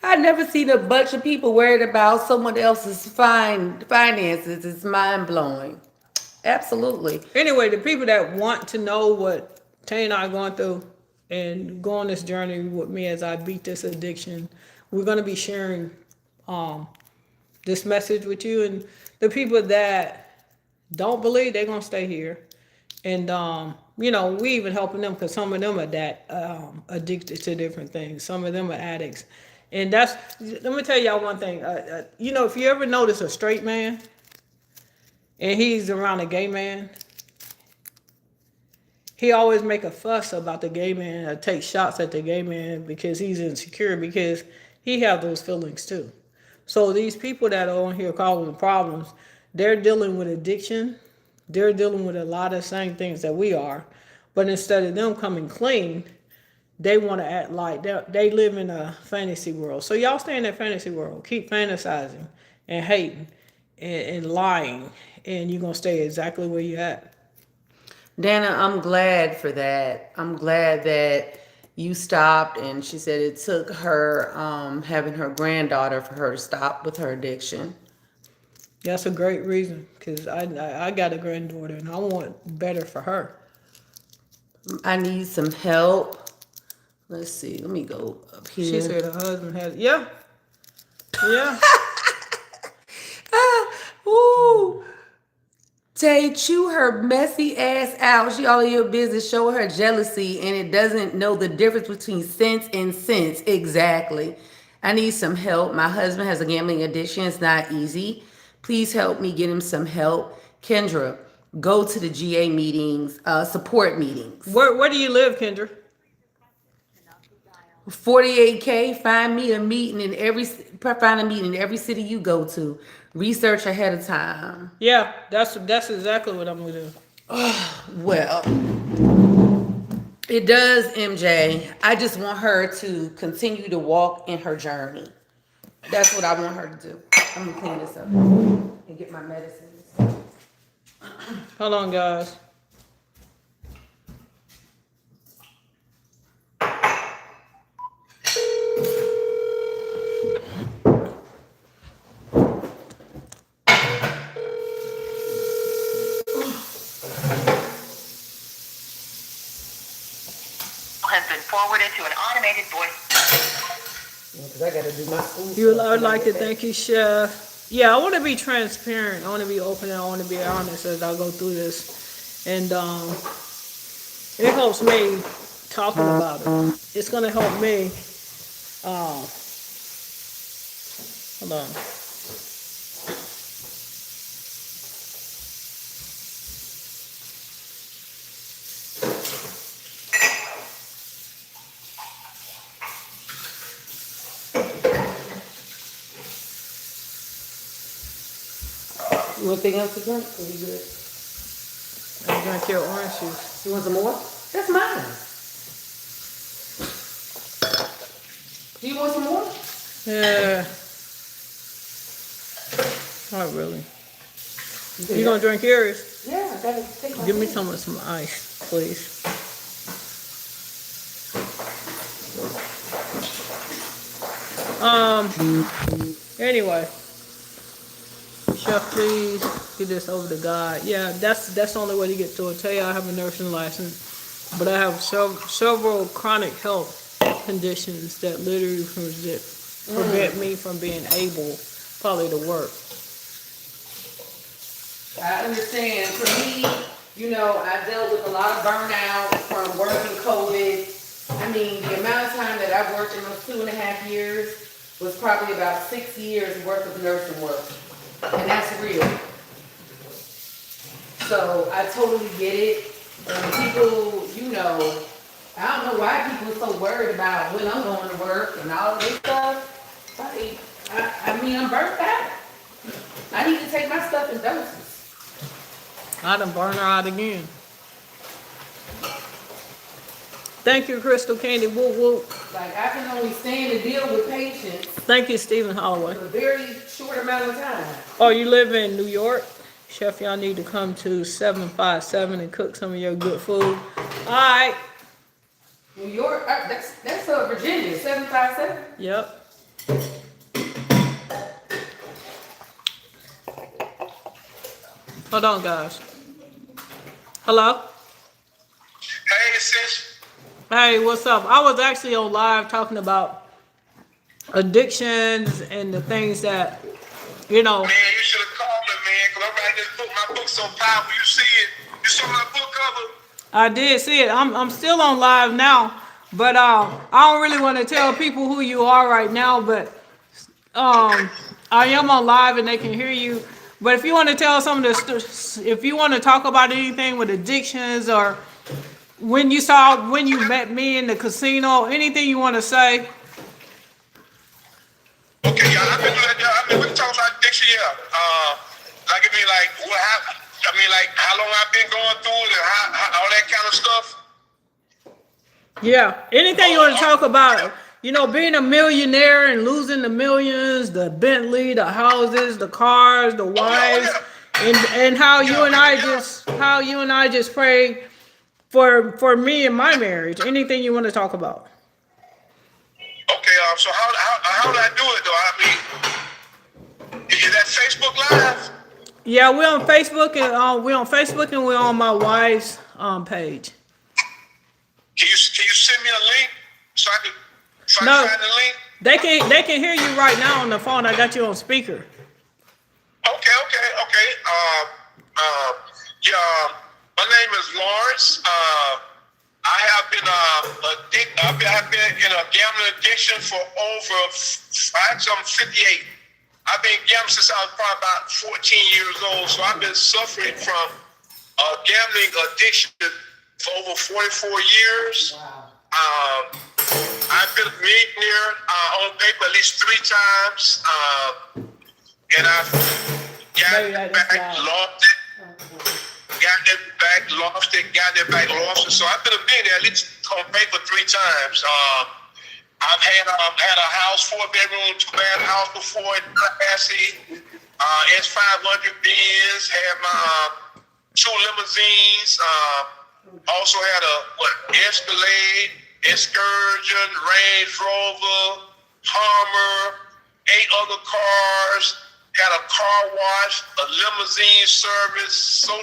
I never seen a bunch of people worried about someone else's finances. It's mind blowing. Absolutely. Anyway, the people that want to know what Tay and I are going through and go on this journey with me as I beat this addiction, we're gonna be sharing this message with you. And the people that don't believe, they're gonna stay here. And we even helping them because some of them are that addicted to different things. Some of them are addicts. And let me tell y'all one thing. If you ever notice a straight man and he's around a gay man, he always make a fuss about the gay man or take shots at the gay man because he's insecure, because he have those feelings too. So these people that are on here causing problems, they're dealing with addiction. They're dealing with a lot of same things that we are. But instead of them coming clean, they want to act like they live in a fantasy world. So y'all stay in that fantasy world. Keep fantasizing and hating and lying, and you're going to stay exactly where you're at. Dana, I'm glad for that. I'm glad that you stopped, and she said it took her having her granddaughter for her to stop with her addiction. That's a great reason, because I got a granddaughter and I want better for her. I need some help. Let's see. Let me go up here. She said her husband has, yeah. Yeah. Ooh. Tay, chew her messy ass out. She all in your business, showing her jealousy, and it doesn't know the difference between sense and sense. Exactly. I need some help. My husband has a gambling addiction. It's not easy. Please help me get him some help. Kendra, go to the GA meetings, support meetings. Where do you live, Kendra? 48K, find a meeting in every city you go to. Research ahead of time. Yeah, that's exactly what I'm gonna do. Well, it does, MJ. I just want her to continue to walk in her journey. That's what I want her to do. I'm gonna clean this up and get my medicines. Hold on, guys. Has been forwarded to an automated voice. Because I gotta do my food. I would like to thank you, Chef. Yeah, I want to be transparent. I want to be open, and I want to be honest as I go through this. And it helps me talking about it. It's gonna help me. Hold on. You want anything else to drink? Or you good? I drink your orange juice. You want some more? That's mine. Do you want some more? Yeah. Not really. You gonna drink yours? Yeah, I gotta take my Give me food. some ice, please. Anyway, Chef, please get this over to God. Yeah, that's the only way to get through it. Tell you, I have a nursing license, but I have several chronic health conditions that literally prevent me from being able probably to work. I understand. For me, I dealt with a lot of burnout from working COVID. I mean, the amount of time that I I worked in those 2.5 years was probably about 6 years worth of nursing work. And that's real. So I totally get it. And people, I don't know why people are so worried about when I'm going to work and all this stuff. Like, I mean, I'm burnt out. I need to take my stuff in doses. I done burn her out again. Thank you, Crystal Candy. Whoop whoop. Like, I can only stand to deal with patients Thank you, Stephen Holloway. for a very short amount of time. Oh, you live in New York? Chef, y'all need to come to 757 and cook some of your good food. All right. New York, that's Virginia, 757. Yep. Hold on, guys. Hello? Hey, sis. Hey, what's up? I was actually on live talking about addictions and the things that, Man, you should have called me, man, because I'm writing this book. My book's so powerful. You see it? You saw my book cover? I did see it. I'm still on live now, but I don't really want to tell people who you are right now, but I am on live and they can hear you. But if you want to tell some of the, if you want to talk about anything with addictions or when you met me in the casino, anything you want to say. Okay, yeah, we can talk about addiction, yeah. How long I've been going through it and how all that kind of stuff. Yeah, anything you want to talk about, being a millionaire and losing the millions, the Bentley, the houses, the cars, the wives, and how you and I just pray for me and my marriage. Anything you want to talk about? Okay, so how do I do it though? I mean, is that Facebook Live? Yeah, we're on Facebook and we're on my wife's page. Can you send me a link so I can No. find the link? They can hear you right now on the phone. I got you on speaker. Okay. My name is Lawrence. I have been I've been in a gambling addiction for over 58. I've been gambling since I was probably about 14 years old. So I've been suffering from gambling addiction for over 44 years. Wow. I've been a millionaire on paper at least 3 times, and I've gotten it back, lost it, gotten it back, lost it, gotten it back, lost it. So I've been a millionaire at least on paper 3 times. I've had a house, 4-bedroom, 2-bath house before in Tallahassee. S500 Benz, had my 2 limousines. Also had a Escalade, Excursion, Range Rover, Hummer, 8 other cars. Had a car wash, a limousine service, a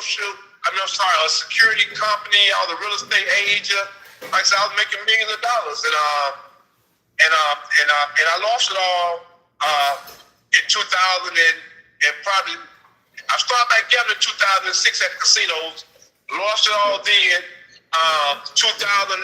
security company. I was a real estate agent. Like I said, I was making millions of dollars, and I lost it all in 2000 and probably I started back gambling in 2006 at the casinos. Lost it all then. 2009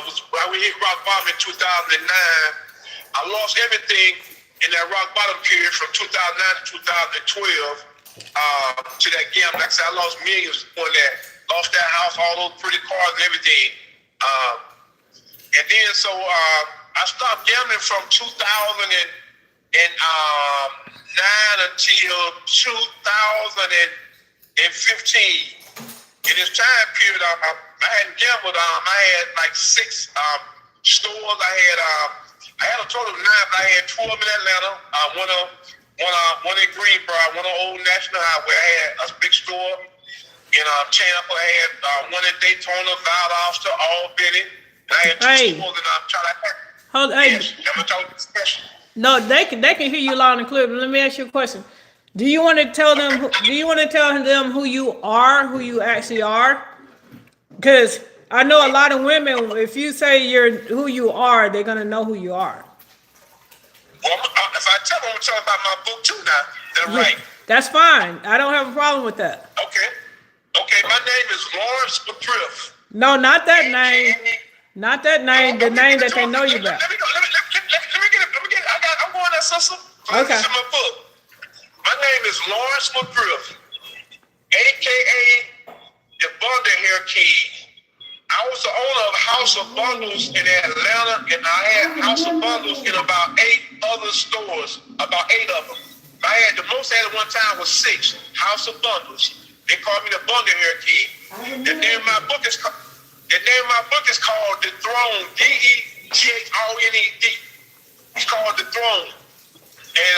was why we hit rock bottom in 2009. I lost everything in that rock bottom period from 2009 to 2012 to that gambling. Like I said, I lost millions on that. Lost that house, all those pretty cars and everything. And then I stopped gambling from 2009 until 2015. In this time period, I hadn't gambled. I had like 6 stores. I had a total of 9, but I had 12 in Atlanta. One in Greenbrier, one on Old National Highway. I had a big store in Tampa. I had one in Daytona, Valdosta, Albany. I had 2 stores in Charlotte. Yes, I'm gonna talk this question. No, they can hear you loud and clear. But let me ask you a question. Do you want to tell them? Do you want to tell them who you are, who you actually are? Because I know a lot of women. If you say you're who you are, they're gonna know who you are. Well, if I tell them, I'm talking about my book too now. That's right. That's fine. I don't have a problem with that. Okay. My name is Lawrence McGriff. No, not that name. Not that name, the name that they know you by. Let me go. Let me get it. Let me get it. I'm going there, sister. Okay. This is my book. My name is Lawrence McGriff, a.k.a. the Bundle Hair Kid. I was the owner of House of Bundles in Atlanta, and I had House of Bundles in about 8 other stores, about 8 of them. I had the most I had at one time was 6 House of Bundles. They called me the Bundle Hair Kid. The name of my book is called The Throne, D-E-T-H-R-O-N-E-D. It's called The Throne. And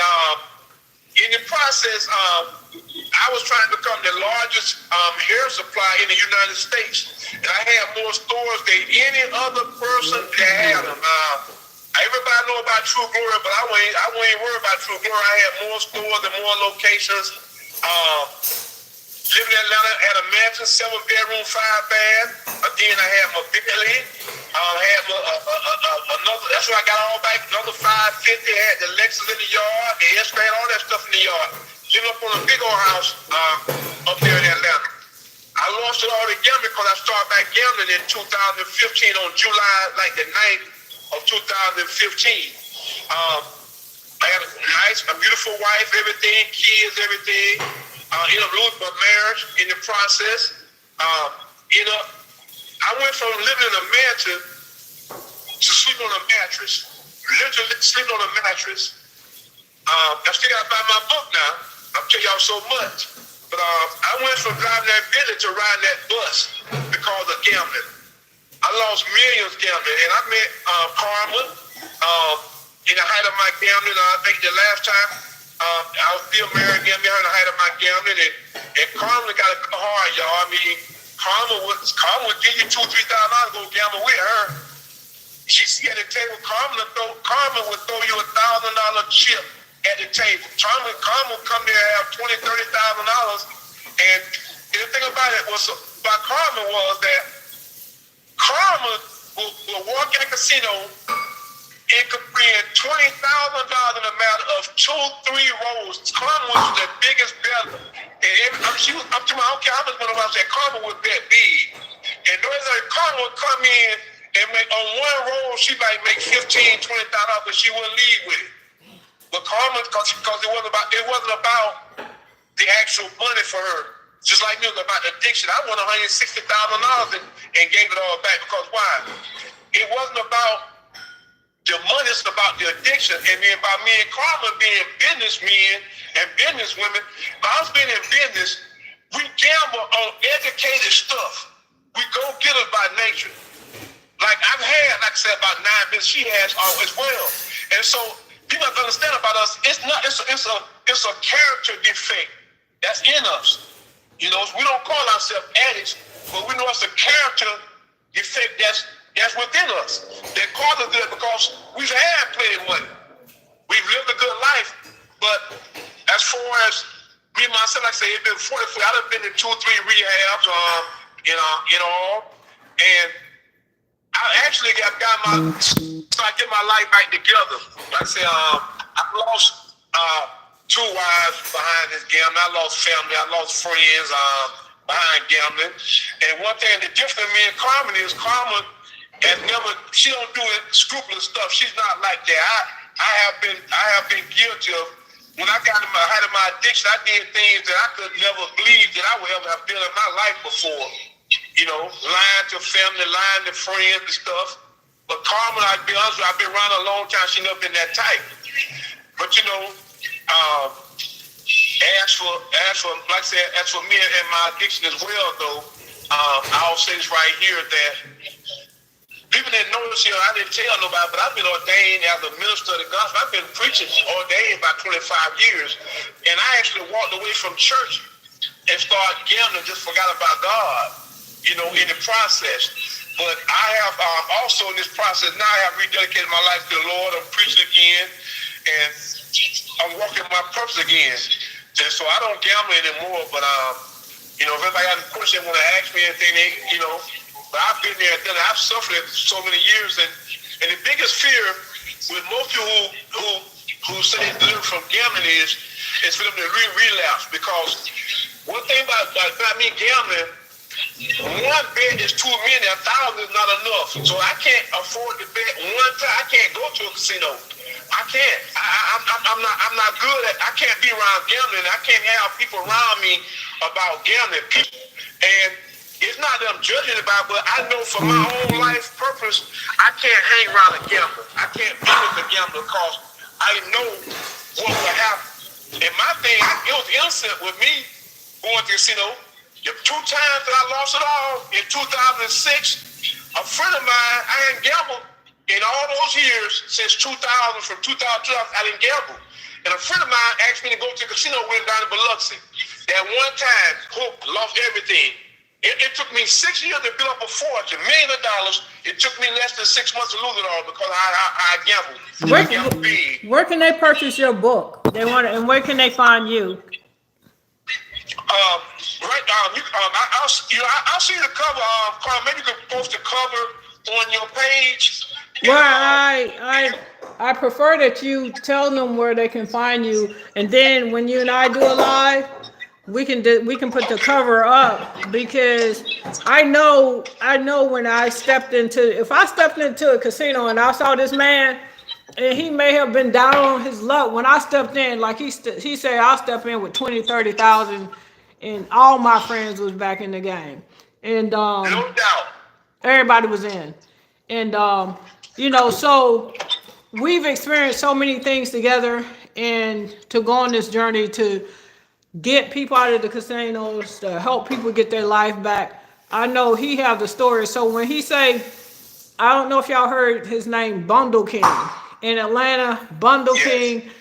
in the process, I was trying to become the largest hair supply in the United States. And I had more stores than any other person that had them. Everybody know about True Glory, but I wasn't worried about True Glory. I had more stores and more locations. Living in Atlanta, had a mansion, 7-bedroom, 5-bath. Then I had my Bentley. Had another. That's where I got all back. Another 550. Had the Lexus in the yard, the Escalade, all that stuff in the yard. Living up on a big old house up there in Atlanta. I lost it all to gambling because I started back gambling in 2015 on July, like the 9th of 2015. I had a beautiful wife, everything, kids, everything. Ended up losing my marriage in the process. I went from living in a mansion to sleep on a mattress. Literally sleep on a mattress. I still got to buy my book now. I'm telling y'all so much. But I went from driving that Bentley to riding that bus because of gambling. I lost millions gambling, and I met Karma in the height of my gambling. I think the last time I was still married, gambling her in the height of my gambling, and Karma got it hard, y'all. I mean, Karma would give you $2,000, $3,000 to go gamble with her. She at the table. Karma would throw you $1,000 chip at the table. Karma would come there and have $20,000, $30,000. And the thing about it was about Karma was that Karma will walk in a casino and could win $20,000 in a matter of 2-3 rolls. Karma was the biggest better. And I'm telling you, I don't care how much money I was at, Karma would bet big. And Karma would come in and make on one roll, she might make $15,000, $20,000, but she wouldn't leave with it. But Karma, because it wasn't about the actual money for her. Just like me, it was about addiction. I won $160,000 and gave it all back because why? It wasn't about the money, it's about the addiction. And then by me and Karma being businessmen and businesswomen, by us being in business, we gamble on educated stuff. We go get it by nature. Like I've had, like I said, about 9 business. She has all as well. And so people have to understand about us. It's a character defect that's in us. You know, we don't call ourselves addicts, but we know it's a character defect that's within us. That causes it because we've had plenty of money. We've lived a good life, but as far as me myself, like I say, it's been 44. I've been in 2 or 3 rehabs, in all, and I actually got get my life back together. Like I say, I lost 2 wives behind this gambling. I lost family. I lost friends behind gambling. And one thing, the difference in me and Carmen is Carmen has never. She don't do it scrupulous stuff. She's not like that. I have been guilty of. When I got in my height of my addiction, I did things that I could never believe that I would ever have done in my life before. You know, lying to family, lying to friends and stuff. But Carmen, I'll be honest with you, I've been around a long time. She never been that type. But you know, as for like I said, as for me and my addiction as well, though, I'll say this right here that people didn't notice here. I didn't tell nobody, but I've been ordained as a minister of the gospel. I've been preaching ordained about 25 years, and I actually walked away from church and started gambling. Just forgot about God, you know, in the process. But I have also in this process now. I have rededicated my life to the Lord. I'm preaching again, and I'm walking my purpose again. And so I don't gamble anymore. But you know, if anybody has a question, want to ask me anything, you know. But I've been there, and I've suffered it so many years, and the biggest fear with most people who say they deliver from gambling is for them to relapse. Because one thing about me gambling, one bet is too many. 1,000 is not enough. So I can't afford to bet one time. I can't go to a casino. I can't. I'm not good at. I can't be around gambling. I can't have people around me about gambling. And it's not that I'm judging about, but I know for my own life purpose, I can't hang around a gambler. I can't be with a gambler because I know what will happen. And my thing, it was innocent with me going to the casino. The 2 times that I lost it all in 2006, a friend of mine, I hadn't gambled in all those years since 2000, from 2012, I didn't gamble. And a friend of mine asked me to go to the casino with him down in Biloxi. That one time, Hope lost everything. It took me 6 years to build up a fortune, millions of dollars. It took me less than 6 months to lose it all because I gambled. I gambled big. Where can they purchase your book? They want it, and where can they find you? I'll see the cover. Carl, maybe you can post the cover on your page. Well, I prefer that you tell them where they can find you, and then when you and I do a live, we can put the cover up, because I know when if I stepped into a casino and I saw this man, and he may have been down on his luck when I stepped in, like he said, I'll step in with 20, 30,000, and all my friends was back in the game, and No doubt. everybody was in, and so we've experienced so many things together, and to go on this journey to get people out of the casinos, to help people get their life back. I know he have the story. So when he say, I don't know if y'all heard his name, Bundle King in Atlanta. Bundle King,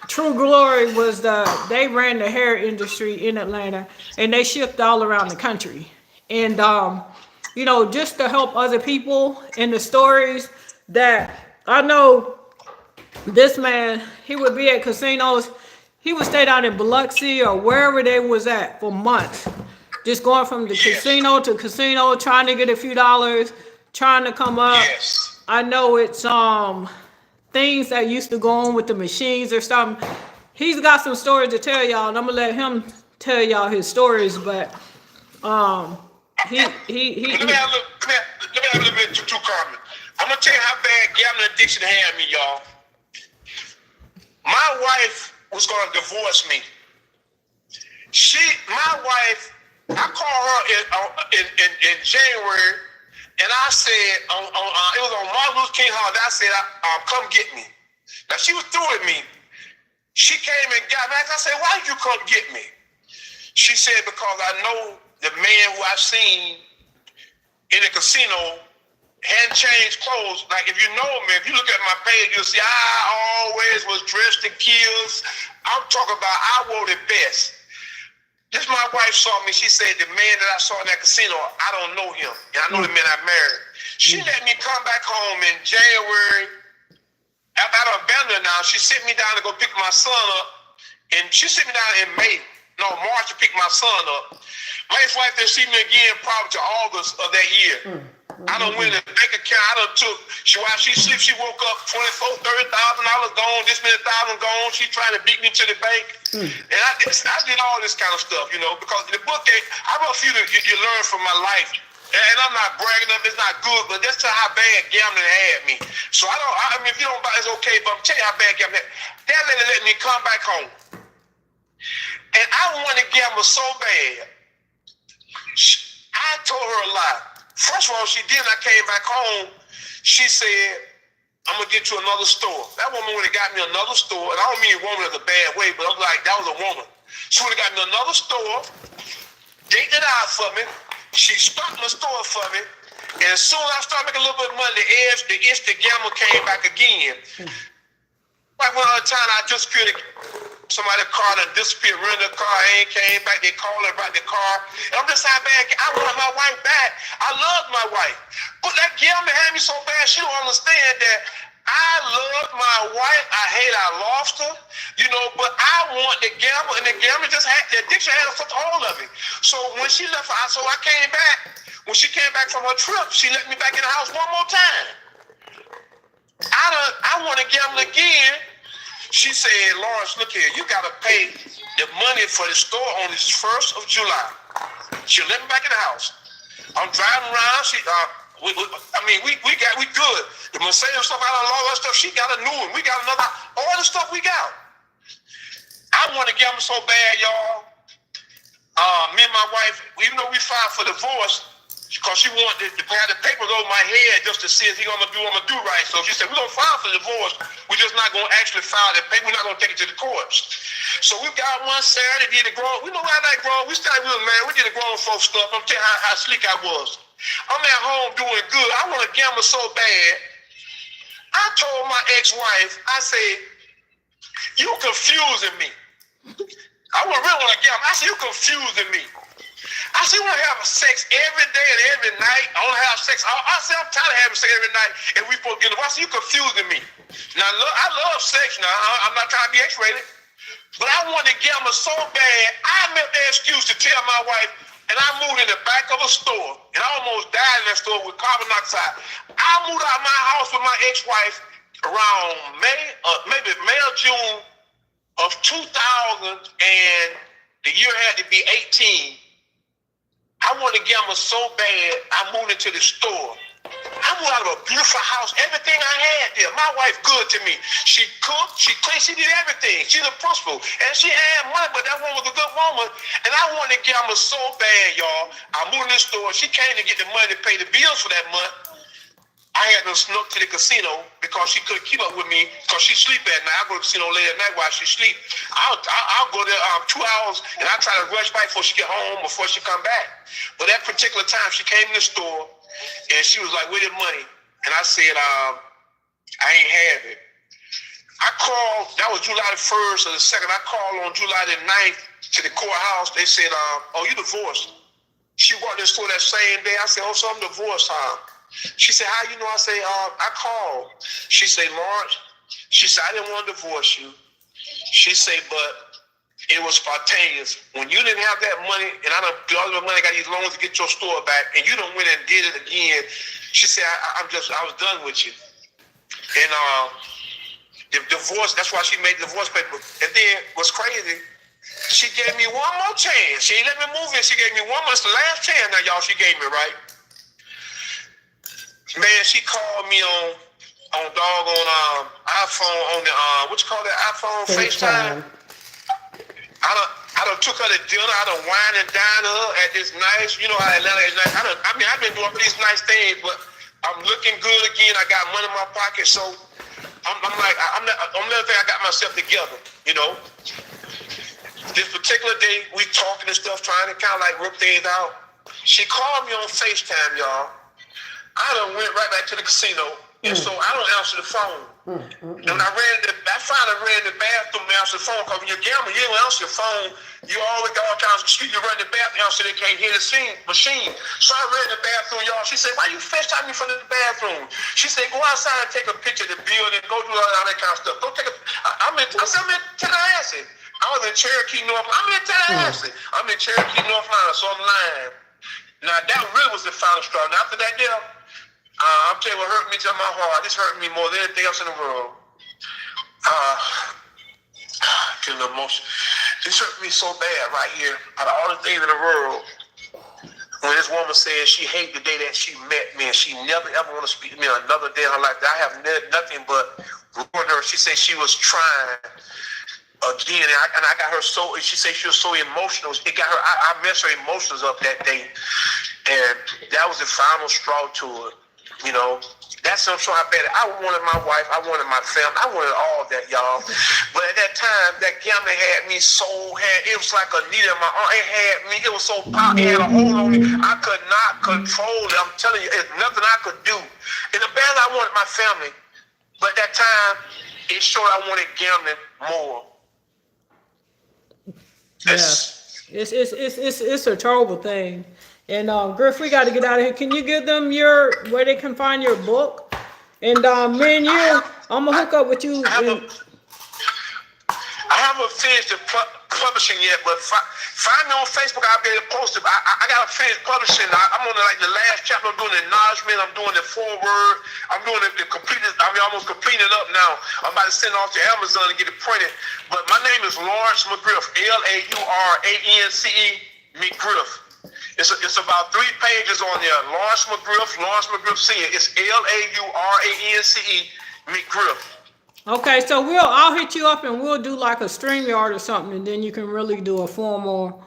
True Glory was they ran the hair industry in Atlanta, and they shipped all around the country. And just to help other people in the stories that I know, this man, he would be at casinos. He would stay down in Biloxi or wherever they was at for months, just going from the casino to casino, trying to get a few dollars, trying to come up. Yes. I know it's things that used to go on with the machines or something. He's got some stories to tell y'all, and I'm gonna let him tell y'all his stories. But he. Let me have a little bit too, Carmen. I'm gonna tell you how bad gambling addiction had me, y'all. My wife was gonna divorce me. My wife, I called her in January, and I said, it was on Martin Luther King holiday. I said, come get me. Now she was through with me. She came and got me. I said, why did you come get me? She said, because I know the man who I seen in the casino hadn't changed clothes. Like, if you know me, if you look at my page, you'll see I always was dressed to kill. I'm talking about I wore the best. This my wife saw me. She said, the man that I saw in that casino, I don't know him. And I know the man I married. She let me come back home in January. After I abandoned her now, she sent me down to go pick my son up. And she sent me down in March to pick my son up. My ex-wife didn't see me again probably to August of that year. I done went in the bank account. I done took, while she slept, she woke up $24,000, $30,000 gone, this many thousand gone. She trying to beat me to the bank. And I did all this kind of stuff, because the book, I wrote a few that you learn from my life. And I'm not bragging up, it's not good, but that's how bad gambling had me. So I mean, if you don't buy, it's okay, but I'm telling you how bad gambling had. That lady let me come back home. And I wanted to gamble so bad. I told her a lie. First of all, she did. I came back home. She said, I'm going to get you another store. That woman would have got me another store. And I don't mean a woman in a bad way, but I'm like, that was a woman. She would have got me another store, dated it out for me. She stocked my store for me. And as soon as I started making a little bit of money, the itch to gamble came back again. Like one other time, I just could somebody car that disappeared, rented a car, ain't came back, they called her about the car. And I'm just how bad, I want my wife back. I love my wife. But that gambling had me so bad, she don't understand that I love my wife. I hate I lost her, but I want the gamble, and the gambling the addiction had such a hold of me. So when she left, so I came back. When she came back from her trip, she let me back in the house one more time. I want to gamble again. She said, Lawrence, look here, you got to pay the money for the store on the 1st of July. She let me back in the house. I'm driving around. We good. The Mercedes stuff, I done all that stuff. She got a new one. We got another. All the stuff we got. I want to get them so bad, y'all. Me and my wife, even though we filed for divorce, because she wanted to have the papers over my head just to see if I'm gonna do right. So she said, we're gonna file for divorce. We're just not gonna actually file the paper. We're not gonna take it to the courts. So we got one Saturday, did the grown. We know how that grown. We started with man. We did the grown folks stuff. I'm telling you how slick I was. I'm at home doing good. I want to gamble so bad. I told my ex-wife, I said, you confusing me. I really want to gamble. I said, you confusing me. I said, you want to have sex every day and every night. I want to have sex. I said, I'm tired of having sex every night, and we supposed to get I said, you confusing me. Now, I love sex now. I'm not trying to be X-rated. But I wanted to gamble so bad, I made the excuse to tell my wife, and I moved in the back of a store, and I almost died in that store with carbon monoxide. I moved out of my house with my ex-wife around maybe May or June of 2000, and the year had to be 18. I wanted to gamble so bad, I moved into the store. I moved out of a beautiful house, everything I had there. My wife good to me. She cooked, she cleaned, she did everything. She's a principal. And she had money, but that woman was a good woman. And I wanted to gamble so bad, y'all. I moved in the store. She came to get the money to pay the bills for that month. I had to snuck to the casino because she couldn't keep up with me because she sleep at night. I go to the casino late at night while she sleep. I'll go there 2 hours and I try to rush back before she get home, before she come back. But that particular time she came in the store and she was like, where the money? And I said, I ain't have it. I called, that was July the 1st or the 2nd. I called on July the 9th to the courthouse. They said, oh, you divorced. She walked in the store that same day. I said, oh, so I'm divorced, huh? She said, how you know? I say, I called. She said, Lawrence, she said, I didn't want to divorce you. She said, but it was spontaneous. When you didn't have that money, and I done all the money, got these loans to get your store back, and you done went and did it again. She said, I was done with you. And the divorce, that's why she made the divorce paper. And then what's crazy, she gave me one more chance. She ain't let me move in. She gave me one more. It's the last chance now, y'all, she gave me, right? Man, she called me on doggone iPhone, on the what you call that iPhone FaceTime. I done took her to dinner. I done wine and dine her at this nice, you know how Atlanta is nice. I've been doing these nice things, but I'm looking good again. I got money in my pocket, so I'm like, I'm never think I got myself together, you know. This particular day, we talking and stuff, trying to kind of like work things out. She called me on FaceTime, y'all. I done went right back to the casino, and so I don't answer the phone. And I finally ran in the bathroom and answered the phone, because when you're gambling, you don't answer your phone. You always got all kinds of excuse. You run in the bathroom, so they can't hear the machine. So I ran in the bathroom, y'all. She said, why you FaceTime me from the bathroom? She said, go outside and take a picture of the building, go do all that kind of stuff. Go take I'm in Tallahassee. I was in Cherokee, North. I'm in Tallahassee. I'm in Cherokee, North Carolina, so I'm lying. Now, that really was the final straw. Now, after that deal, I'm telling you what hurt me to my heart. This hurt me more than anything else in the world. Feeling emotion. This hurt me so bad right here. Out of all the things in the world, when this woman said she hated the day that she met me and she never ever want to speak to me another day in her life, I have nothing but ruined her. She said she was trying again, and I got her so. She said she was so emotional. It got her. I messed her emotions up that day, and that was the final straw to it. You know, that's so how bad I wanted my wife, I wanted my family, I wanted all that, y'all. But at that time, that gambling had me so it was like a needle in my arm. It had me. It was so powerful. It had a hold on me. I could not control it. I'm telling you, it's nothing I could do. And the bad I wanted my family, but at that time, it showed I wanted gambling more. It's a terrible thing. And Griff, we got to get out of here. Can you give them where they can find your book? And me and you, I'm gonna hook up with you. I haven't finished the publishing yet, but find me on Facebook. I'll be able to post it. I got to finish publishing. I'm on the last chapter. I'm doing the acknowledgement. I'm doing the foreword. I'm doing the complete. Almost completing it up now. I'm about to send it off to Amazon and get it printed. But my name is Lawrence McGriff. Laurance McGriff. It's about 3 pages on there. Lawrence McGriff Senior. It's LAURANCE McGriff. Okay, so I'll hit you up and we'll do like a StreamYard or something, and then you can really do a formal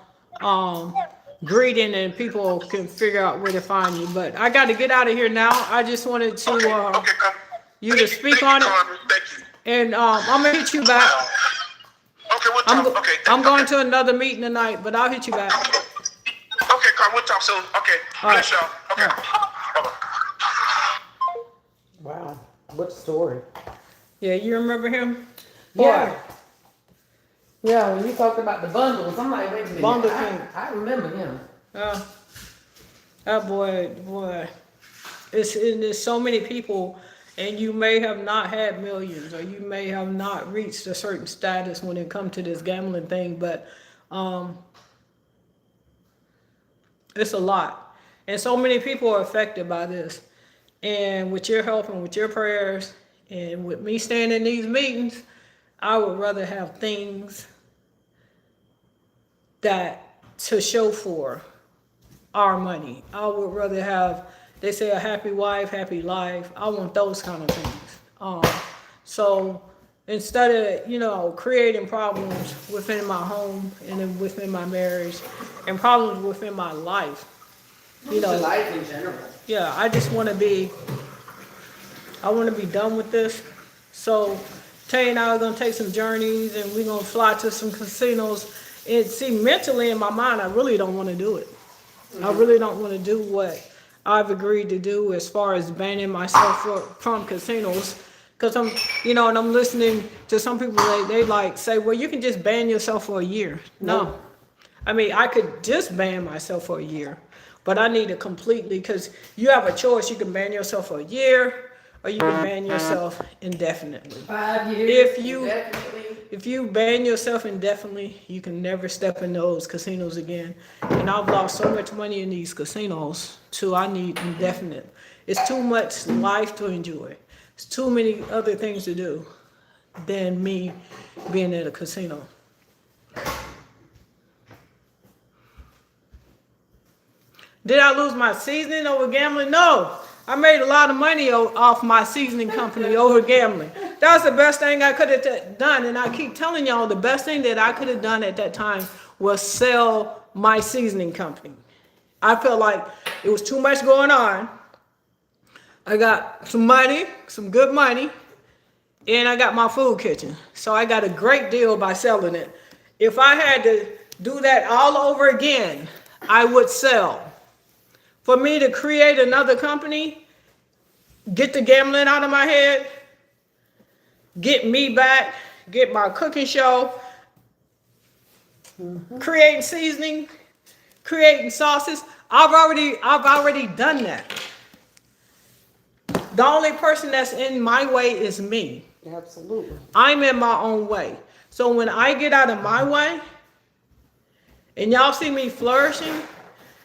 greeting and people can figure out where to find you. But I got to get out of here now. I just wanted to you to speak on it. Thank you. And I'm gonna hit you back. Okay, we'll talk. I'm going to another meeting tonight, but I'll hit you back. Okay, Carl, we'll talk soon. Okay, bless y'all. Okay, bye-bye. Wow, what story? Yeah, you remember him? Yeah. Yeah, when you talked about the bundles, I'm like, wait a minute. Bundle King. I remember him. That boy. There's so many people, and you may have not had millions, or you may have not reached a certain status when it comes to this gambling thing, but it's a lot. And so many people are affected by this. And with your help and with your prayers, and with me staying in these meetings, I would rather have things that to show for our money. I would rather have, they say, a happy wife, happy life. I want those kind of things. So instead of, creating problems within my home and then within my marriage and problems within my life, life in general. yeah, I just want to be done with this. So Tay and I are going to take some journeys and we're going to fly to some casinos. And see, mentally in my mind, I really don't want to do it. I really don't want to do what I've agreed to do as far as banning myself from casinos. Because and I'm listening to some people, they like say, well, you can just ban yourself for a year. No. I mean, I could just ban myself for a year, but I need to completely, because you have a choice. You can ban yourself for a year, or you can ban yourself indefinitely. 5 years. If you ban yourself indefinitely, you can never step in those casinos again. And I've lost so much money in these casinos, too. I need indefinite. It's too much life to enjoy. It's too many other things to do than me being at a casino. Did I lose my seasoning over gambling? No. I made a lot of money off my seasoning company over gambling. That was the best thing I could have done. And I keep telling y'all, the best thing that I could have done at that time was sell my seasoning company. I felt like it was too much going on. I got some money, some good money, and I got my food kitchen. So I got a great deal by selling it. If I had to do that all over again, I would sell. For me to create another company, get the gambling out of my head, get me back, get my cooking show, creating seasoning, creating sauces. I've already done that. The only person that's in my way is me. Absolutely. I'm in my own way. So when I get out of my way, and y'all see me flourishing,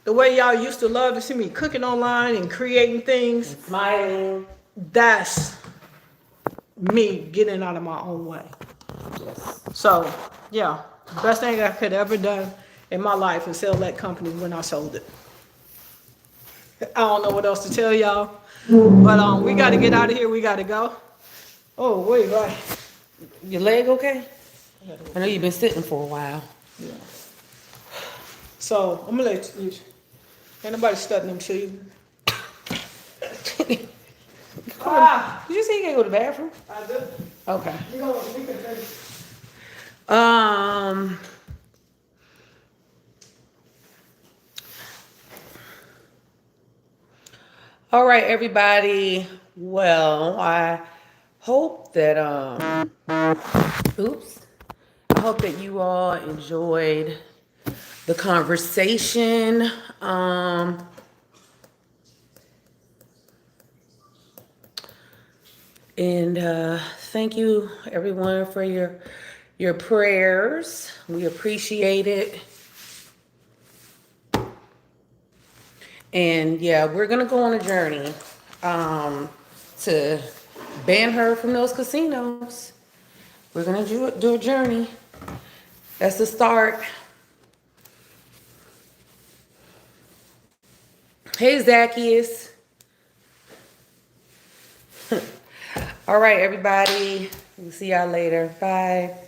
the way y'all used to love to see me cooking online and creating things, And smiling. that's me getting out of my own way. Yes. So, yeah, the best thing I could ever done in my life is sell that company when I sold it. I don't know what else to tell y'all, but we got to get out of here. We got to go. Oh, wait, right. Your leg okay? I know you've been sitting for a while. Yeah. So, I'm going to let you. Ain't nobody studying them to you. Did you say you can't go to the bathroom? I do. Okay. We can finish. All right, everybody. Well, I hope that I hope that you all enjoyed the conversation. And thank you everyone for your prayers. We appreciate it. And yeah, we're gonna go on a journey to ban her from those casinos. We're gonna do a journey. That's the start. Hey, Zacchaeus. All right, everybody. We'll see y'all later. Bye.